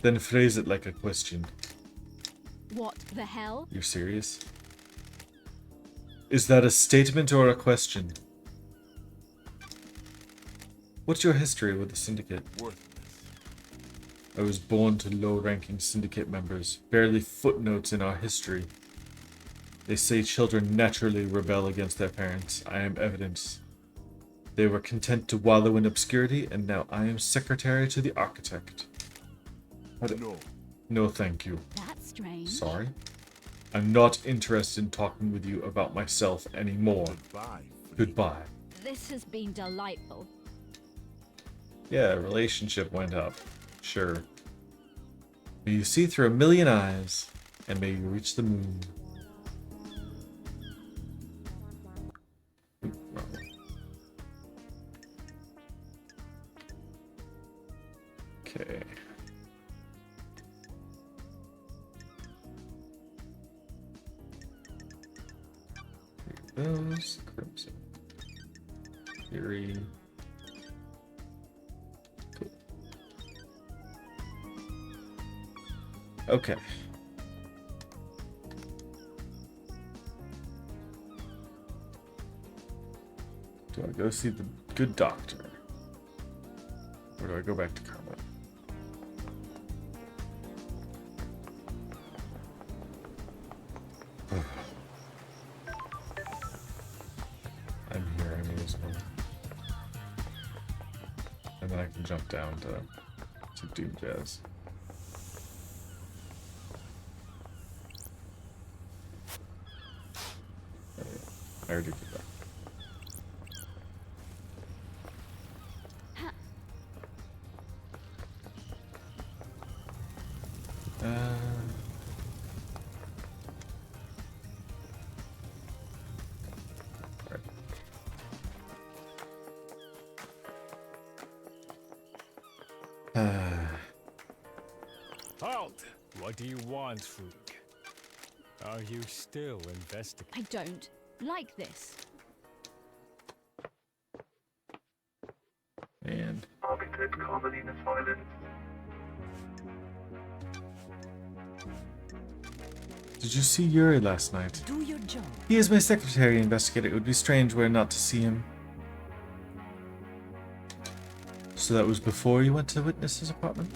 Then phrase it like a question. What the hell? You're serious? Is that a statement or a question? What's your history with the syndicate? Worthless. I was born to low-ranking syndicate members, barely footnotes in our history. They say children naturally rebel against their parents. I am evidence. They were content to wallow in obscurity, and now I am secretary to the architect. No. No, thank you. That's strange. Sorry. I'm not interested in talking with you about myself anymore. Goodbye, freak. Goodbye. This has been delightful. Yeah, relationship went up. Sure. May you see through a million eyes, and may you reach the moon. Oop, wrong way. Okay. Here goes Crimson. Fury. Cool. Okay. Do I go see the good doctor? Or do I go back to Carmel? I'm here, I may as well. And then I can jump down to Doom Jazz. Oh, yeah. I already did that. Halt! What do you want, freak? Are you still investigating? I don't like this. And Architect Carmelina Silence. did you see Yuri last night? Do your job. He is my secretary investigator. It would be strange were it not to see him. So that was before you went to witness his apartment?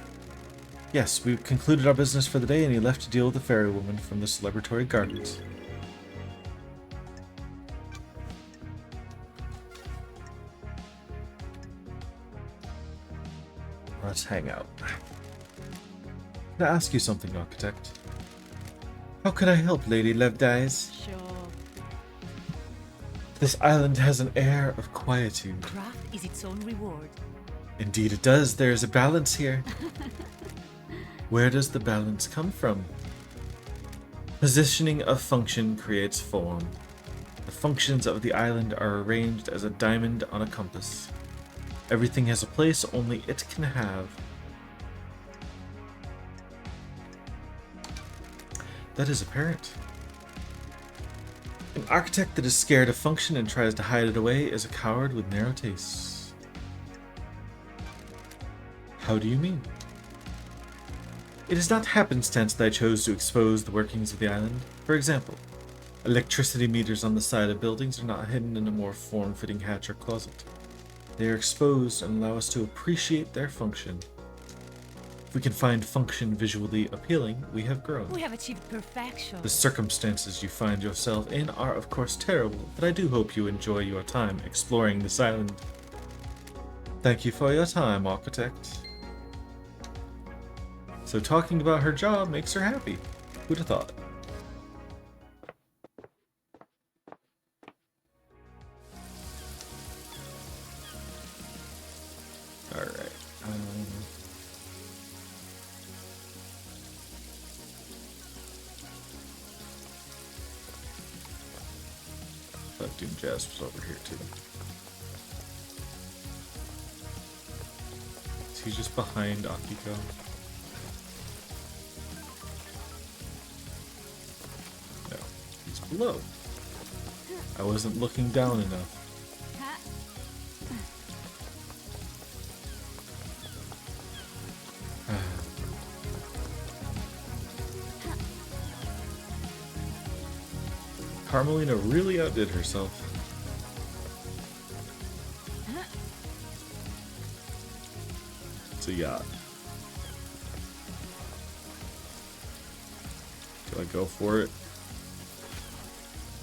Yes, we concluded our business for the day and he left to deal with the fairy woman from the celebratory gardens. Let's hang out. Can I ask you something, Architect? How can I help, Lady Lovedays? Sure. This island has an air of quietude. Craft is its own reward. Indeed it does. There is a balance here. Where does the balance come from? Positioning of function creates form. The functions of the island are arranged as a diamond on a compass. Everything has a place only it can have. That is apparent. An architect that is scared of function and tries to hide it away is a coward with narrow tastes. How do you mean? It is not happenstance that I chose to expose the workings of the island. For example, electricity meters on the side of buildings are not hidden in a more form-fitting hatch or closet. They are exposed and allow us to appreciate their function. If we can find function visually appealing, we have grown. We have achieved perfection. The circumstances you find yourself in are of course terrible, but I do hope you enjoy your time exploring this island. Thank you for your time, Architect. So talking about her job makes her happy. Who'd have thought? Alright. Thought Doom Jazz was over here too. Is he just behind Akiko? No, he's below. I wasn't looking down enough. Carmelina really outdid herself. It's a yacht. Do I go for it?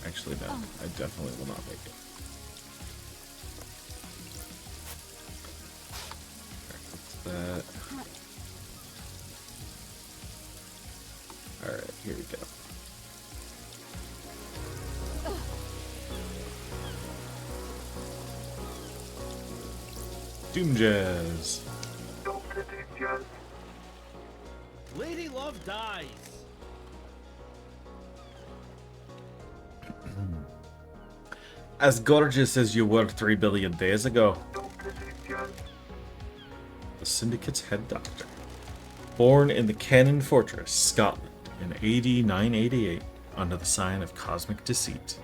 Actually, no. I definitely will not make it. That. Alright, here we go. Doom Jazz. Dr. Doom Jazz. Lady Love dies. As gorgeous as you were 3 billion days ago. Dr. Doom Jazz. The Syndicate's head doctor. Born in the Cannon Fortress, Scotland, in AD 988, under the sign of cosmic deceit.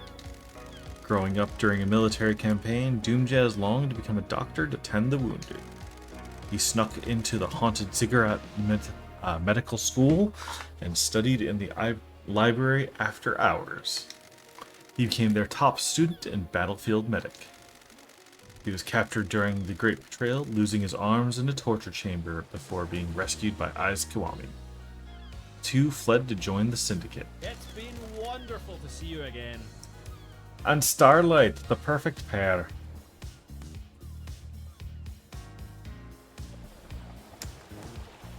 Growing up during a military campaign, Doomjazz longed to become a doctor to tend the wounded. He snuck into the haunted ziggurat medical school and studied in the library after hours. He became their top student and battlefield medic. He was captured during the Great Betrayal, losing his arms in a torture chamber before being rescued by Aiz Kiwami. Two fled to join the Syndicate. It's been wonderful to see you again. And Starlight, the perfect pair.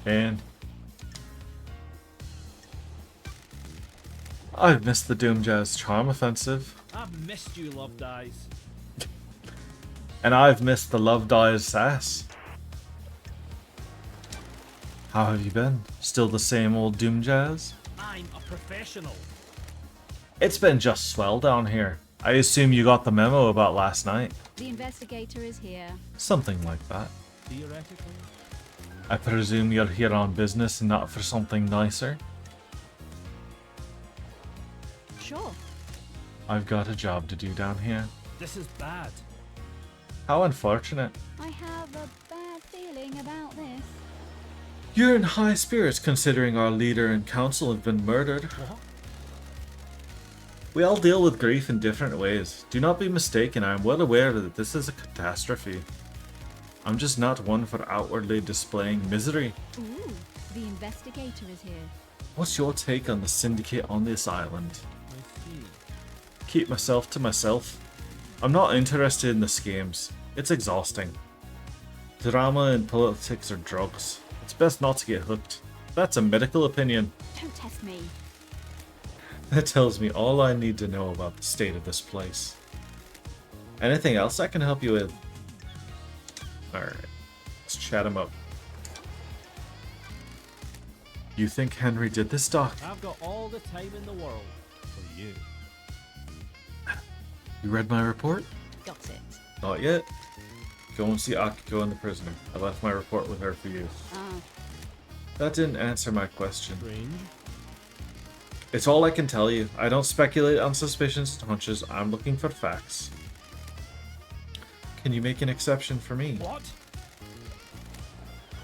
And I've missed the Doomjazz Charm Offensive. I've missed you, Love Dies. And I've missed the Love Dies sass. How have you been? Still the same old Doomjazz? I'm a professional. It's been just swell down here. I assume you got the memo about last night. The investigator is here. Something like that. Theoretically. I presume you're here on business and not for something nicer? Sure. I've got a job to do down here. This is bad. How unfortunate. I have a bad feeling about this. You're in high spirits considering our leader and council have been murdered. What? We all deal with grief in different ways. Do not be mistaken, I am well aware that this is a catastrophe. I'm just not one for outwardly displaying misery. Ooh, the investigator is here. What's your take on the Syndicate on this island? I see. Keep myself to myself. I'm not interested in the schemes. It's exhausting. Drama and politics are drugs. It's best not to get hooked. That's a medical opinion. Don't test me. That tells me all I need to know about the state of this place. Anything else I can help you with? Alright, let's chat him up. You think Henry did this, Doc? I've got all the time in the world for you. You read my report? Got it. Not yet. Go and see Akiko and the prisoner. I left my report with her for you. Ah, That didn't answer my question. Strange. It's all I can tell you. I don't speculate on suspicions and hunches. I'm looking for facts. Can you make an exception for me? What?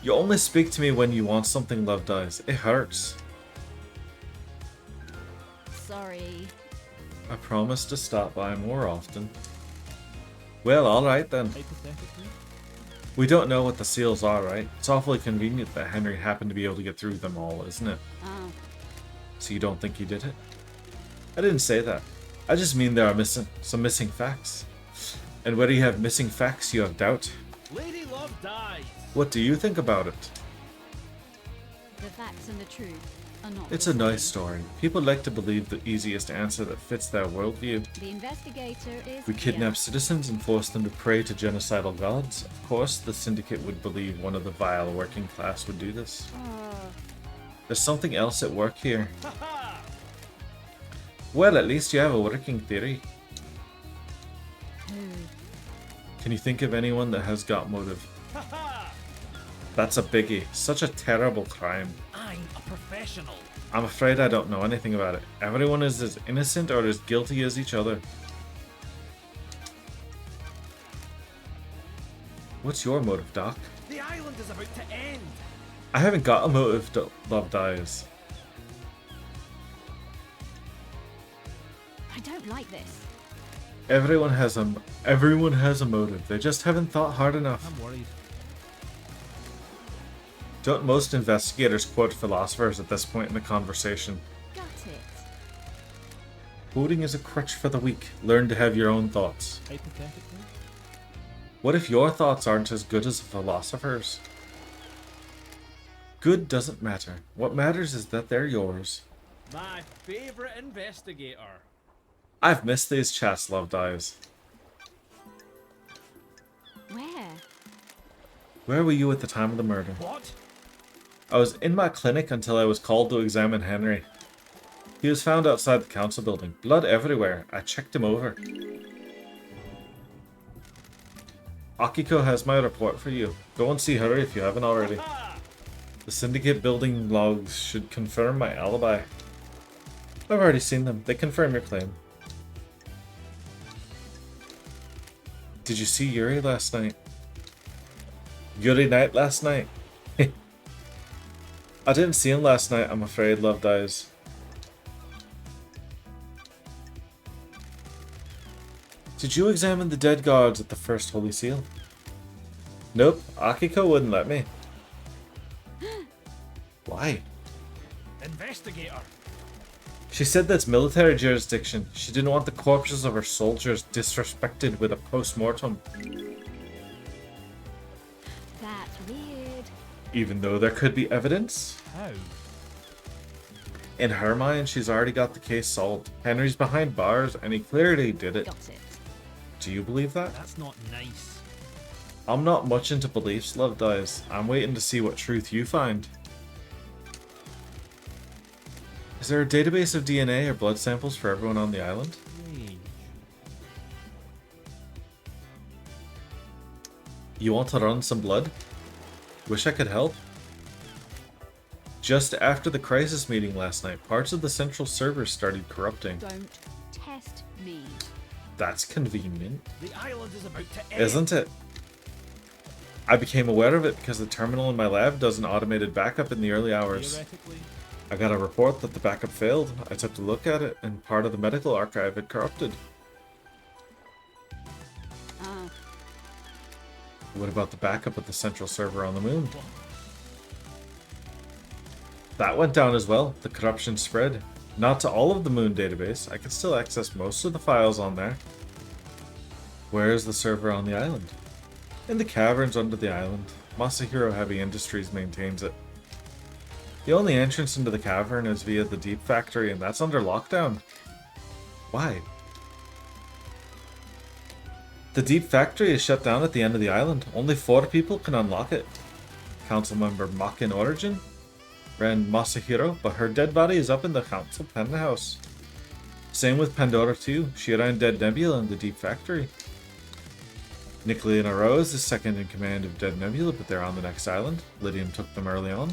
You only speak to me when you want something, Love Dies. It hurts. sorry. I promise to stop by more often. Well, alright then. Hypothetically? We don't know what the seals are, right? It's awfully convenient that Henry happened to be able to get through them all, isn't it? Oh, So you don't think he did it? I didn't say that. I just mean there are some missing facts. And where you have missing facts, you have doubt. Lady Love dies. What do you think about it? the facts and the truth are not. It's the a nice same. story. People like to believe the easiest answer that fits their worldview. The investigator is. We kidnap citizens and force them to pray to genocidal gods. Of course, the Syndicate would believe one of the vile working class would do this. Oh, There's something else at work here. Haha! Well, at least you have a working theory. who? Can you think of anyone that has got motive? Haha! That's a biggie. Such a terrible crime. I'm a professional. I'm afraid I don't know anything about it. Everyone is as innocent or as guilty as each other. What's your motive, Doc? The island is about to end. I haven't got a motive, Love Dies. I don't like this. Everyone has a motive. They just haven't thought hard enough. I'm worried. Don't most investigators quote philosophers at this point in the conversation? Got it. Quoting is a crutch for the weak. Learn to have your own thoughts. Hypothetically? What if your thoughts aren't as good as a philosopher's? Good doesn't matter. What matters is that they're yours. My favorite investigator. I've missed these chats, Love Dies. Where? Where were you at the time of the murder? What? I was in my clinic until I was called to examine Henry. He was found outside the council building. Blood everywhere. I checked him over. Akiko has my report for you. Go and see her if you haven't already. Ah! The Syndicate building logs should confirm my alibi. I've already seen them. They confirm your claim. Did you see Yuri last night? Yuri night last night? I didn't see him last night, I'm afraid, Love Dies. Did you examine the dead gods at the first Holy Seal? Nope, Akiko wouldn't let me. Why? Investigator. She said that's military jurisdiction. She didn't want the corpses of her soldiers disrespected with a post-mortem. That's weird. Even though there could be evidence? How? In her mind, she's already got the case solved. Henry's behind bars, and he clearly did it. Got it. Do you believe that? That's not nice. I'm not much into beliefs, Love Dies. I'm waiting to see what truth you find. Is there a database of DNA or blood samples for everyone on the island? Strange. You want to run some blood? Wish I could help. Just after the crisis meeting last night, parts of the central server started corrupting. Don't test me. That's convenient, The island is about to end. isn't it? I became aware of it because the terminal in my lab does an automated backup in the early hours. Theoretically. I got a report that the backup failed. I took a look at it, and part of the medical archive had corrupted. Ah, What about the backup of the central server on the moon? That went down as well. The corruption spread. Not to all of the moon database. I can still access most of the files on there. Where is the server on the island? In the caverns under the island. Masahiro Heavy Industries maintains it. The only entrance into the cavern is via the Deep Factory, and that's under lockdown. Why? The Deep Factory is shut down at the end of the island. Only 4 people can unlock it. Council member Makin Origin ran Masahiro, but her dead body is up in the council penthouse. Same with Pandora too. She ran Dead Nebula in the Deep Factory. Nicolina Rose is second in command of Dead Nebula, but they're on the next island. Lydium took them early on.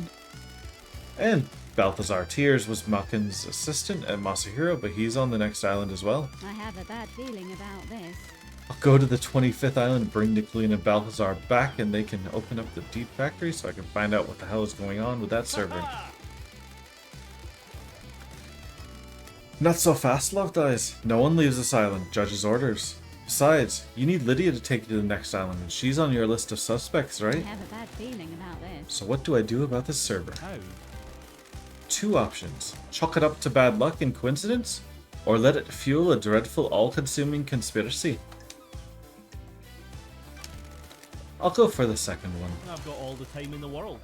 And Balthazar Tears was Makin's assistant at Masahiro, but he's on the next island as well. I have a bad feeling about this. I'll go to the 25th island, bring Nicolina and Balthazar back, and they can open up the Deep Factory so I can find out what the hell is going on with that server. Not so fast, Love Dies. No one leaves this island. Judge's orders. Besides, you need Lydia to take you to the next island, and she's on your list of suspects, I right? have a bad feeling about this. So what do I do about this server? How? 2 options. Chalk it up to bad luck and coincidence, or let it fuel a dreadful, all-consuming conspiracy. I'll go for the second one. I've got all the time in the world.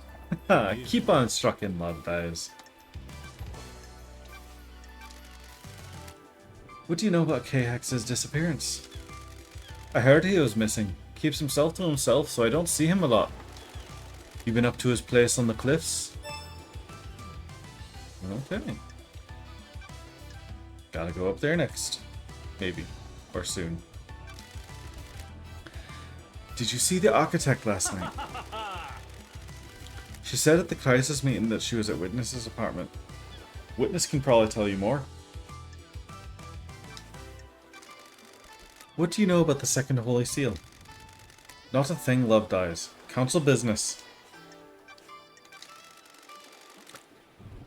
Keep on strucking, Love Dies. What do you know about K-Hex's disappearance? I heard he was missing. Keeps himself to himself, so I don't see him a lot. You been up to his place on the cliffs? Okay. Gotta go up there next. Maybe. Or soon. Did you see the architect last night? She said at the crisis meeting that she was at Witness's apartment. Witness can probably tell you more. What do you know about the second Holy Seal? Not a thing, Love Dies. Council business.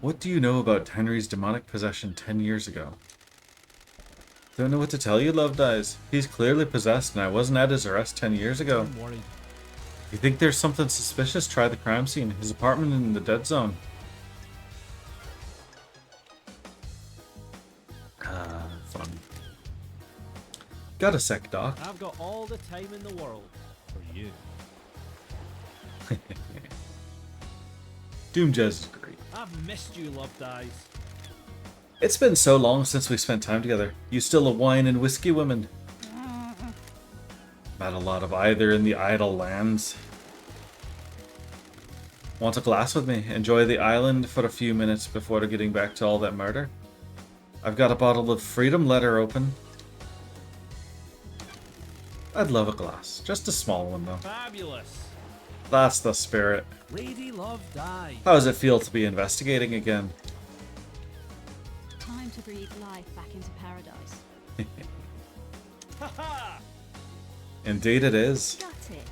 What do you know about Henry's demonic possession 10 years ago? Don't know what to tell you, Love Dies. He's clearly possessed and I wasn't at his arrest 10 years ago. I'm worried. You think there's something suspicious? Try the crime scene. His apartment in the dead zone. Fun. Got a sec, Doc. I've got all the time in the world for you. Doom Jazz is great. I've missed you, Love Dies. It's been so long since we spent time together. You still a wine and whiskey woman? Not a lot of either in the idle lands. Want a glass with me? Enjoy the island for a few minutes before getting back to all that murder? I've got a bottle of Freedom Letter open. I'd love a glass. Just a small one, though. Fabulous. That's the spirit. Lady Love Dies. How does it feel to be investigating again? Time to breathe life back into paradise. Haha! Indeed it is. Got it.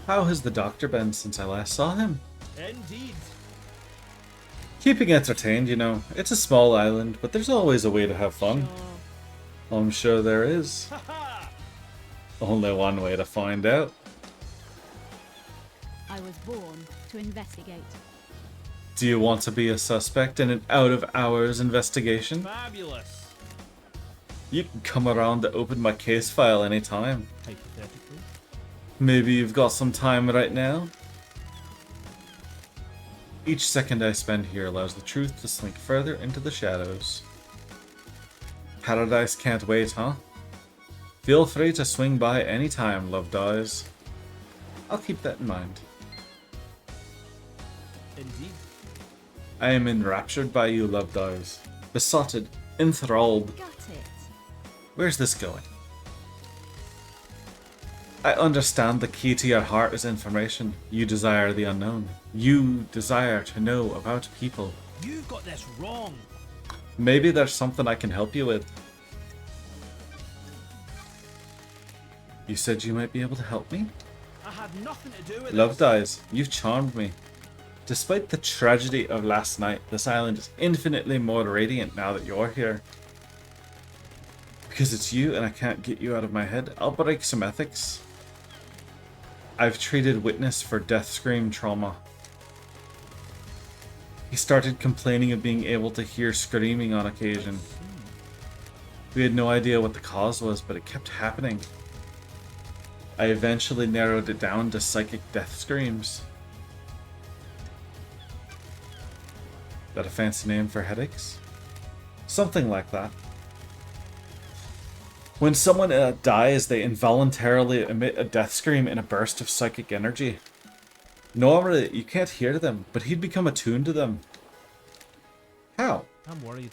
How has the doctor been since I last saw him? Indeed. Keeping entertained, you know. It's a small island, but there's always a way to have fun. I'm sure there is. Only one way to find out. I was born to investigate. Do you want to be a suspect in an out-of-hours investigation? Fabulous. You can come around to open my case file anytime. Hypothetically. Maybe you've got some time right now? Each second I spend here allows the truth to slink further into the shadows. Paradise can't wait, huh? Feel free to swing by anytime, Love Dies. I'll keep that in mind. Indeed. I am enraptured by you, Love Dies. Besotted, enthralled. Got it. Where's this going? I understand the key to your heart is information. You desire the unknown. You desire to know about people. You've got this wrong. Maybe there's something I can help you with. You said you might be able to help me? I had nothing to do with Love this. Dies, you've charmed me. Despite the tragedy of last night, this island is infinitely more radiant now that you're here. Because it's you and I can't get you out of my head, I'll break some ethics. I've treated Witness for death scream trauma. He started complaining of being able to hear screaming on occasion. We had no idea what the cause was, but it kept happening. I eventually narrowed it down to psychic death screams. That a fancy name for headaches? Something like that. When someone dies, they involuntarily emit a death scream in a burst of psychic energy. Normally, you can't hear them, but he'd become attuned to them. How? I'm worried.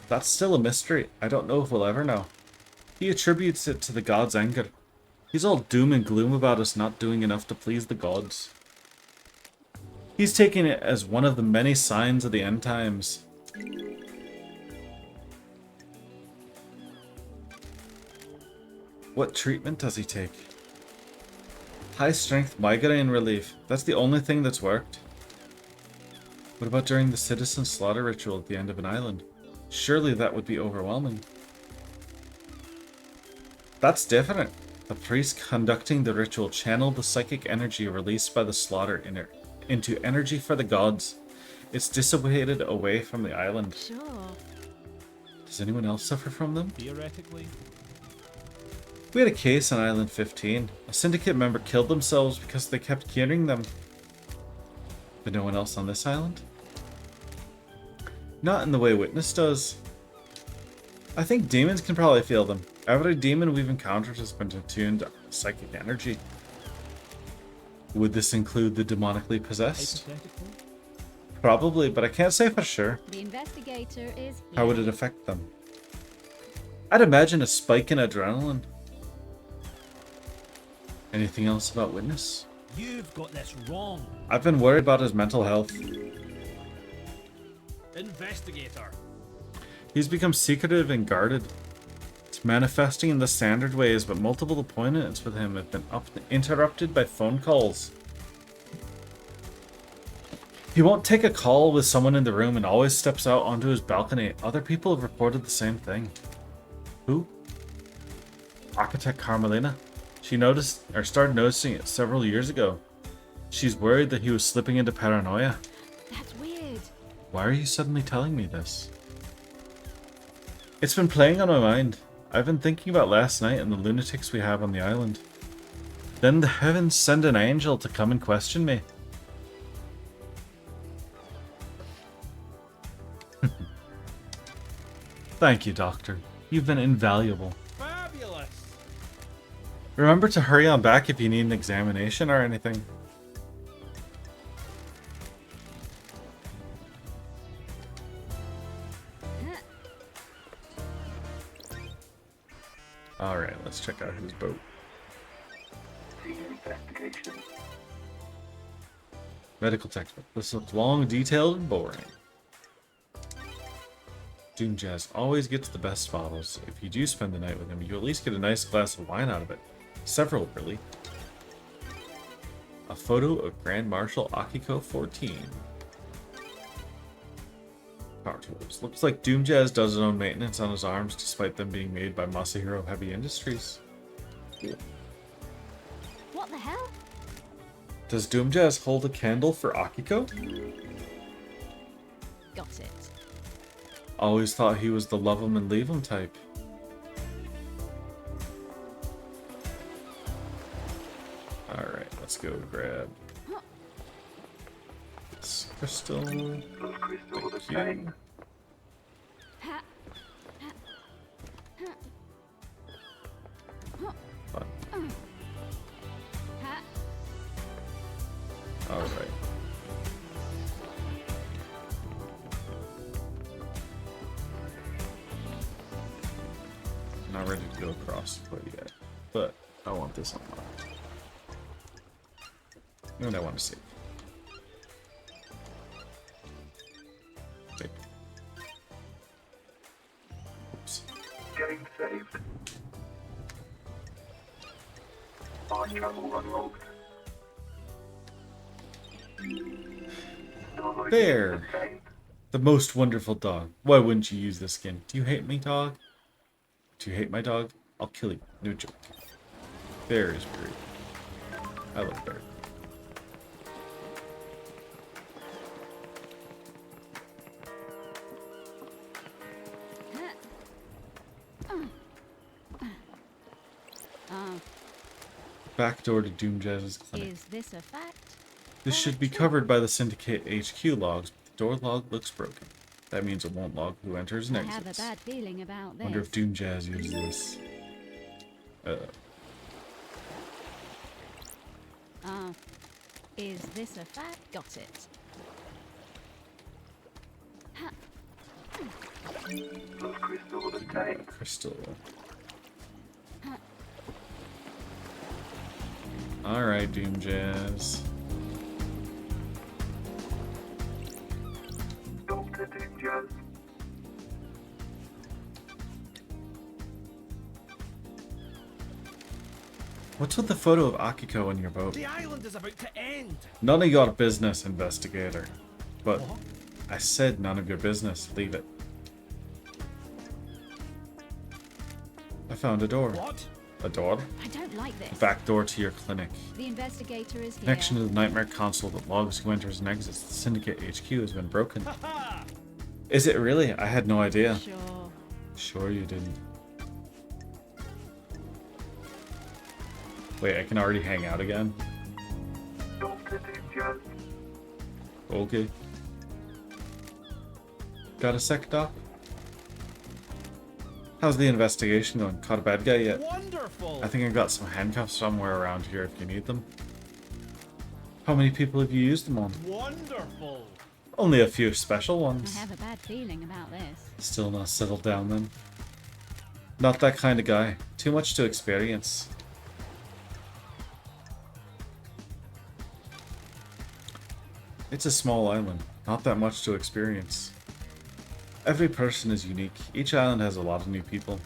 That's still a mystery. I don't know if we'll ever know. He attributes it to the gods' anger. He's all doom and gloom about us not doing enough to please the gods. He's taking it as one of the many signs of the end times. What treatment does he take? High strength migraine relief. That's the only thing that's worked. What about during the citizen slaughter ritual at the end of an island? Surely that would be overwhelming. That's different. The priest conducting the ritual channeled the psychic energy released by the slaughter into energy for the gods. It's dissipated away from the island. Sure. Does anyone else suffer from them? Theoretically. We had a case on Island 15. A syndicate member killed themselves because they kept hearing them. But no one else on this island? Not in the way Witness does. I think demons can probably feel them. Every demon we've encountered has been attuned to psychic energy. Would this include the demonically possessed? Hypothetically. Probably, but I can't say for sure. The investigator is here. How would it affect them? I'd imagine a spike in adrenaline. Anything else about Witness? You've got this wrong. I've been worried about his mental health. Investigator. He's become secretive and guarded. It's manifesting in the standard ways, but multiple appointments with him have been interrupted by phone calls. He won't take a call with someone in the room and always steps out onto his balcony. Other people have reported the same thing. Who? Architect Carmelina. She started noticing it several years ago. She's worried that he was slipping into paranoia. That's weird. Why are you suddenly telling me this? It's been playing on my mind. I've been thinking about last night and the lunatics we have on the island. Then the heavens send an angel to come and question me. Thank you, Doctor. You've been invaluable. Fabulous. Remember to hurry on back if you need an examination or anything. Alright, let's check out his boat. Senior investigation. Medical textbook. This looks long, detailed, and boring. Doom Jazz always gets the best bottles. If you do spend the night with him, you at least get a nice glass of wine out of it. Several, really. A photo of Grand Marshal Akiko 14. Power tools. Looks like Doomjazz does his own maintenance on his arms despite them being made by Masahiro Heavy Industries. Cool. What the hell? Does Doomjazz hold a candle for Akiko? Got it. Always thought he was the love him and leave him type. Alright, let's go grab this crystal. Those crystals are Thank you. stained. Fun. Alright. Not ready to go across quite yet, but I want this unlocked. And I want to save. Okay. Oops. Game saved. Fast travel unlocked. There! The most wonderful dog. Why wouldn't you use this skin? Do you hate me, dog? Do you hate my dog? I'll kill you. No joke. Bear is pretty. I love Bear. Back door to Doomjazz's clinic. Is this a fact? This should be covered by the Syndicate HQ logs, but the door log looks broken. That means it won't log who enters and I have a exits. bad feeling about this. Wonder if Doomjazz uses this. Is this a fact? Got it. Those crystals are stained. Crystal. Alright, Doomjazz. Dr. Doomjazz. What's with the photo of Akiko on your boat? The island is about to end. None of your business, investigator. But I said none of your business. Leave it. I found a door. What? A door? I don't like this. Back door to your clinic. The investigator is here. Connection to the nightmare console that logs who enters and exits the Syndicate HQ has been broken. Ha! Is it really? I had no idea. Sure. Sure you didn't. Wait, I can already hang out again? Dr. Doomjazz. Okay. Got a sec, Doc? How's the investigation going? Caught a bad guy yet? Wonderful. I think I got some handcuffs somewhere around here if you need them. How many people have you used them on? Wonderful. Only a few special I ones. have a bad feeling about this. Still not settled down then. Not that kind of guy. Too much to experience. It's a small island. Not that much to experience. Every person is unique. Each island has a lot of new people.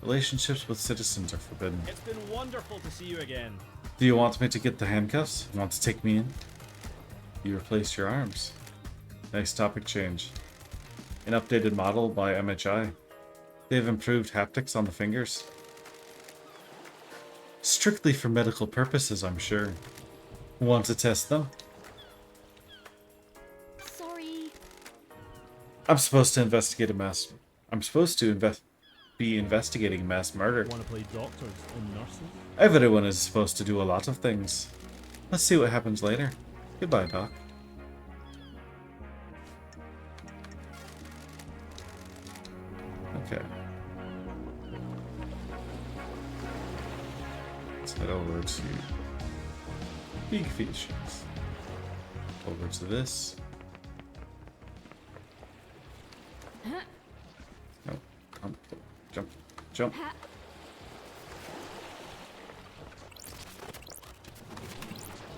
Relationships with citizens are forbidden. It's been wonderful to see you again. Do you want me to get the handcuffs? Want to take me in? You replaced your arms. Nice topic change. An updated model by MHI. They've improved haptics on the fingers. Strictly for medical purposes, I'm sure. Want to test them? Sorry. I'm supposed to investigate a mass... I'm supposed to be investigating mass murder. Want to play doctors and nurses? Everyone is supposed to do a lot of things. Let's see what happens later. Goodbye, Doc. Okay. Let's head over to Big Fish. Over to this. No, come, jump, jump.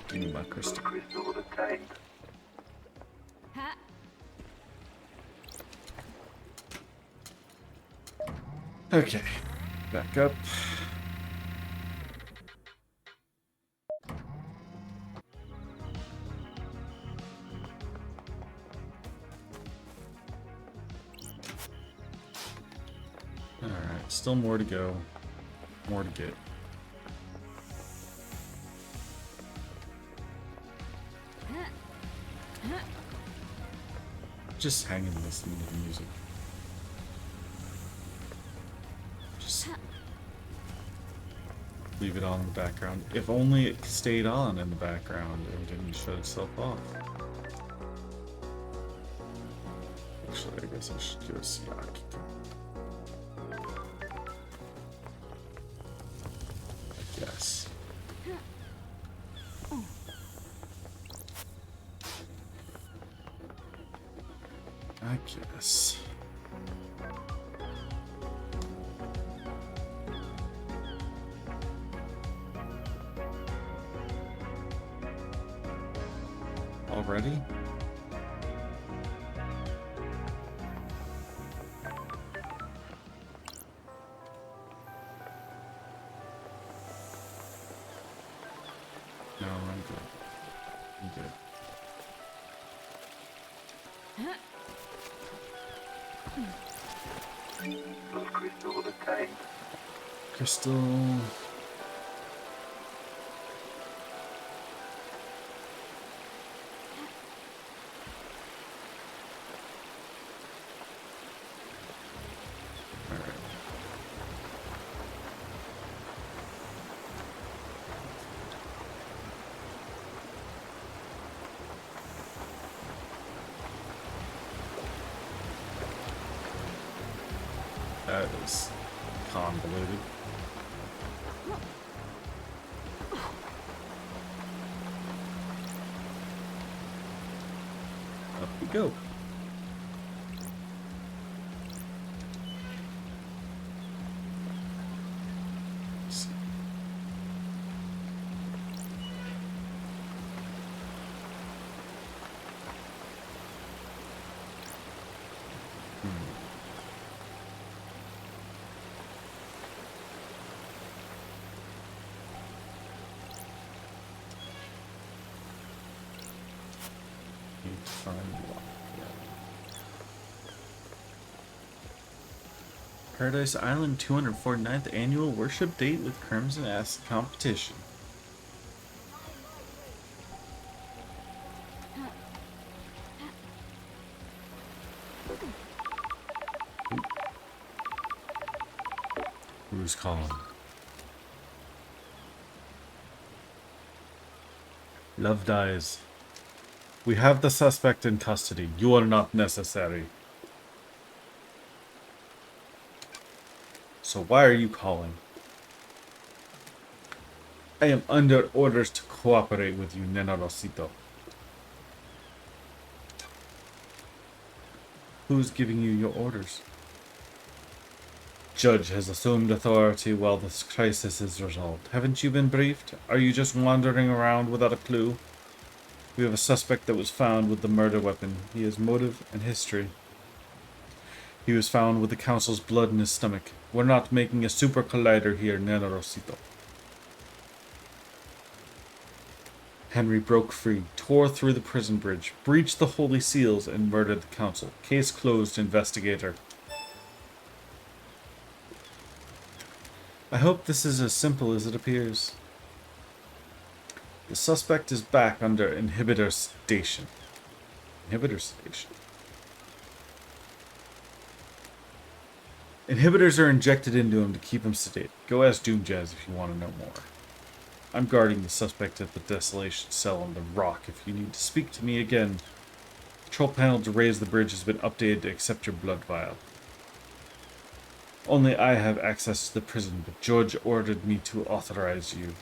Give me my crystal. Those crystals are stained. Ha. Okay, back up. still more to go. More to get. Just hanging listening to the music. Just leave it on in the background. If only it stayed on in the background and didn't shut itself off. Actually, I guess I should go see Akiko. I guess. I guess. Already? No, I'm good. I'm good. Does Crystal attain? Crystal. Alright. That is convoluted. Up we go. Let's see. Need to find lock. Paradise Island 249th annual worship date with Crimson Acid competition. Who's calling? Love dies. We have the suspect in custody. You are not necessary. So why are you calling? I am under orders to cooperate with you, Nena Rosito. Who's giving you your orders? Judge has assumed authority while this crisis is resolved. Haven't you been briefed? Are you just wandering around without a clue? We have a suspect that was found with the murder weapon. He has motive and history. He was found with the council's blood in his stomach. We're not making a super collider here, Nena Rosito. Henry broke free, tore through the prison bridge, breached the holy seals, and murdered the council. Case closed, investigator. I hope this is as simple as it appears. The suspect is back under inhibitor sedation. Inhibitor sedation. Inhibitors are injected into him to keep him sedated. Go ask Doomjazz if you want to know more. I'm guarding the suspect at the Desolation cell on the rock if you need to speak to me again. The control panel to raise the bridge has been updated to accept your blood vial. Only I have access to the prison, but George ordered me to authorize you.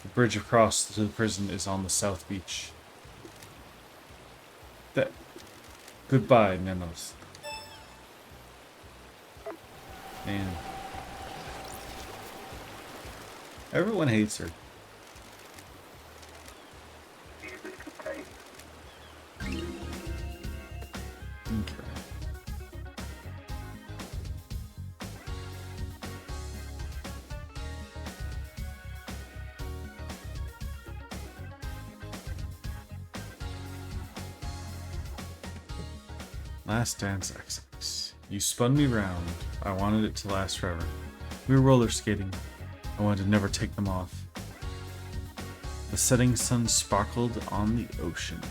The bridge across to the prison is on the south beach. Goodbye, Nenos. Man. Everyone hates her. Okay. Last Dance XX. You spun me round. I wanted it to last forever. We were roller skating. I wanted to never take them off. The setting sun sparkled on the ocean.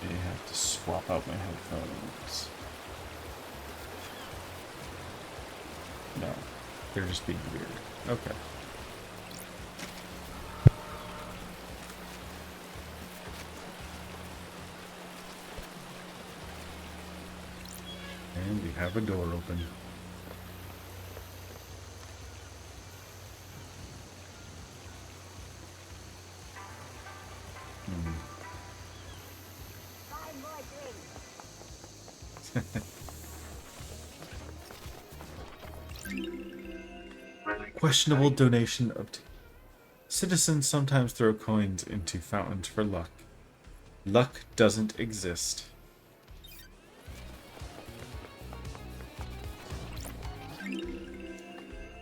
I have to swap out my headphones. No, they're just being weird. Okay. And we have a door open. Buy more drinks. Questionable donation obtained. Citizens sometimes throw coins into fountains for luck. Luck doesn't exist.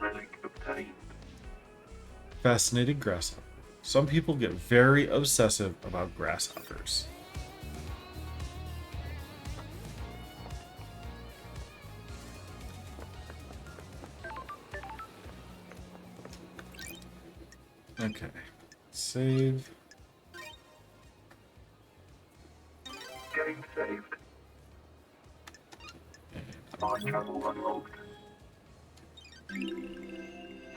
Relic obtained. Fascinating grasshopper. Some people get very obsessive about grasshoppers. Okay. Save. Game saved. Time travel unlocked.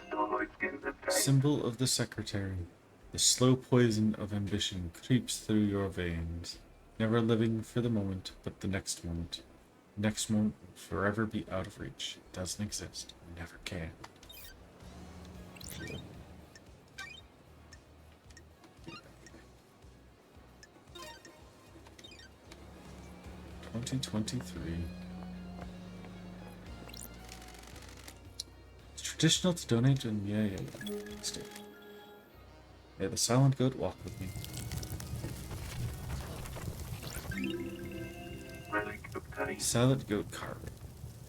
Starlight skins obtained. Symbol of the secretary. The slow poison of ambition creeps through your veins, never living for the moment, but the next moment. The next moment will forever be out of reach. It doesn't exist. It never can. 2023. It's traditional to donate and yeah. Stay. Yeah, the silent goat walk with me. Relic obtained. Silent goat carving.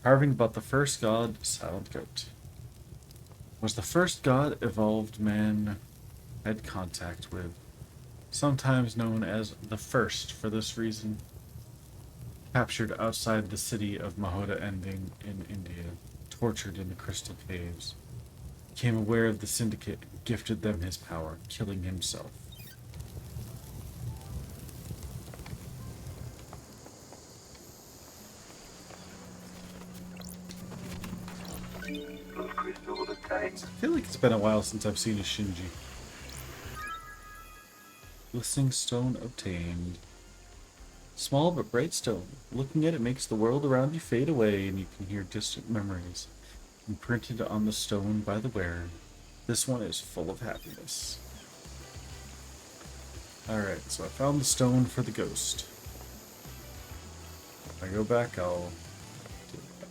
Carving about the first god, silent goat. Was the first god evolved man had contact with, sometimes known as the First for this reason. Captured outside the city of Mahoda Ending in India, tortured in the crystal caves. Became aware of the syndicate, gifted them his power, killing himself. Blood crystal obtained. I feel like it's been a while since I've seen a Shinji. Glistening stone obtained. Small but bright stone. Looking at it makes the world around you fade away and you can hear distant memories imprinted on the stone by the wearer. This one is full of happiness. Alright, so I found the stone for the ghost. If I go back, I'll do that.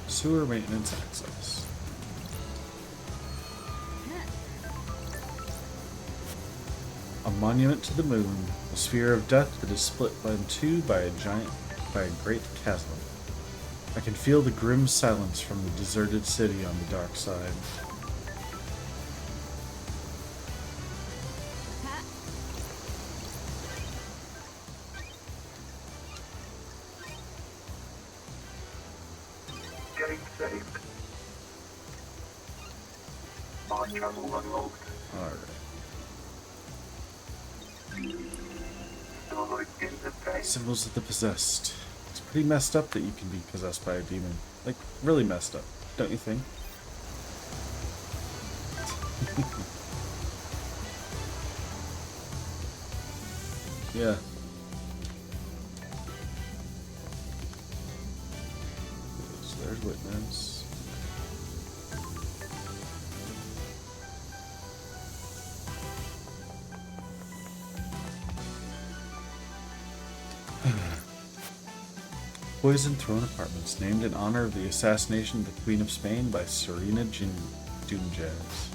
Sewer maintenance access. A monument to the moon, a sphere of death that is split in two by a great chasm. I can feel the grim silence from the deserted city on the dark side. Game saved. Mind travel unlocked. Alright. Starlight skins obtained. Symbols of the possessed. It's pretty messed up that you can be possessed by a demon. Like, really messed up, don't you think? Yeah. So there's witness. Poison Throne Apartments, named in honor of the assassination of the Queen of Spain by Serena Dunjaz.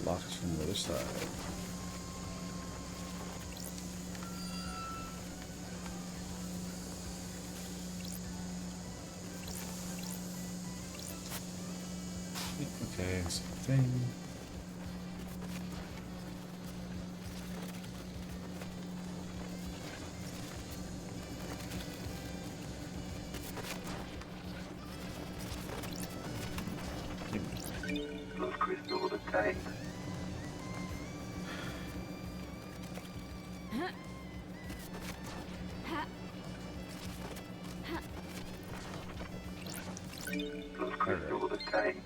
Locked from the other side. Okay, same thing. Blood crystal obtained. Blood crystal obtained.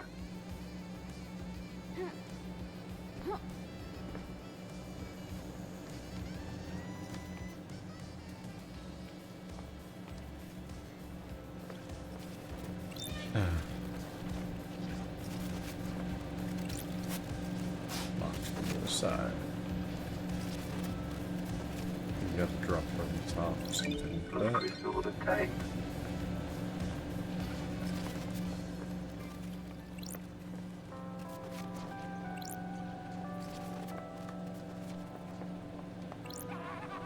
Locked from the other side. You have to drop from the top or something like Blood that. crystal obtained.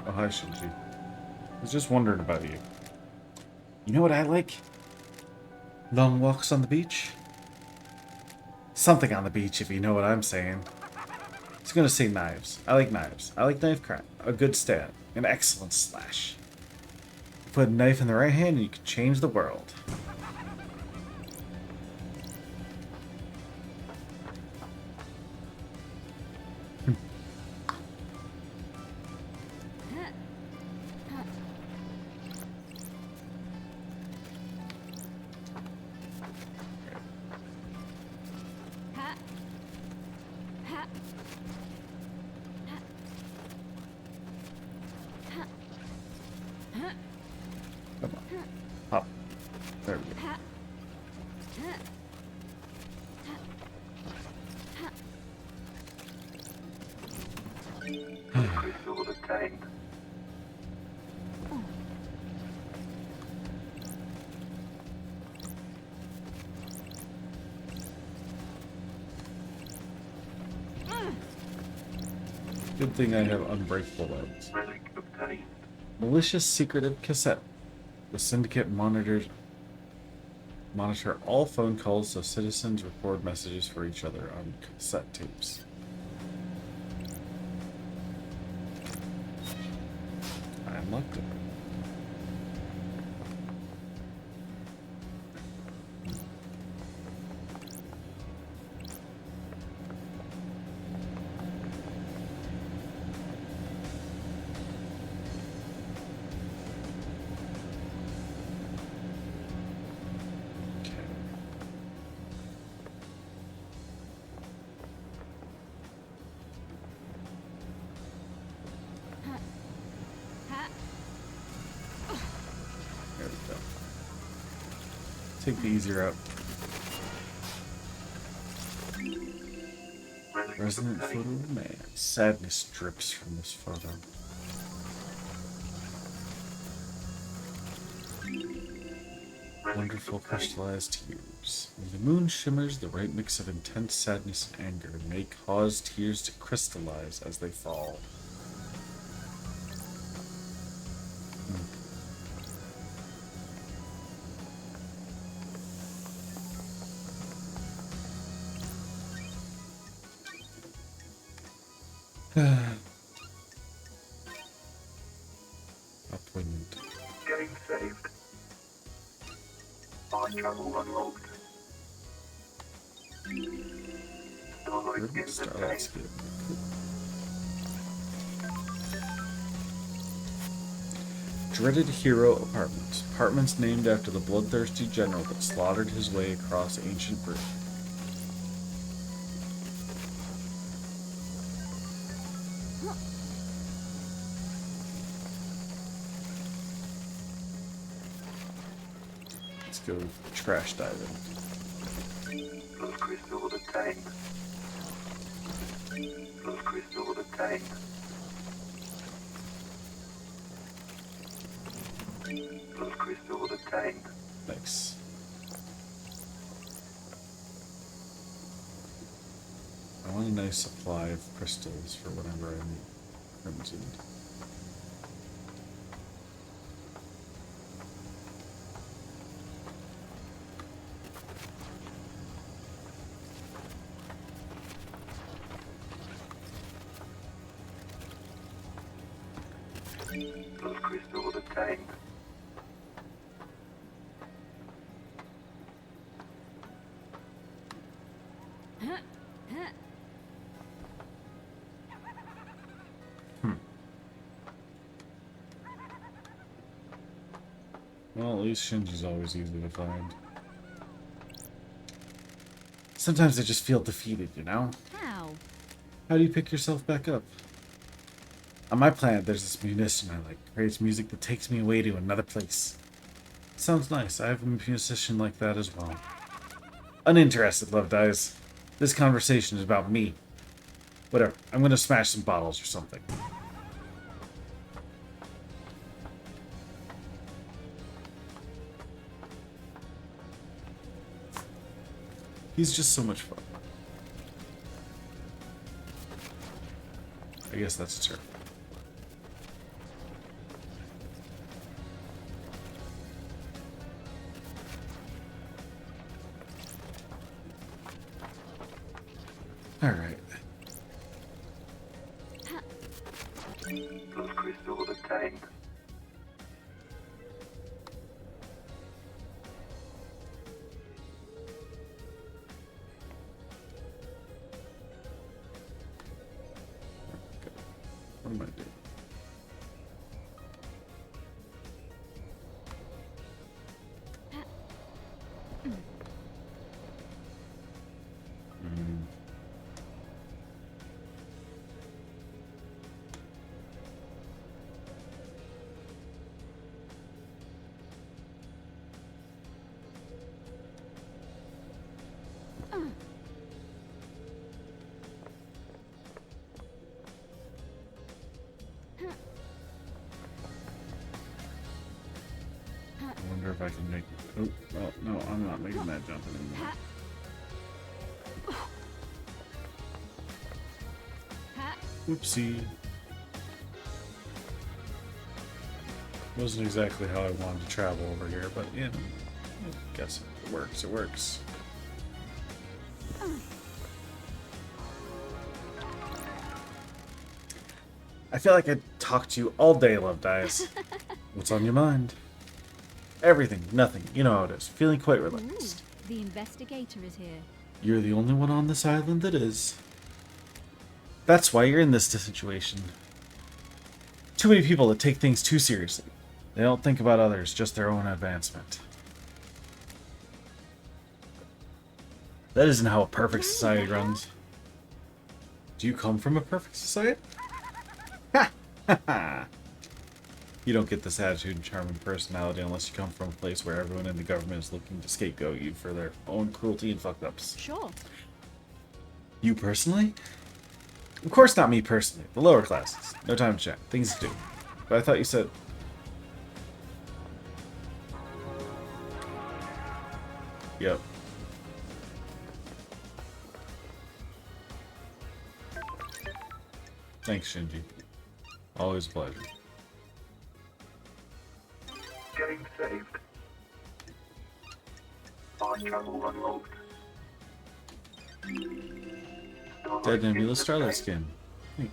Oh, hi, Shinji. I was just wondering about you. You know what I like? Long walks on the beach? Something on the beach, if you know what I'm saying. I was gonna say knives. I like knives. I like knife crime. A good stab. An excellent slash. Put a knife in the right hand and you can change the world. Come on. Hop. There we go. Blood crystal obtained. Good thing I have unbreakable legs. Relic obtained. Malicious secretive cassette. The syndicate monitor all phone calls so citizens record messages for each other on cassette tapes. I unlocked it. There we go. Take the easy route. Relic Resonant photo obtained. of man. Sadness drips from this photo. Wonderful crystallized tears. When the moon shimmers, the right mix of intense sadness and anger may cause tears to crystallize as they fall. Upwind. Game saved. Time travel unlocked. Starlight Urban Skins Starlight obtained. Skin. Dreaded Hero Apartments. Apartments named after the bloodthirsty general that slaughtered his way across ancient Britain. Let's go trash diving. Blood crystal obtained. Blood crystal obtained. Those crystals obtained. Thanks. I want a nice supply of crystals for whatever I need. Crimson. Those crystals obtained. Well, at least Shinji's always easy to find. Sometimes I just feel defeated, you know? How? How do you pick yourself back up? On my planet, there's this musician I like. Creates music that takes me away to another place. Sounds nice. I have a musician like that as well. Uninterested, Love Dies. This conversation is about me. Whatever. I'm gonna smash some bottles or something. He's just so much fun. I guess that's true. All right. Those crystals obtained. What am I doing? I wonder if I can make. Oh, well, no, I'm not making that jump anymore. Oopsie. Wasn't exactly how I wanted to travel over here, but you know, I guess it works. It works. I feel like I talked to you all day, Love Dies. What's on your mind? Everything, nothing. You know how it is. Feeling quite relaxed. Ooh, the investigator is here. You're the only one on this island that is. That's why you're in this situation. Too many people that take things too seriously. They don't think about others, just their own advancement. That isn't how a perfect society runs. Do you come from a perfect society? Ha! Ha ha! You don't get this attitude and charming personality unless you come from a place where everyone in the government is looking to scapegoat you for their own cruelty and fuck-ups. Sure. You personally? Of course not me personally. The lower classes. No time to chat. Things to do. But I thought you said... Yep. Thanks, Shinji. Always a pleasure. Game saved. Time travel unlocked. Dead Nebula Starlight skin. Hey.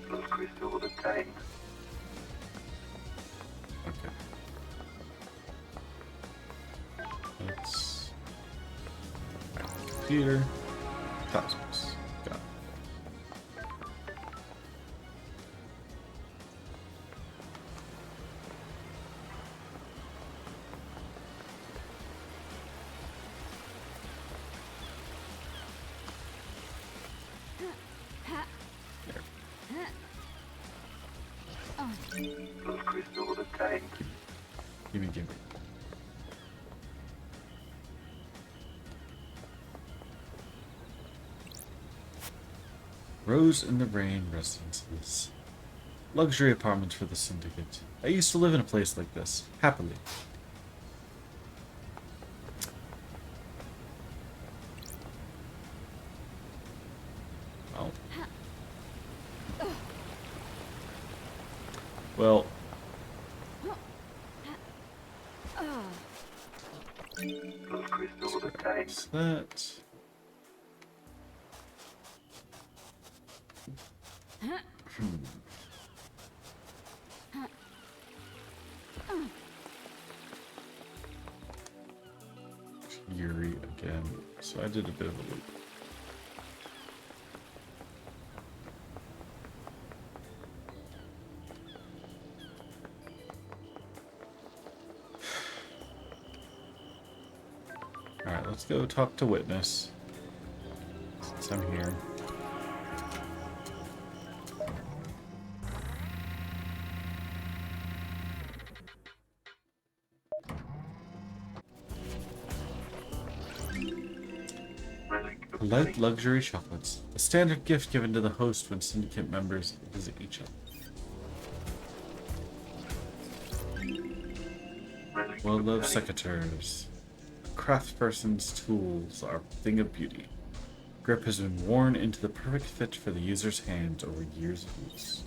Those crystals obtained. Okay. Let's... Computer. Cosmos. Got it. Those crystals obtained. Gimme, gimme. Rose in the Rain Residences. Luxury apartments for the Syndicate. I used to live in a place like this, happily. Oh. Well. Love crystal obtained. That. Yuri again. So I did a bit of a loop. Alright, let's go talk to Witness. Since I'm here. Light luxury chocolates. A standard gift given to the host when Syndicate members visit each other. Well-loved secateurs. A craftsperson's tools are a thing of beauty. Grip has been worn into the perfect fit for the user's hands over years of use.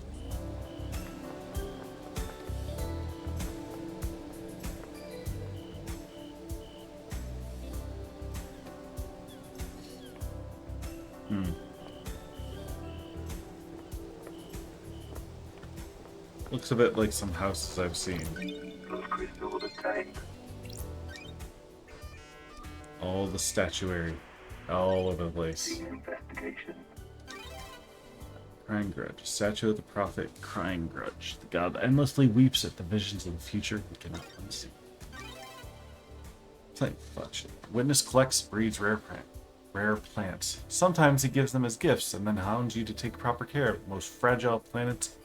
Looks a bit like some houses I've seen. Love crystal obtained. All the statuary. All over the place. Investigation. Crying Grudge. Statue of the Prophet Crying Grudge. The god endlessly weeps at the visions of the future he cannot unsee. Plant fudge. Witness collects, breeds rare plants. Sometimes he gives them as gifts and then hounds you to take proper care of the most fragile plants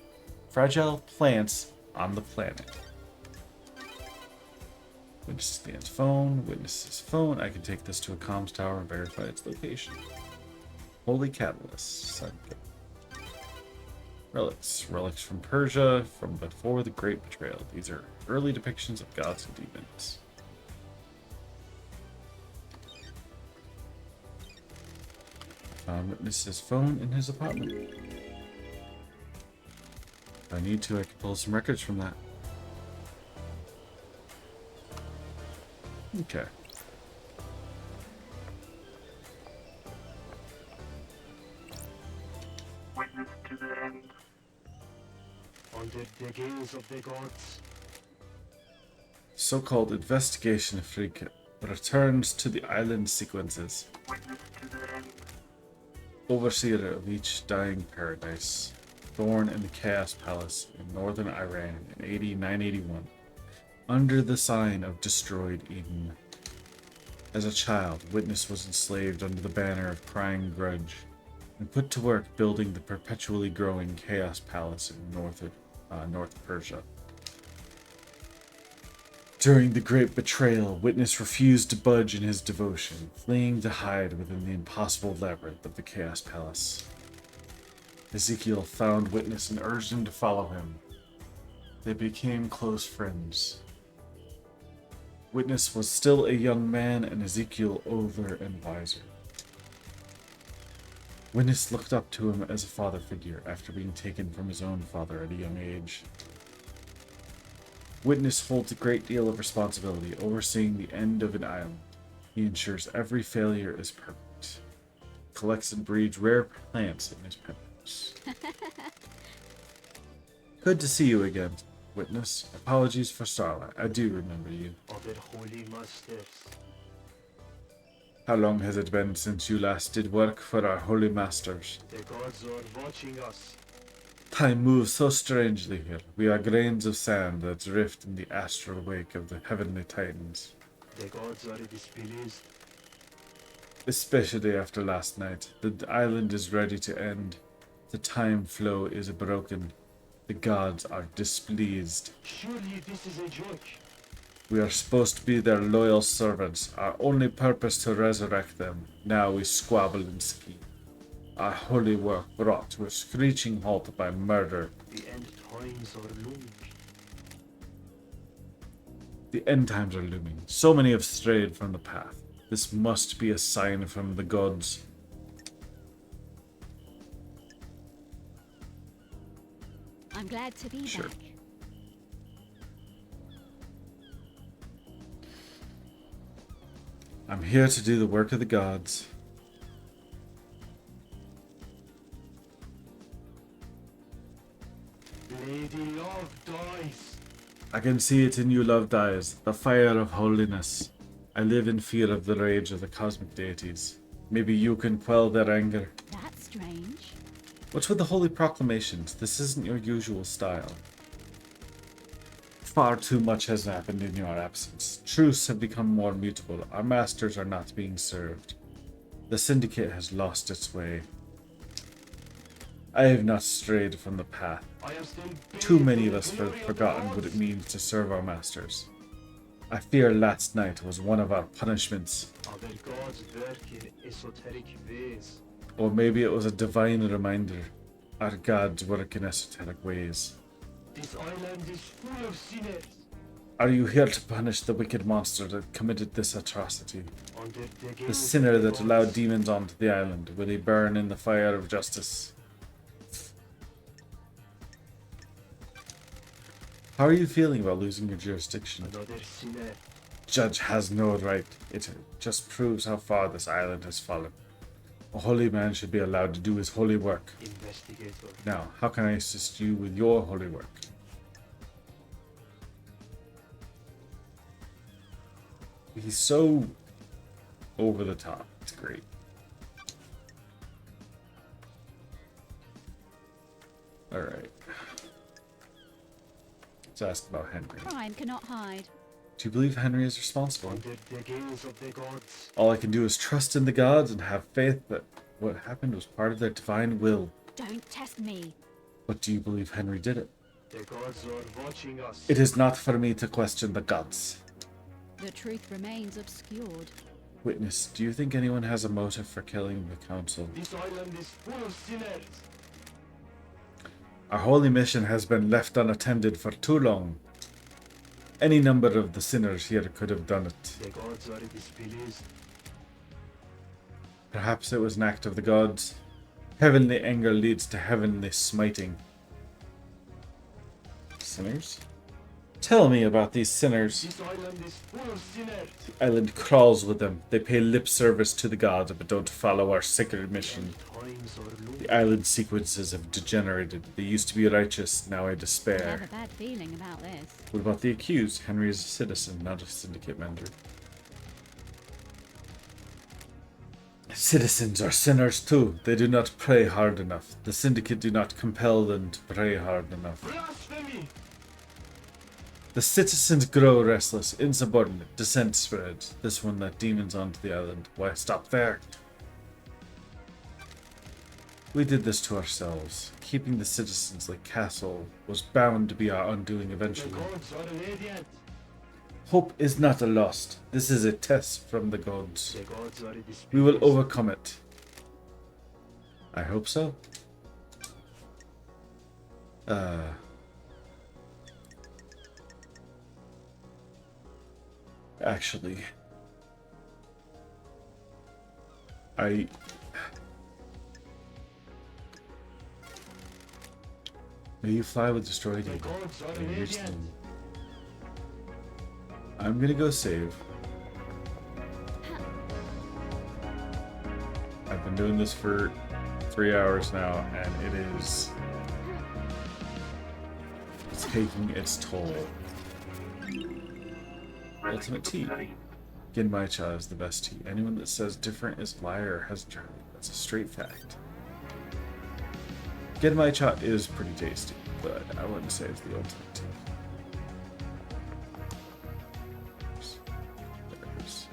on the planet. Witness stands phone. Witness's phone. I can take this to a comms tower and verify its location. Holy Catalyst. Relics. Relics from Persia, from before the Great Betrayal. These are early depictions of gods and demons. Found Witness's phone in his apartment. If I need to, I can pull some records from that. Okay. Witness to the end. Under the gaze of the gods. So-called investigation freak returns to the island sequences. Witness to the end. Overseer of each dying paradise. Born in the Chaos Palace in northern Iran in AD 981. Under the sign of destroyed Eden. As a child, Witness was enslaved under the banner of Crying Grudge and put to work building the perpetually growing Chaos Palace in North Persia. During the Great Betrayal, Witness refused to budge in his devotion, fleeing to hide within the impossible labyrinth of the Chaos Palace. Ezekiel found Witness and urged him to follow him. They became close friends. Witness was still a young man and Ezekiel older and wiser. Witness looked up to him as a father figure after being taken from his own father at a young age. Witness holds a great deal of responsibility overseeing the end of an island. He ensures every failure is perfect. Collects and breeds rare plants in his penthouse. Good to see you again, Witness. Apologies for Starlight. I do remember you. Of the holy masters. How long has it been since you last did work for our holy masters? The gods are watching us. Time moves so strangely here. We are grains of sand that drift in the astral wake of the heavenly titans. The gods are displeased. Especially after last night. The island is ready to end. The time flow is broken. The gods are displeased. Surely this is a joke. We are supposed to be their loyal servants. Our only purpose to resurrect them. Now we squabble and scheme. Our holy work brought to a screeching halt by murder. The end The end times are looming. So many have strayed from the path. This must be a sign from the gods. I'm glad to be Sure. back. I'm here to do the work of the gods. Lady Love dies. I can see it in you, loved eyes, the fire of holiness. I live in fear of the rage of the cosmic deities. Maybe you can quell their anger. That's strange. What's with the holy proclamations? This isn't your usual style. Far too much has happened in your absence. Truths have become more mutable. Our masters are not being served. The Syndicate has lost its way. I have not strayed from the path. Too many of us have forgotten what it means to serve our masters. I fear last night was one of our punishments. Or maybe it was a divine reminder. Our gods work in esoteric ways. This island is full of sinners. Are you here to punish the wicked monster that committed this atrocity? The sinner that allowed demons onto the island, will he burn in the fire of justice? How are you feeling about losing your jurisdiction? Judge has no right. It just proves how far this island has fallen. A holy man should be allowed to do his holy work. Now, how can I assist you with your holy work? He's so over the top. It's great. Alright. Let's ask about Henry. Crime cannot hide. Do you believe Henry is responsible? All I can do is trust in the gods and have faith that what happened was part of their divine will. Don't test me. But do you believe Henry did it? The gods are watching us. It is not for me to question the gods. The truth remains obscured. Witness, do you think anyone has a motive for killing the council? This island is full of sinners. Our holy mission has been left unattended for too long. Any number of the sinners here could have done it. The gods are displeased. Perhaps it was an act of the gods. Heavenly anger leads to heavenly smiting. Sinners? Tell me about these sinners. This island is full of sinners. The island crawls with them. They pay lip service to the gods but don't follow our sacred mission. Times are low. The island sequences have degenerated. They used to be righteous, now I I have despair. a bad feeling about this. What about the accused? Henry is a citizen, not a syndicate member. Citizens are sinners too. They do not pray hard enough. The syndicate do not compel them to pray hard enough. Blasphemy! The citizens grow restless, insubordinate, dissent spreads. This one let demons onto the island. Why stop there? We did this to ourselves. Keeping the citizens like castle was bound to be our undoing The eventually. gods are radiant. Hope is not a lost. This is a test from the gods. The gods are displeased. We will overcome it. I hope so. Actually, may you fly with destroyed The eagle. gods are And reach radiant. them. I'm gonna go save. I've been doing this for 3 hours now, and it is taking its toll. Ultimate tea. Genmaicha is the best tea. Anyone that says different is a liar or hasn't tried it. That's a straight fact. Genmaicha is pretty tasty, but I wouldn't say it's the ultimate tea. There's-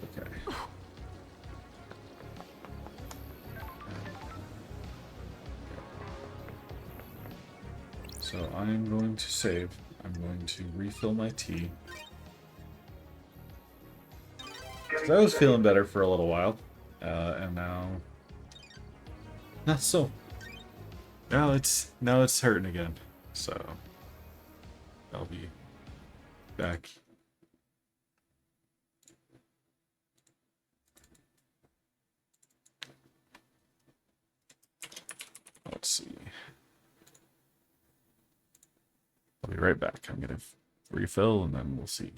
Okay. So I'm going to save. I'm going to refill my tea. 'Cause I was feeling better for a little while. And now... Not so. Now it's hurting again. So... I'll be back. Let's see. I'll be right back. I'm gonna refill and then we'll see.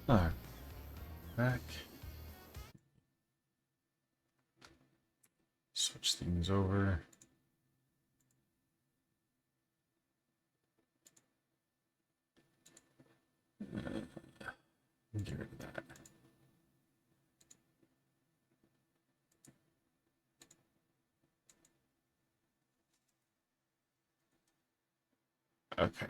Alright. Back. Switch things over. Get rid of that. Okay.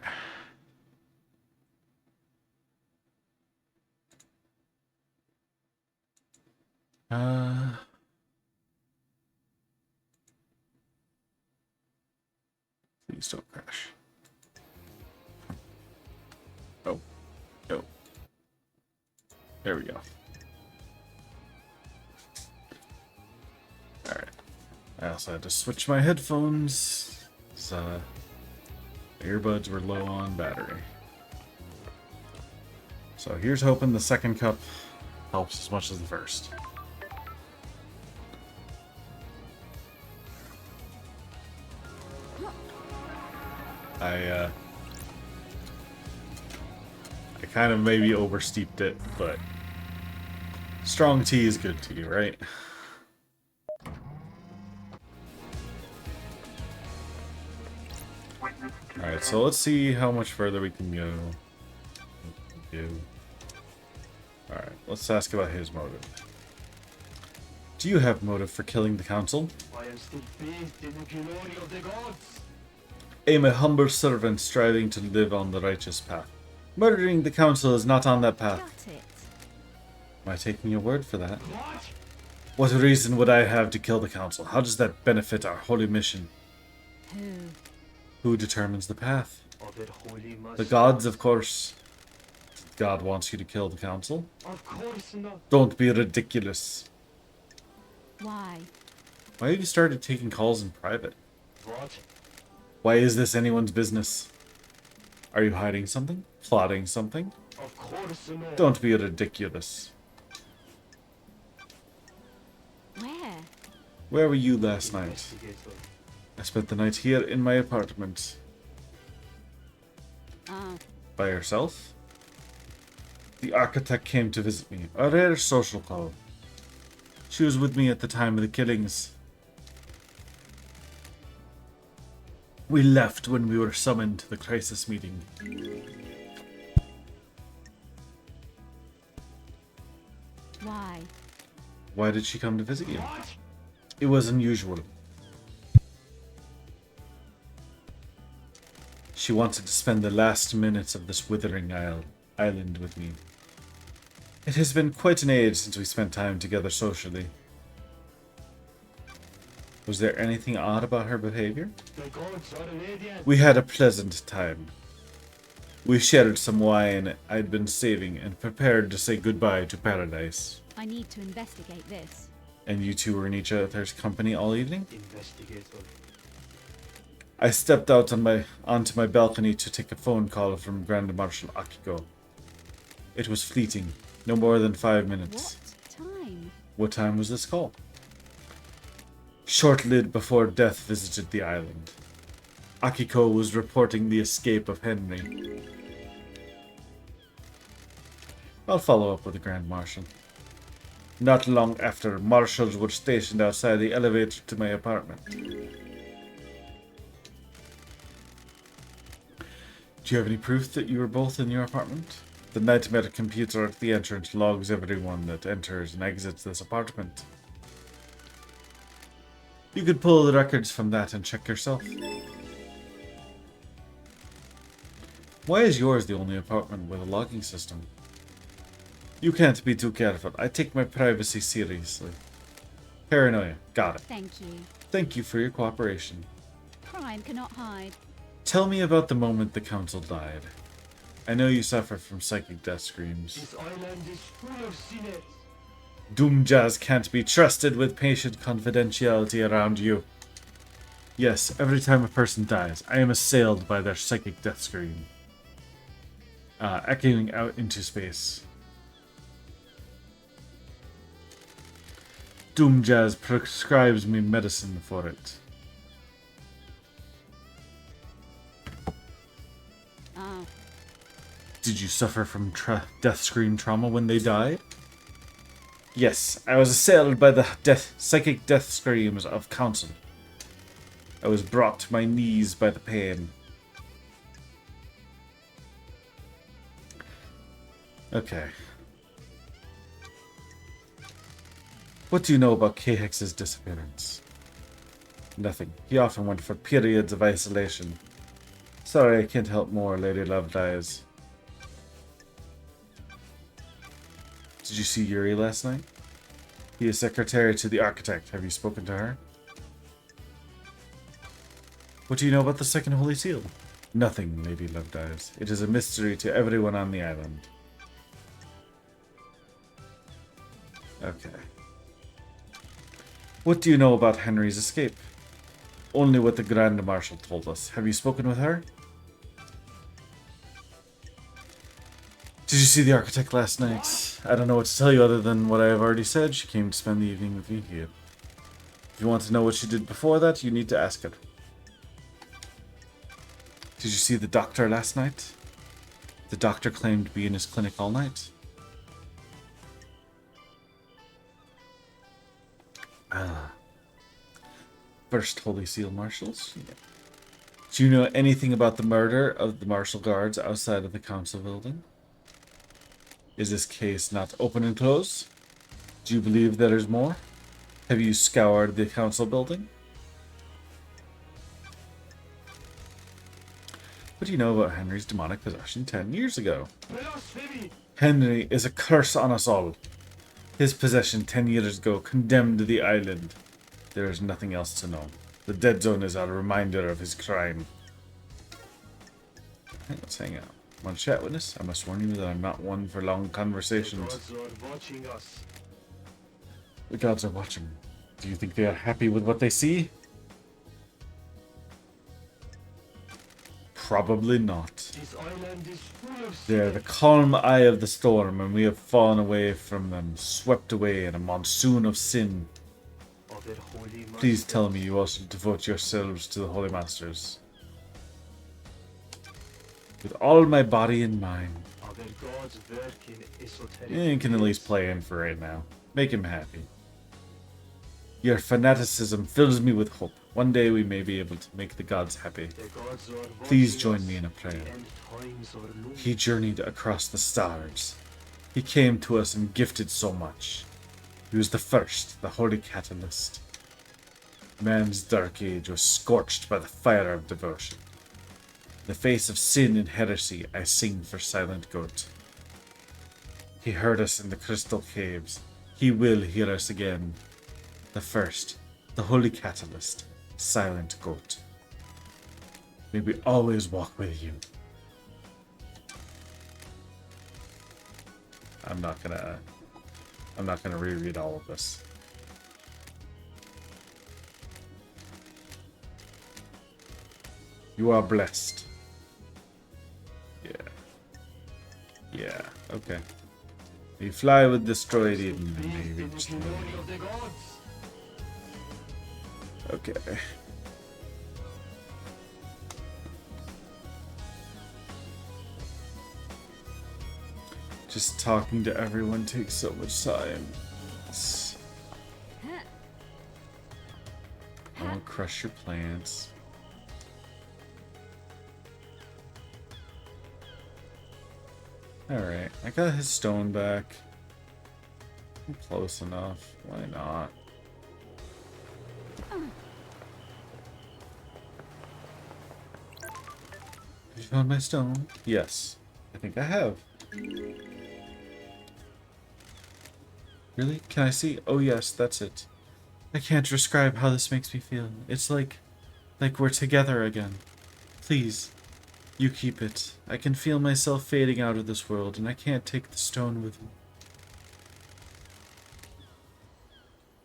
Please don't crash. Oh, no. There we go. Alright. I also had to switch my headphones. So, earbuds were low on battery. So here's hoping the second cup helps as much as the first. I kind of maybe oversteeped it, but strong tea is good tea, right? Alright, so let's see how much further we can go. Alright, let's ask about his motive. Do you have motive for killing the council? I am still bathed in the glory of the gods. I am a humble servant striving to live on the righteous path. Murdering the council is not on that path. Got it. Am I taking your word for that? What? What reason would I have to kill the council? How does that benefit our holy mission? Who? Who determines the path? Of the holy mass. The gods, of course. God wants you to kill the council. Of course not. Don't be ridiculous. Why? Why have you started taking calls in private? What? Why is this anyone's business? Are you hiding something? Plotting something? Of course not. Don't be ridiculous. Where? Where were you last night? Investigator. I spent the night here in my apartment. Oh, By yourself? The architect came to visit me. A rare social call. She was with me at the time of the killings. We left when we were summoned to the crisis meeting. why? Why did she come to visit you? What? It was unusual. She wanted to spend the last minutes of this withering island with me. It has been quite an age since we spent time together socially. Was there anything odd about her behavior? The gods are radiant. We had a pleasant time. We shared some wine I'd been saving and prepared to say goodbye to paradise. I need to investigate this. And you two were in each other's company all evening? Investigator. I stepped out onto my balcony to take a phone call from Grand Marshal Akiko. It was fleeting, no more than 5 minutes. What time? What time was this call? Shortly before death visited the island. Akiko was reporting the escape of Henry. I'll follow up with the Grand Marshal. Not long after, marshals were stationed outside the elevator to my apartment. Do you have any proof that you were both in your apartment? The nightmare computer at the entrance logs everyone that enters and exits this apartment. You could pull the records from that and check yourself. Why is yours the only apartment with a logging system? You can't be too careful. I take my privacy seriously. Paranoia. Got it. Thank you. Thank you for your cooperation. Crime cannot hide. Tell me about the moment the council died. I know you suffer from psychic death screams. This island is full of sinners. Doomjazz can't be trusted with patient confidentiality around you. Yes, every time a person dies, I am assailed by their psychic death scream. Echoing out into space. Doomjazz prescribes me medicine for it. Oh, Did you suffer from death scream trauma when they died? Yes, I was assailed by the psychic death screams of council. I was brought to my knees by the pain. Okay. What do you know about K-Hex's disappearance? Nothing. He often went for periods of isolation. Sorry, I can't help more, Lady Lovedeyes. Did you see Yuri last night? He is secretary to the architect. Have you spoken to her? What do you know about the second Holy Seal? Nothing, Lady Lovedeyes. It is a mystery to everyone on the island. Okay. What do you know about Henry's escape? Only what the Grand Marshal told us. Have you spoken with her? Did you see the architect last night? I don't know what to tell you other than what I have already said. She came to spend the evening with me here. If you want to know what she did before that, you need to ask her. Did you see the doctor last night? The doctor claimed to be in his clinic all night. First Holy Seal Marshals? Yeah. Do you know anything about the murder of the Marshal Guards outside of the Council building? Is this case not open and closed? Do you believe there is more? Have you scoured the council building? What do you know about Henry's demonic possession 10 years ago? Henry is a curse on us all. His possession 10 years ago condemned the island. There is nothing else to know. The dead zone is a reminder of his crime. Alright, let's hang out. Want to chat with us? I must warn you that I'm not one for long conversations. The gods are watching. Do you think they are happy with what they see? Probably not. They are the calm eye of the storm, and we have fallen away from them, swept away in a monsoon of sin. Please tell me you also devote yourselves to the Holy Masters. With all my body and mind. You can at least play him for right now. Make him happy. Your fanaticism fills me with hope. One day we may be able to make the gods happy. Please join me in a prayer. He journeyed across the stars. He came to us and gifted so much. He was the first, the holy catalyst. Man's dark age was scorched by the fire of devotion. In the face of sin and heresy, I sing for Silent Goat. He heard us in the crystal caves. He will hear us again. The first, the holy catalyst, Silent Goat. May we always walk with you. I'm not gonna reread all of this. You are blessed. Yeah. Yeah, okay. You fly with destroyed Eden and may reach the moon. Okay. Just talking to everyone takes so much time. I won't crush your plants. Alright, I got his stone back. I'm close enough. Why not? Have you found my stone? Yes. I think I have. Really? Can I see? Oh yes, that's it. I can't describe how this makes me feel. It's like we're together again. Please, you keep it. I can feel myself fading out of this world, and I can't take the stone with me.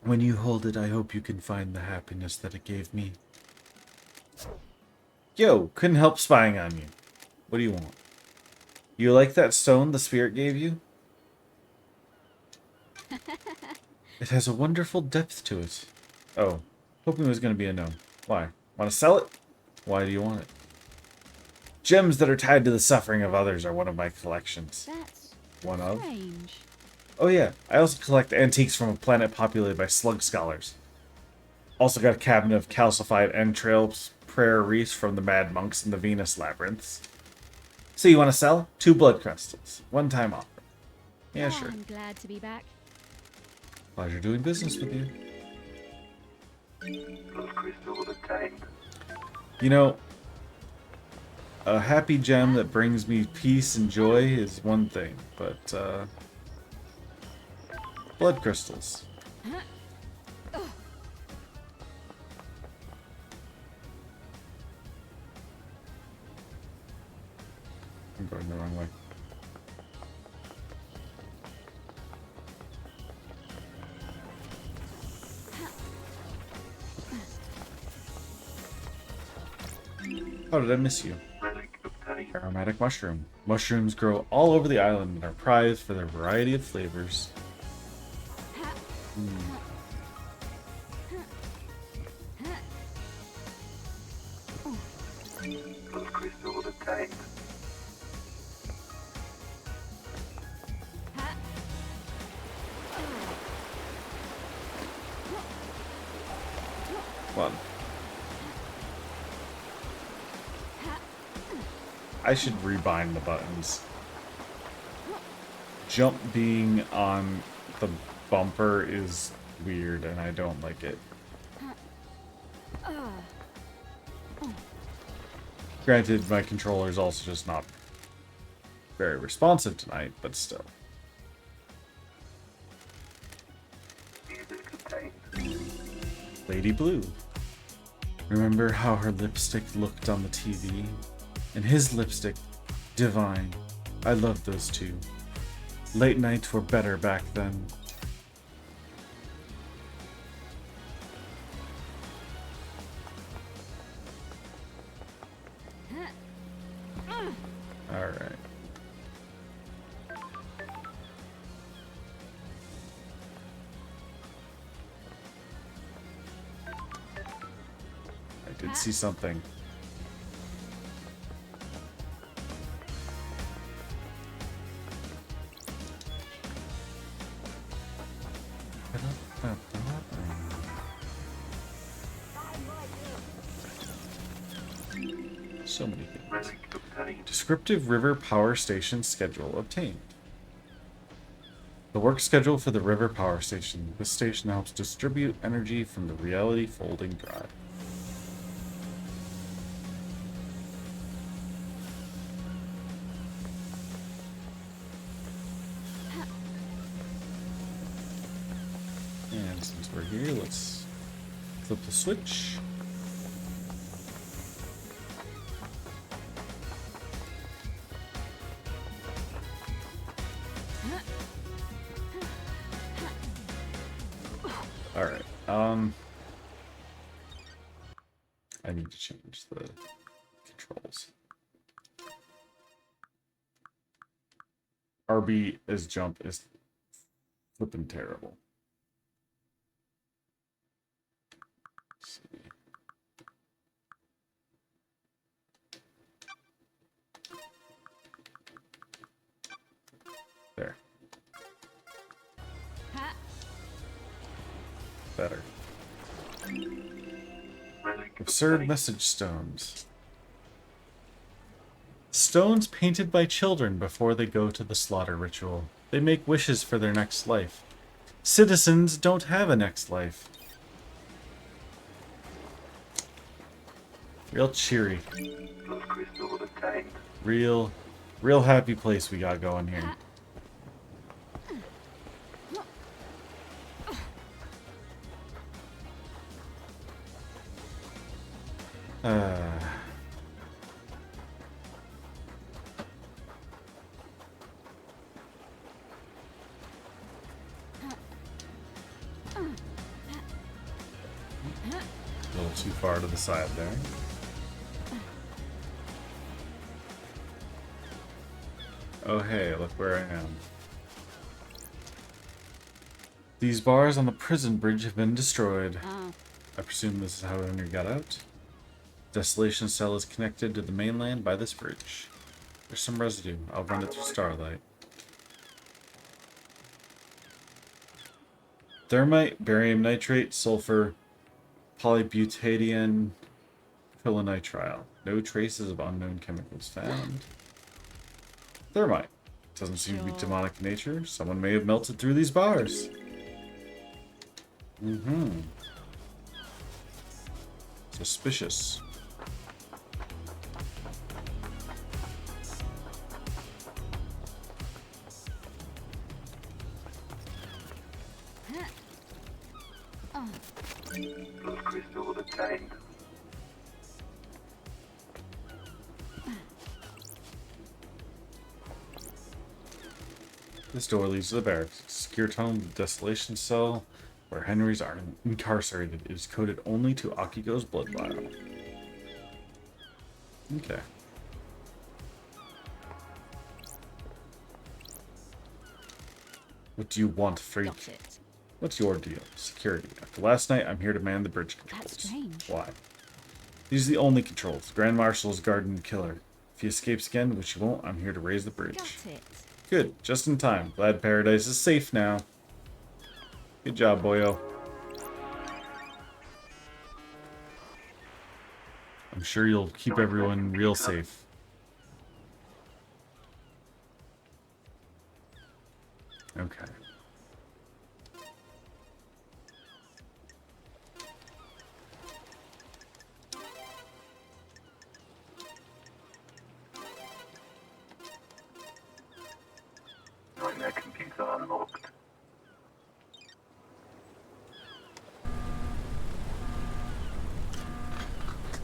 When you hold it, I hope you can find the happiness that it gave me. Yo, couldn't help spying on you. What do you want? You like that stone the spirit gave you? It has a wonderful depth to it. Oh, hoping it was going to be a no. Why? Want to sell it? Why do you want it? Gems that are tied to the suffering of others are one of my collections. That's one of? strange. Oh yeah, I also collect antiques from a planet populated by slug scholars. Also got a cabinet of calcified entrails, prayer wreaths from the Mad Monks in the Venus Labyrinths. So you want to sell? 2 blood crystals. One-time offer. Yeah, Oh, sure. I'm glad to be back. Pleasure doing business with you. Those crystals obtained. You know, a happy gem that brings me peace and joy is one thing, but, blood crystals. I'm going the wrong way. How did I miss you? Relic obtained. Aromatic mushroom. Mushrooms grow all over the island and are prized for their variety of flavors. Those crystals obtained. One. I should rebind the buttons. Jump being on the bumper is weird, and I don't like it. Granted, my controller's also just not very responsive tonight, but still. Music obtained. Lady Blue. Remember how her lipstick looked on the TV? And his lipstick, divine. I loved those two. Late nights were better back then. Alright. I did see something. So many things. Relic obtained. Descriptive River Power Station schedule obtained. The work schedule for the River Power Station. This station helps distribute energy from the Reality Folding Drive. And since we're here, let's flip the switch. Alright, I need to change the controls. RB as jump is flipping terrible. Let's see. There. Better. Relic Absurd obtained. message stones. Stones painted by children before they go to the slaughter ritual. They make wishes for their next life. Citizens don't have a next life. Real cheery. Plus crystal obtained. Real happy place we got going here. A little too far to the side there. Oh hey, look where I am. These bars on the prison bridge have been destroyed. Oh, I presume this is how Henry got out. Desolation cell is connected to the mainland by this bridge. There's some residue. I'll run it through Starlight. Thermite, barium nitrate, sulfur, polybutadiene, acrylonitrile. No traces of unknown chemicals found. Thermite. Doesn't seem to be demonic in nature. Someone may have melted through these bars. Suspicious. Plus crystal obtained. This door leads to the barracks. Secure tunnel to the desolation cell where Henry's are incarcerated. It is coded only to Akiko's blood vial. Okay. What do you want, freak? got it. What's your deal? Security. After last night, I'm here to man the bridge controls. That's strange. Why? These are the only controls. The Grand Marshal is guarding the killer. If he escapes again, which he won't, I'm here to raise the bridge. Got it. Good. Just in time. Glad Paradise is safe now. Good job, boyo. I'm sure you'll keep everyone real safe. Okay.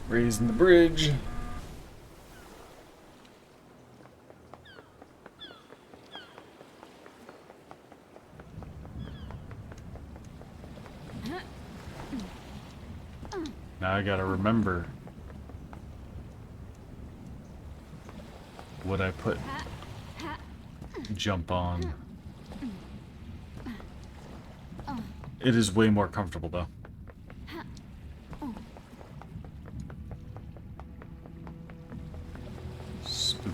Raising the bridge. Now I gotta remember what I put jump on. It is way more comfortable though. Spooky.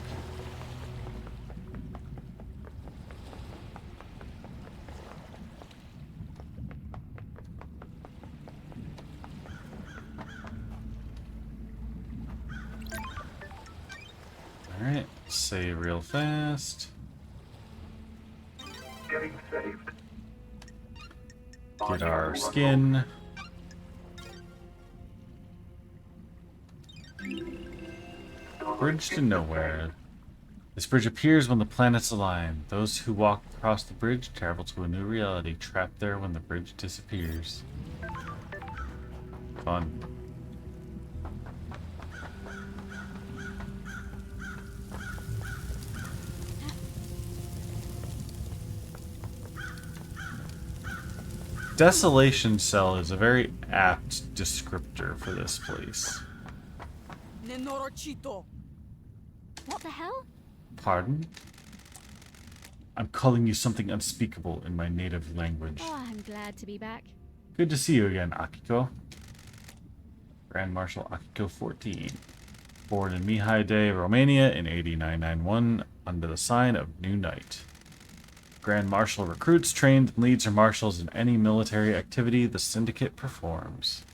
Alright, save real fast. Getting saved. Get our skin. Bridge to nowhere. This bridge appears when the planets align. Those who walk across the bridge travel to a new reality, trapped there when the bridge disappears. Fun. Desolation Cell is a very apt descriptor for this place. What the hell? Pardon? I'm calling you something unspeakable in my native language. Oh, I'm glad to be back. Good to see you again, Akiko. Grand Marshal Akiko 14. Born in Mihai Day, Romania in 8991 under the sign of New Knight. Grand Marshal recruits, trains, and leads her marshals in any military activity the Syndicate performs.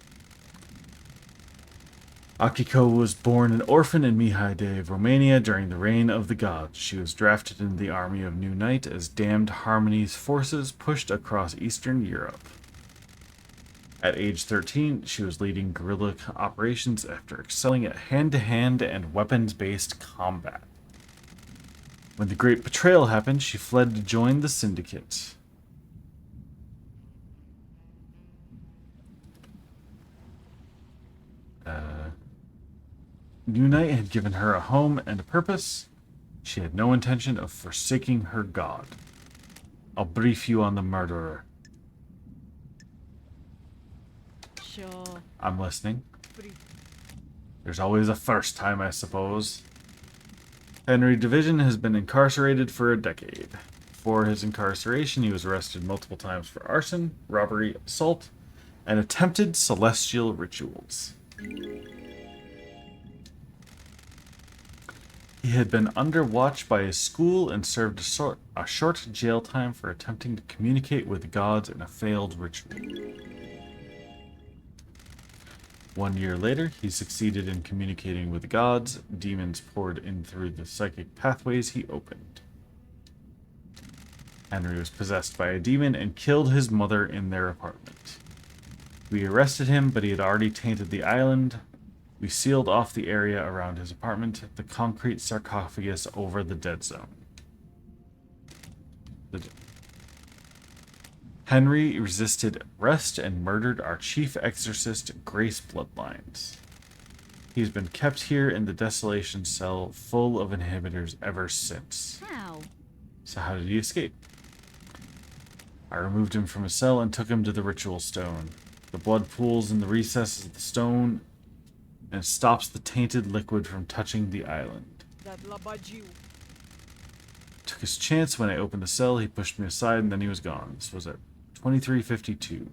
Akiko was born an orphan in Mihai Day, Romania during the reign of the gods. She was drafted into the army of New Knight as Damned Harmony's forces pushed across Eastern Europe. At age 13, she was leading guerrilla operations after excelling at hand-to-hand and weapons-based combat. When the Great Betrayal happened, she fled to join the Syndicate. New Knight had given her a home and a purpose. She had no intention of forsaking her god. I'll brief you on the murderer. Sure. I'm listening. There's always a first time, I suppose. Henry Division has been incarcerated for a decade. For his incarceration, he was arrested multiple times for arson, robbery, assault, and attempted celestial rituals. He had been under watch by his school and served a short jail time for attempting to communicate with gods in a failed ritual. 1 year later, he succeeded in communicating with the gods. Demons poured in through the psychic pathways he opened. Henry was possessed by a demon and killed his mother in their apartment. We arrested him, but he had already tainted the island. We sealed off the area around his apartment, the concrete sarcophagus over the dead zone. Henry resisted arrest and murdered our chief exorcist, Grace Bloodlines. He's been kept here in the Desolation Cell full of inhibitors ever since. How? So how did he escape? I removed him from his cell and took him to the ritual stone. The blood pools in the recesses of the stone and stops the tainted liquid from touching the island. Took his chance. When I opened the cell, he pushed me aside and then he was gone. This was at 23:52.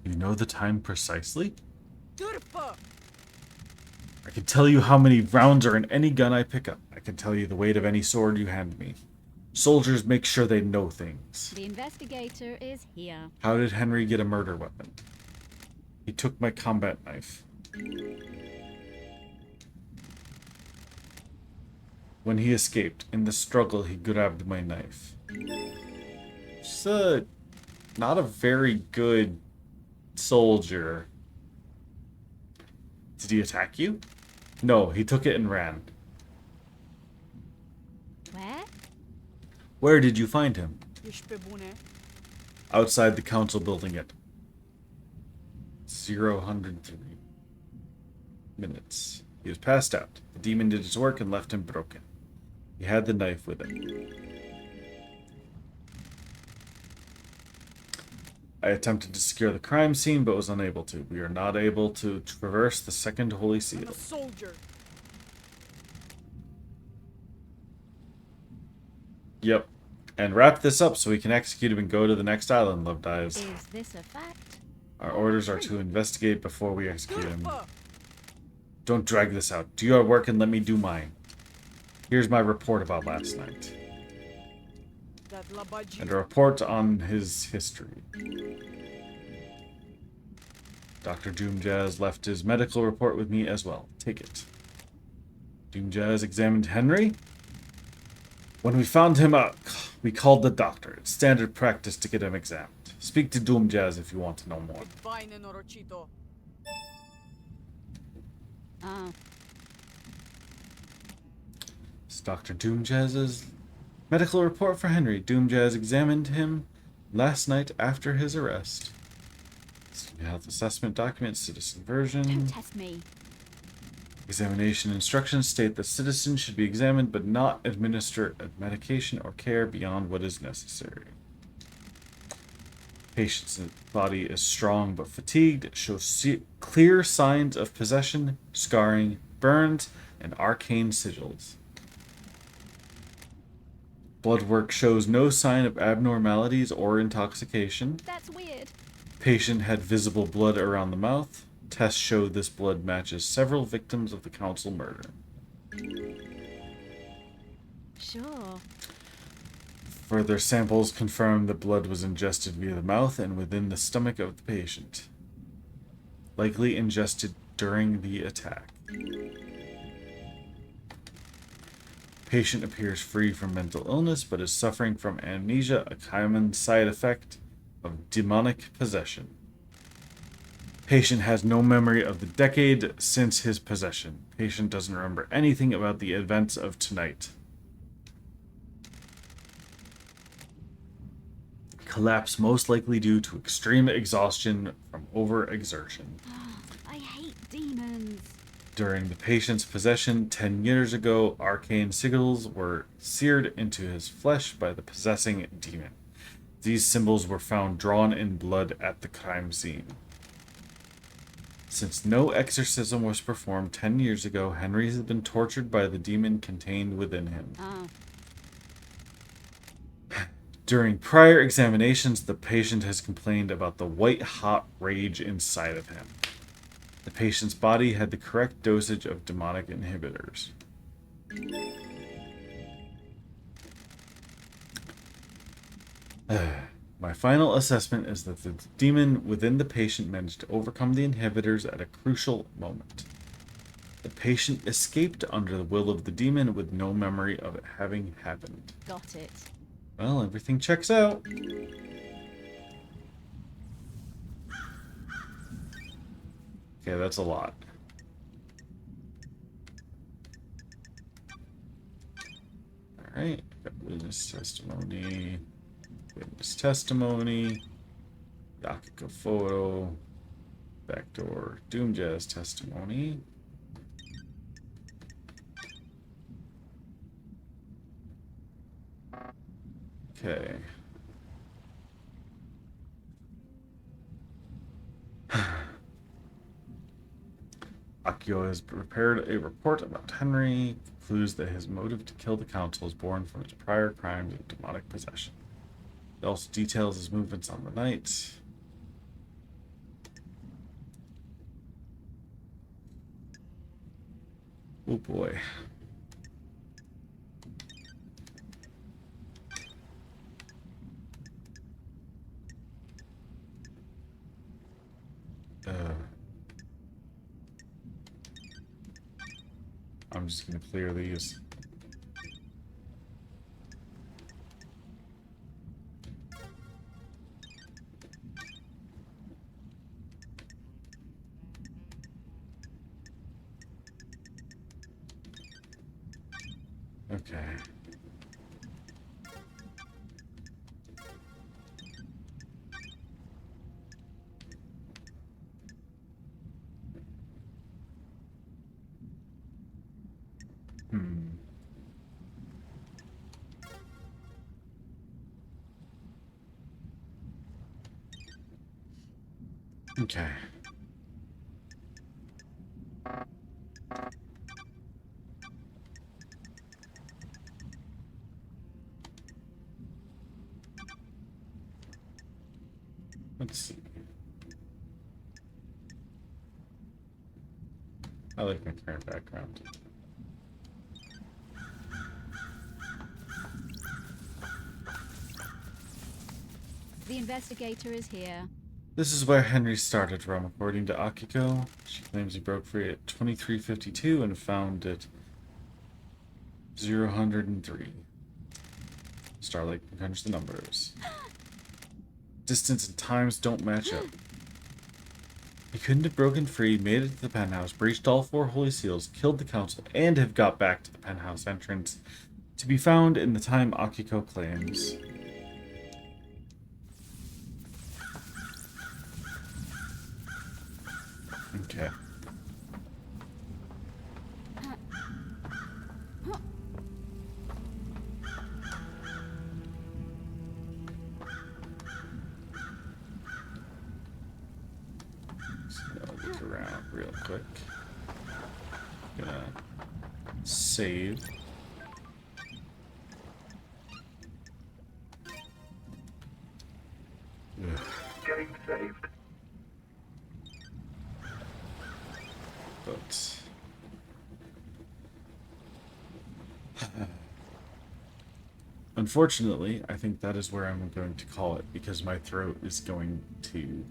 You know the time precisely? I can tell you how many rounds are in any gun I pick up. I can tell you the weight of any sword you hand me. Soldiers make sure they know things. The investigator is here. How did Henry get a murder weapon? He took my combat knife. When he escaped, in the struggle, he grabbed my knife. Just not a very good soldier. Did he attack you? No, he took it and ran. Where? Where did you find him? Outside the council building. 0:03 minutes. He was passed out. The demon did his work and left him broken. He had the knife with him. I attempted to secure the crime scene, but was unable to. We are not able to traverse the second holy seal. soldier. Yep. And wrap this up so we can execute him and go to the next island, Love Dives. Is this a fact? Our orders are to investigate before we execute him. Don't drag this out. Do your work and let me do mine. Here's my report about last night. And a report on his history. Dr. Doomjazz left his medical report with me as well. Take it. Doomjazz examined Henry. When we found him out, we called the doctor. It's standard practice to get him examined. Speak to Doomjazz if you want to know more. Oh, It's Dr. Doomjazz's medical report for Henry. Doomjazz examined him last night after his arrest. Health assessment document, citizen version. don't test me. Examination instructions state that citizens should be examined but not administer medication or care beyond what is necessary. Patient's body is strong but fatigued, shows clear signs of possession, scarring, burns, and arcane sigils. Blood work shows no sign of abnormalities or intoxication. That's weird. Patient had visible blood around the mouth. Tests show this blood matches several victims of the council murder. Sure. Further samples confirm that blood was ingested via the mouth and within the stomach of the patient. Likely ingested during the attack. Patient appears free from mental illness but is suffering from amnesia, a common side effect of demonic possession. Patient has no memory of the decade since his possession. Patient doesn't remember anything about the events of tonight. Collapse most likely due to extreme exhaustion from overexertion. I hate demons. During the patient's possession 10 years ago, arcane sigils were seared into his flesh by the possessing demon. These symbols were found drawn in blood at the crime scene. Since no exorcism was performed 10 years ago, Henry has been tortured by the demon contained within him. Oh, During prior examinations, the patient has complained about the white-hot rage inside of him. The patient's body had the correct dosage of demonic inhibitors. My final assessment is that the demon within the patient managed to overcome the inhibitors at a crucial moment. The patient escaped under the will of the demon with no memory of it having happened. got it. Well, everything checks out. Okay, that's a lot. Alright, got witness testimony. Witness testimony. Yakuka photo. Backdoor Doomjazz testimony. Okay. Akio has prepared a report about Henry. Concludes that his motive to kill the council is born from his prior crimes of demonic possession. It also details his movements on the night. Oh boy. I'm just gonna clear these. Okay. Okay. Let's see. I like my current background. The investigator is here. This is where Henry started from, according to Akiko. She claims he broke free at 2352 and found it 003. Starlight can crunch the numbers. Distance and times don't match up. He couldn't have broken free, made it to the penthouse, breached all 4 holy seals, killed the council, and have got back to the penthouse entrance, to be found in the time Akiko claims. Okay. Look around real quick. Gonna save. Ugh. Getting saved. But unfortunately, I think that is where I'm going to call it, because my throat is going to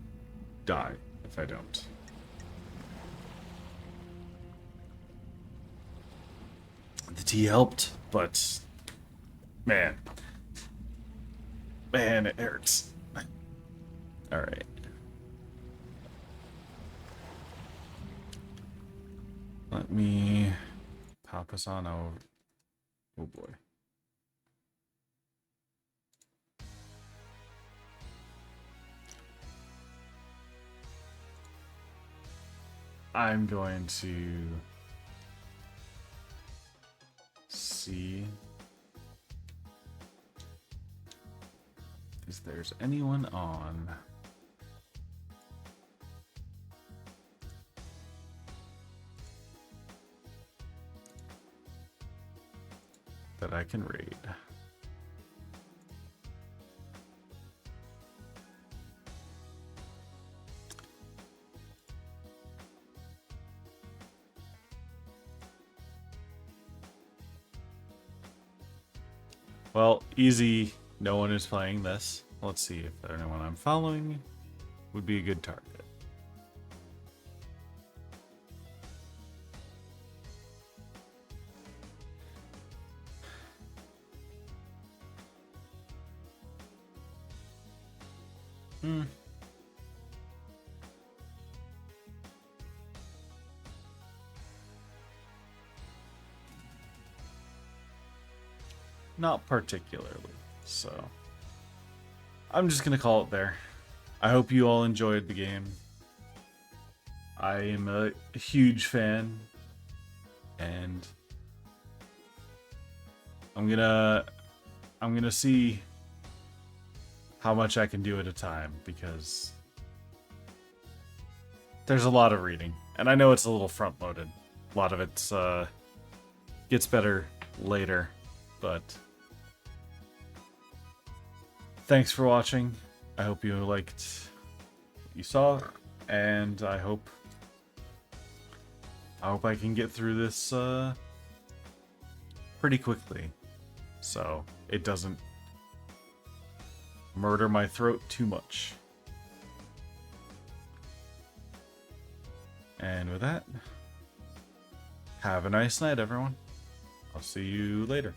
die if I don't. The tea helped, but man, it hurts. All right. Let me pop us on over. Oh boy. I'm going to see if there's anyone on. That I can raid. Well, easy. No one is playing this. Let's see if anyone I'm following would be a good target. Not particularly, so I'm just gonna call it there. I hope you all enjoyed the game. I am a huge fan, and I'm gonna see how much I can do at a time, because there's a lot of reading, and I know it's a little front-loaded. A lot of it gets better later, but thanks for watching. I hope you liked what you saw, and I hope I can get through this pretty quickly, so it doesn't murder my throat too much. And with that, have a nice night, everyone. I'll see you later.